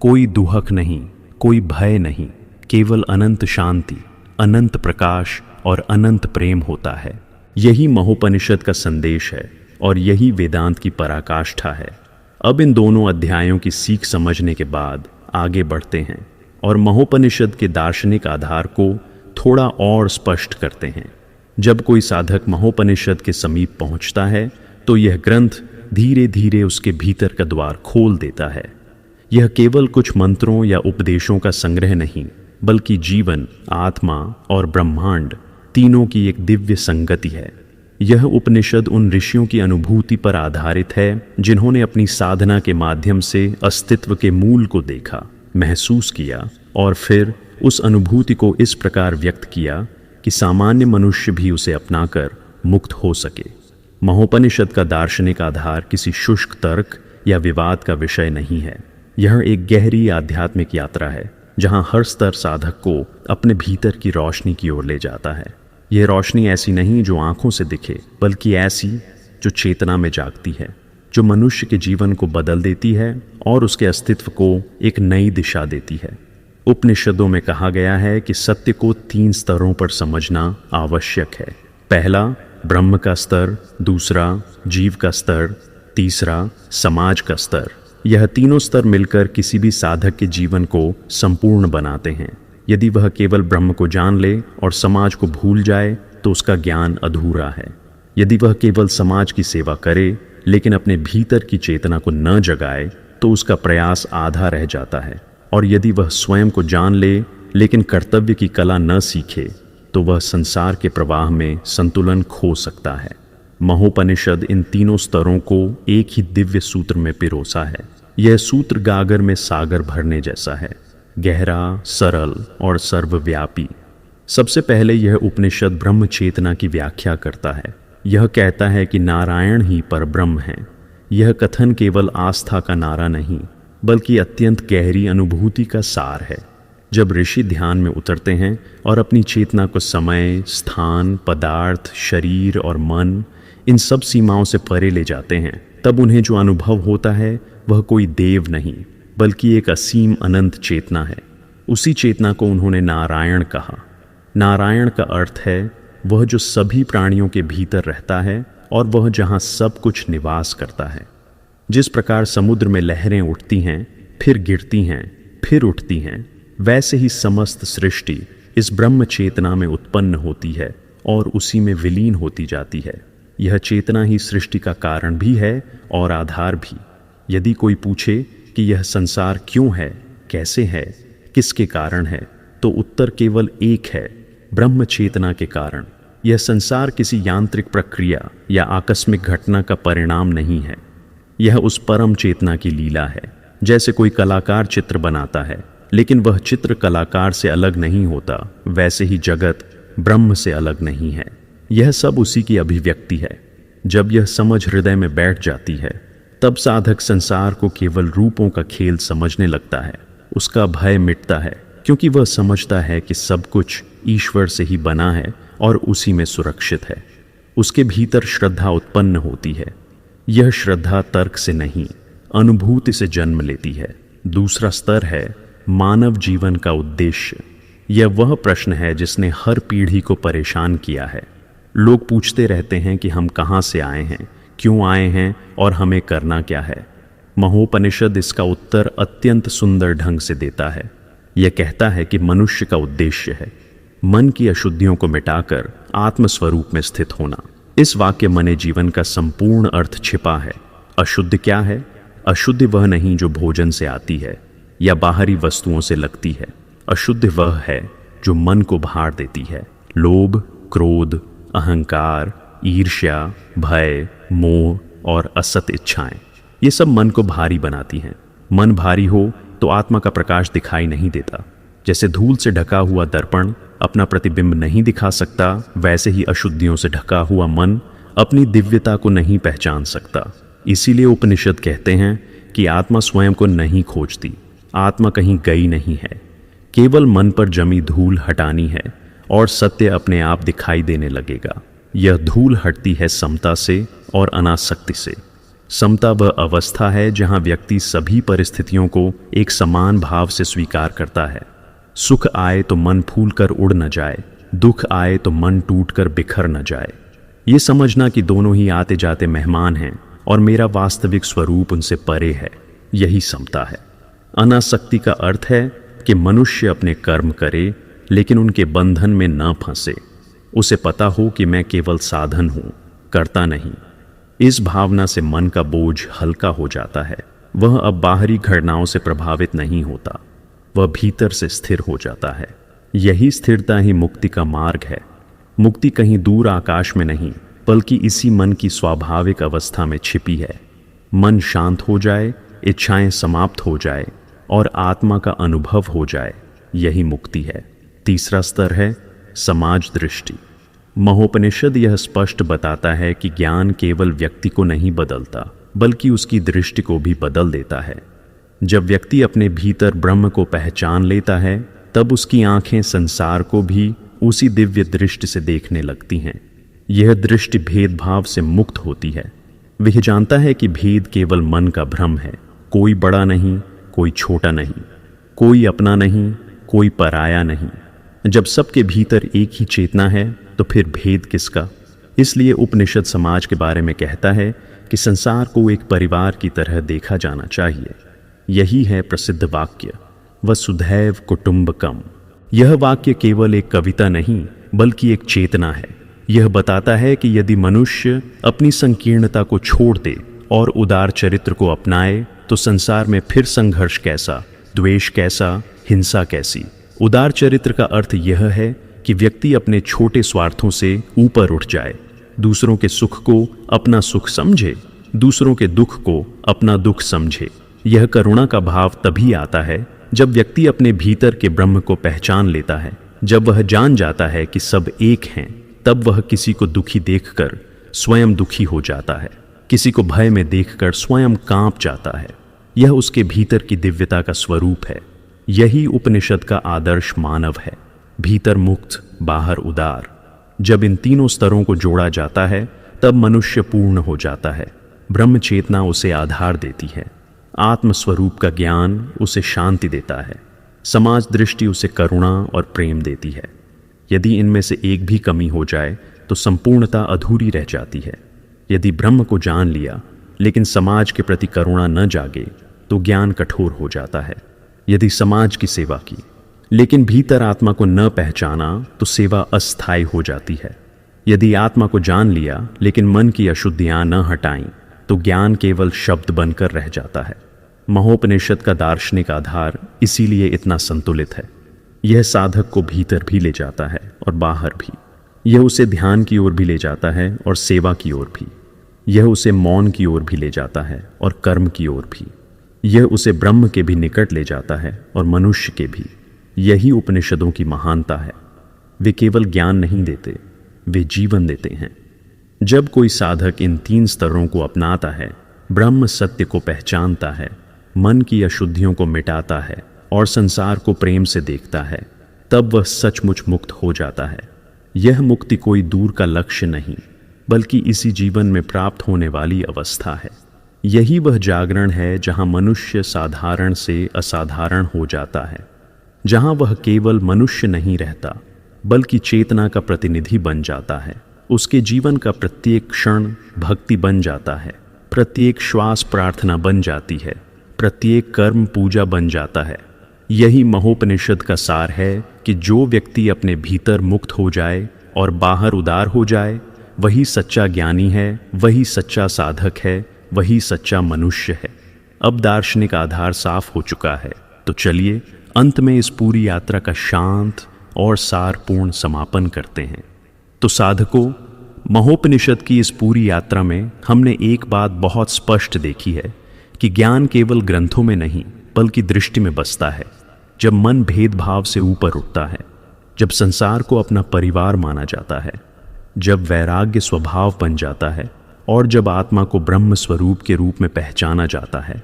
कोई दुहक नहीं, कोई भय नहीं, केवल अनंत शांति, अनंत प्रकाश और अनंत प्रेम होता है। यही महोपनिषद का संदेश है और यही वेदांत की पराकाष्ठा है। अब इन दोनों अध्यायों की सीख समझने के बाद आगे बढ़ते हैं और महोपनिषद के दार्शनिक आधार को थोड़ा और स्पष्ट करते हैं। जब कोई साधक महोपनिषद के समीप पहुंचता है तो यह ग्रंथ धीरे धीरे उसके भीतर का द्वार खोल देता है। यह केवल कुछ मंत्रों या उपदेशों का संग्रह नहीं, बल्कि जीवन, आत्मा और ब्रह्मांड तीनों की एक दिव्य संगति है। यह उपनिषद उन ऋषियों की अनुभूति पर आधारित है जिन्होंने अपनी साधना के माध्यम से अस्तित्व के मूल को देखा, महसूस किया और फिर उस अनुभूति को इस प्रकार व्यक्त किया कि सामान्य मनुष्य भी उसे अपनाकर मुक्त हो सके। महोपनिषद का दार्शनिक आधार किसी शुष्क तर्क या विवाद का विषय नहीं है। यह एक गहरी आध्यात्मिक यात्रा है जहां हर स्तर साधक को अपने भीतर की रोशनी की ओर ले जाता है। यह रोशनी ऐसी नहीं जो आंखों से दिखे, बल्कि ऐसी जो चेतना में जागती है, जो मनुष्य के जीवन को बदल देती है और उसके अस्तित्व को एक नई दिशा देती है। उपनिषदों में कहा गया है कि सत्य को 3 स्तरों पर समझना आवश्यक है। पहला ब्रह्म का स्तर, दूसरा जीव का स्तर, तीसरा समाज का स्तर। यह तीनों स्तर मिलकर किसी भी साधक के जीवन को संपूर्ण बनाते हैं। यदि वह केवल ब्रह्म को जान ले और समाज को भूल जाए तो उसका ज्ञान अधूरा है। यदि वह केवल समाज की सेवा करे लेकिन अपने भीतर की चेतना को न जगाए तो उसका प्रयास आधा रह जाता है। और यदि वह स्वयं को जान ले लेकिन कर्तव्य की कला न सीखे तो वह संसार के प्रवाह में संतुलन खो सकता है। महोपनिषद इन तीनों स्तरों को एक ही दिव्य सूत्र में पिरोसा है। यह सूत्र गागर में सागर भरने जैसा है, गहरा, सरल और सर्वव्यापी। सबसे पहले यह उपनिषद ब्रह्म चेतना की व्याख्या करता है। यह कहता है कि नारायण ही परब्रह्म है। यह कथन केवल आस्था का नारा नहीं, बल्कि अत्यंत गहरी अनुभूति का सार है। जब ऋषि ध्यान में उतरते हैं और अपनी चेतना को समय, स्थान, पदार्थ, शरीर और मन, इन सब सीमाओं से परे ले जाते हैं, तब उन्हें जो अनुभव होता है वह कोई देव नहीं, बल्कि एक असीम अनंत चेतना है। उसी चेतना को उन्होंने नारायण कहा। नारायण का अर्थ है वह जो सभी प्राणियों के भीतर रहता है और वह जहाँ सब कुछ निवास करता है। जिस प्रकार समुद्र में लहरें उठती हैं, फिर गिरती हैं, फिर उठती हैं, वैसे ही समस्त सृष्टि इस ब्रह्म चेतना में उत्पन्न होती है और उसी में विलीन होती जाती है। यह चेतना ही सृष्टि का कारण भी है और आधार भी। यदि कोई पूछे कि यह संसार क्यों है, कैसे है, किसके कारण है, तो उत्तर केवल एक है, ब्रह्म चेतना के कारण। यह संसार किसी यांत्रिक प्रक्रिया या आकस्मिक घटना का परिणाम नहीं है। यह उस परम चेतना की लीला है। जैसे कोई कलाकार चित्र बनाता है लेकिन वह चित्र कलाकार से अलग नहीं होता, वैसे ही जगत ब्रह्म से अलग नहीं है। यह सब उसी की अभिव्यक्ति है। जब यह समझ हृदय में बैठ जाती है तब साधक संसार को केवल रूपों का खेल समझने लगता है। उसका भय मिटता है क्योंकि वह समझता है कि सब कुछ ईश्वर से ही बना है और उसी में सुरक्षित है। उसके भीतर श्रद्धा उत्पन्न होती है। यह श्रद्धा तर्क से नहीं, अनुभूति से जन्म लेती है। दूसरा स्तर है मानव जीवन का उद्देश्य। यह वह प्रश्न है जिसने हर पीढ़ी को परेशान किया है। लोग पूछते रहते हैं कि हम कहाँ से आए हैं, क्यों आए हैं और हमें करना क्या है। महोपनिषद इसका उत्तर अत्यंत सुंदर ढंग से देता है। यह कहता है कि मनुष्य का उद्देश्य है मन की अशुद्धियों को मिटाकर आत्मस्वरूप में स्थित होना। इस वाक्य मने जीवन का संपूर्ण अर्थ छिपा है। अशुद्ध क्या है? अशुद्ध वह नहीं जो भोजन से आती है या बाहरी वस्तुओं से लगती है। अशुद्ध वह है जो मन को भार देती है। लोभ, क्रोध, अहंकार, ईर्ष्या, भय, मोह और असत इच्छाएं, ये सब मन को भारी बनाती हैं। मन भारी हो तो आत्मा का प्रकाश दिखाई नहीं देता। जैसे धूल से ढका हुआ दर्पण अपना प्रतिबिंब नहीं दिखा सकता, वैसे ही अशुद्धियों से ढका हुआ मन अपनी दिव्यता को नहीं पहचान सकता। इसीलिए उपनिषद कहते हैं कि आत्मा स्वयं को नहीं खोजती, आत्मा कहीं गई नहीं है। केवल मन पर जमी धूल हटानी है और सत्य अपने आप दिखाई देने लगेगा। यह धूल हटती है समता से और अनासक्ति से। समता वह अवस्था है जहां व्यक्ति सभी परिस्थितियों को एक समान भाव से स्वीकार करता है। सुख आए तो मन फूल कर उड़ न जाए, दुख आए तो मन टूट कर बिखर न जाए। ये समझना कि दोनों ही आते जाते मेहमान हैं और मेरा वास्तविक स्वरूप उनसे परे है, यही समता है। अनासक्ति का अर्थ है कि मनुष्य अपने कर्म करे लेकिन उनके बंधन में न फंसे। उसे पता हो कि मैं केवल साधन हूं, करता नहीं। इस भावना से मन का बोझ हल्का हो जाता है। वह अब बाहरी घटनाओं से प्रभावित नहीं होता, वह भीतर से स्थिर हो जाता है। यही स्थिरता ही मुक्ति का मार्ग है। मुक्ति कहीं दूर आकाश में नहीं, बल्कि इसी मन की स्वाभाविक अवस्था में छिपी है। मन शांत हो जाए, इच्छाएं समाप्त हो जाए और आत्मा का अनुभव हो जाए, यही मुक्ति है। तीसरा स्तर है समाज दृष्टि। महोपनिषद यह स्पष्ट बताता है कि ज्ञान केवल व्यक्ति को नहीं बदलता, बल्कि उसकी दृष्टि को भी बदल देता है। जब व्यक्ति अपने भीतर ब्रह्म को पहचान लेता है, तब उसकी आंखें संसार को भी उसी दिव्य दृष्टि से देखने लगती हैं। यह दृष्टि भेदभाव से मुक्त होती है। वह जानता है कि भेद केवल मन का भ्रम है। कोई बड़ा नहीं, कोई छोटा नहीं, कोई अपना नहीं, कोई पराया नहीं। जब सबके भीतर एक ही चेतना है तो फिर भेद किसका? इसलिए उपनिषद समाज के बारे में कहता है कि संसार को एक परिवार की तरह देखा जाना चाहिए। यही है प्रसिद्ध वाक्य, वसुधैव कुटुंबकम। यह वाक्य केवल एक कविता नहीं, बल्कि एक चेतना है। यह बताता है कि यदि मनुष्य अपनी संकीर्णता को छोड़ दे और उदार चरित्र को अपनाए, तो संसार में फिर संघर्ष कैसा, द्वेष कैसा, हिंसा कैसी। उदार चरित्र का अर्थ यह है कि व्यक्ति अपने छोटे स्वार्थों से ऊपर उठ जाए, दूसरों के सुख को अपना सुख समझे, दूसरों के दुख को अपना दुख समझे। यह करुणा का भाव तभी आता है जब व्यक्ति अपने भीतर के ब्रह्म को पहचान लेता है। जब वह जान जाता है कि सब एक हैं, तब वह किसी को दुखी देखकर स्वयं दुखी हो जाता है, किसी को भय में देखकर स्वयं कांप जाता है। यह उसके भीतर की दिव्यता का स्वरूप है। यही उपनिषद का आदर्श मानव है, भीतर मुक्त, बाहर उदार। जब इन तीनों स्तरों को जोड़ा जाता है, तब मनुष्य पूर्ण हो जाता है। ब्रह्म चेतना उसे आधार देती है, आत्मस्वरूप का ज्ञान उसे शांति देता है, समाज दृष्टि उसे करुणा और प्रेम देती है। यदि इनमें से एक भी कमी हो जाए तो संपूर्णता अधूरी रह जाती है। यदि ब्रह्म को जान लिया लेकिन समाज के प्रति करुणा न जागे, तो ज्ञान कठोर हो जाता है। यदि समाज की सेवा की लेकिन भीतर आत्मा को न पहचाना, तो सेवा अस्थायी हो जाती है। यदि आत्मा को जान लिया लेकिन मन की अशुद्धियां न हटाईं, तो ज्ञान केवल शब्द बनकर रह जाता है। महोपनिषद का दार्शनिक आधार इसीलिए इतना संतुलित है। यह साधक को भीतर भी ले जाता है और बाहर भी। यह उसे ध्यान की ओर भी ले जाता है और सेवा की ओर भी। यह उसे मौन की ओर भी ले जाता है और कर्म की ओर भी। यह उसे ब्रह्म के भी निकट ले जाता है और मनुष्य के भी। यही उपनिषदों की महानता है। वे केवल ज्ञान नहीं देते, वे जीवन देते हैं। जब कोई साधक इन तीन स्तरों को अपनाता है, ब्रह्म सत्य को पहचानता है, मन की अशुद्धियों को मिटाता है और संसार को प्रेम से देखता है, तब वह सचमुच मुक्त हो जाता है। यह मुक्ति कोई दूर का लक्ष्य नहीं, बल्कि इसी जीवन में प्राप्त होने वाली अवस्था है। यही वह जागरण है जहां मनुष्य साधारण से असाधारण हो जाता है। जहां वह केवल मनुष्य नहीं रहता बल्कि चेतना का प्रतिनिधि बन जाता है। उसके जीवन का प्रत्येक क्षण भक्ति बन जाता है, प्रत्येक श्वास प्रार्थना बन जाती है, प्रत्येक कर्म पूजा बन जाता है। यही महोपनिषद का सार है कि जो व्यक्ति अपने भीतर मुक्त हो जाए और बाहर उदार हो जाए, वही सच्चा ज्ञानी है, वही सच्चा साधक है, वही सच्चा मनुष्य है। अब दार्शनिक आधार साफ हो चुका है, तो चलिए अंत में इस पूरी यात्रा का शांत और सारपूर्ण समापन करते हैं। तो साधकों, महोपनिषद की इस पूरी यात्रा में हमने एक बात बहुत स्पष्ट देखी है कि ज्ञान केवल ग्रंथों में नहीं बल्कि दृष्टि में बसता है। जब मन भेदभाव से ऊपर उठता है, जब संसार को अपना परिवार माना जाता है, जब वैराग्य स्वभाव बन जाता है और जब आत्मा को ब्रह्म स्वरूप के रूप में पहचाना जाता है,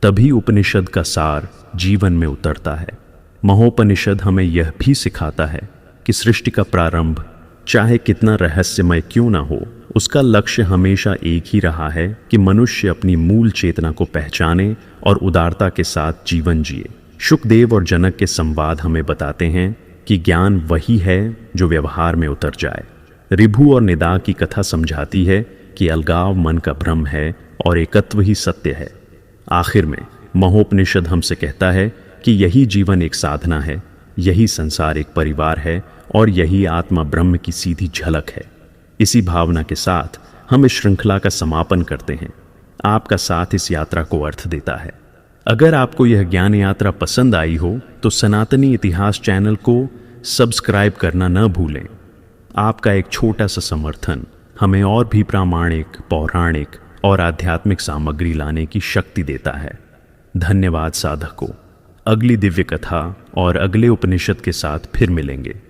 तभी उपनिषद का सार जीवन में उतरता है। महोपनिषद हमें यह भी सिखाता है कि सृष्टि का प्रारंभ चाहे कितना रहस्यमय क्यों ना हो, उसका लक्ष्य हमेशा एक ही रहा है कि मनुष्य अपनी मूल चेतना को पहचाने और उदारता के साथ जीवन जिए। शुकदेव और जनक के संवाद हमें बताते हैं कि ज्ञान वही है जो व्यवहार में उतर जाए। ऋभु और निदा की कथा समझाती है कि अलगाव मन का भ्रम है और एकत्व ही सत्य है। आखिर में महोपनिषद हमसे कहता है कि यही जीवन एक साधना है, यही संसार एक परिवार है और यही आत्मा ब्रह्म की सीधी झलक है। इसी भावना के साथ हम इस श्रृंखला का समापन करते हैं। आपका साथ इस यात्रा को अर्थ देता है। अगर आपको यह ज्ञान यात्रा पसंद आई हो तो सनातनी इतिहास चैनल को सब्सक्राइब करना न भूलें। आपका एक छोटा सा समर्थन हमें और भी प्रामाणिक, पौराणिक और आध्यात्मिक सामग्री लाने की शक्ति देता है। धन्यवाद साधकों। अगली दिव्य कथा और अगले उपनिषद के साथ फिर मिलेंगे।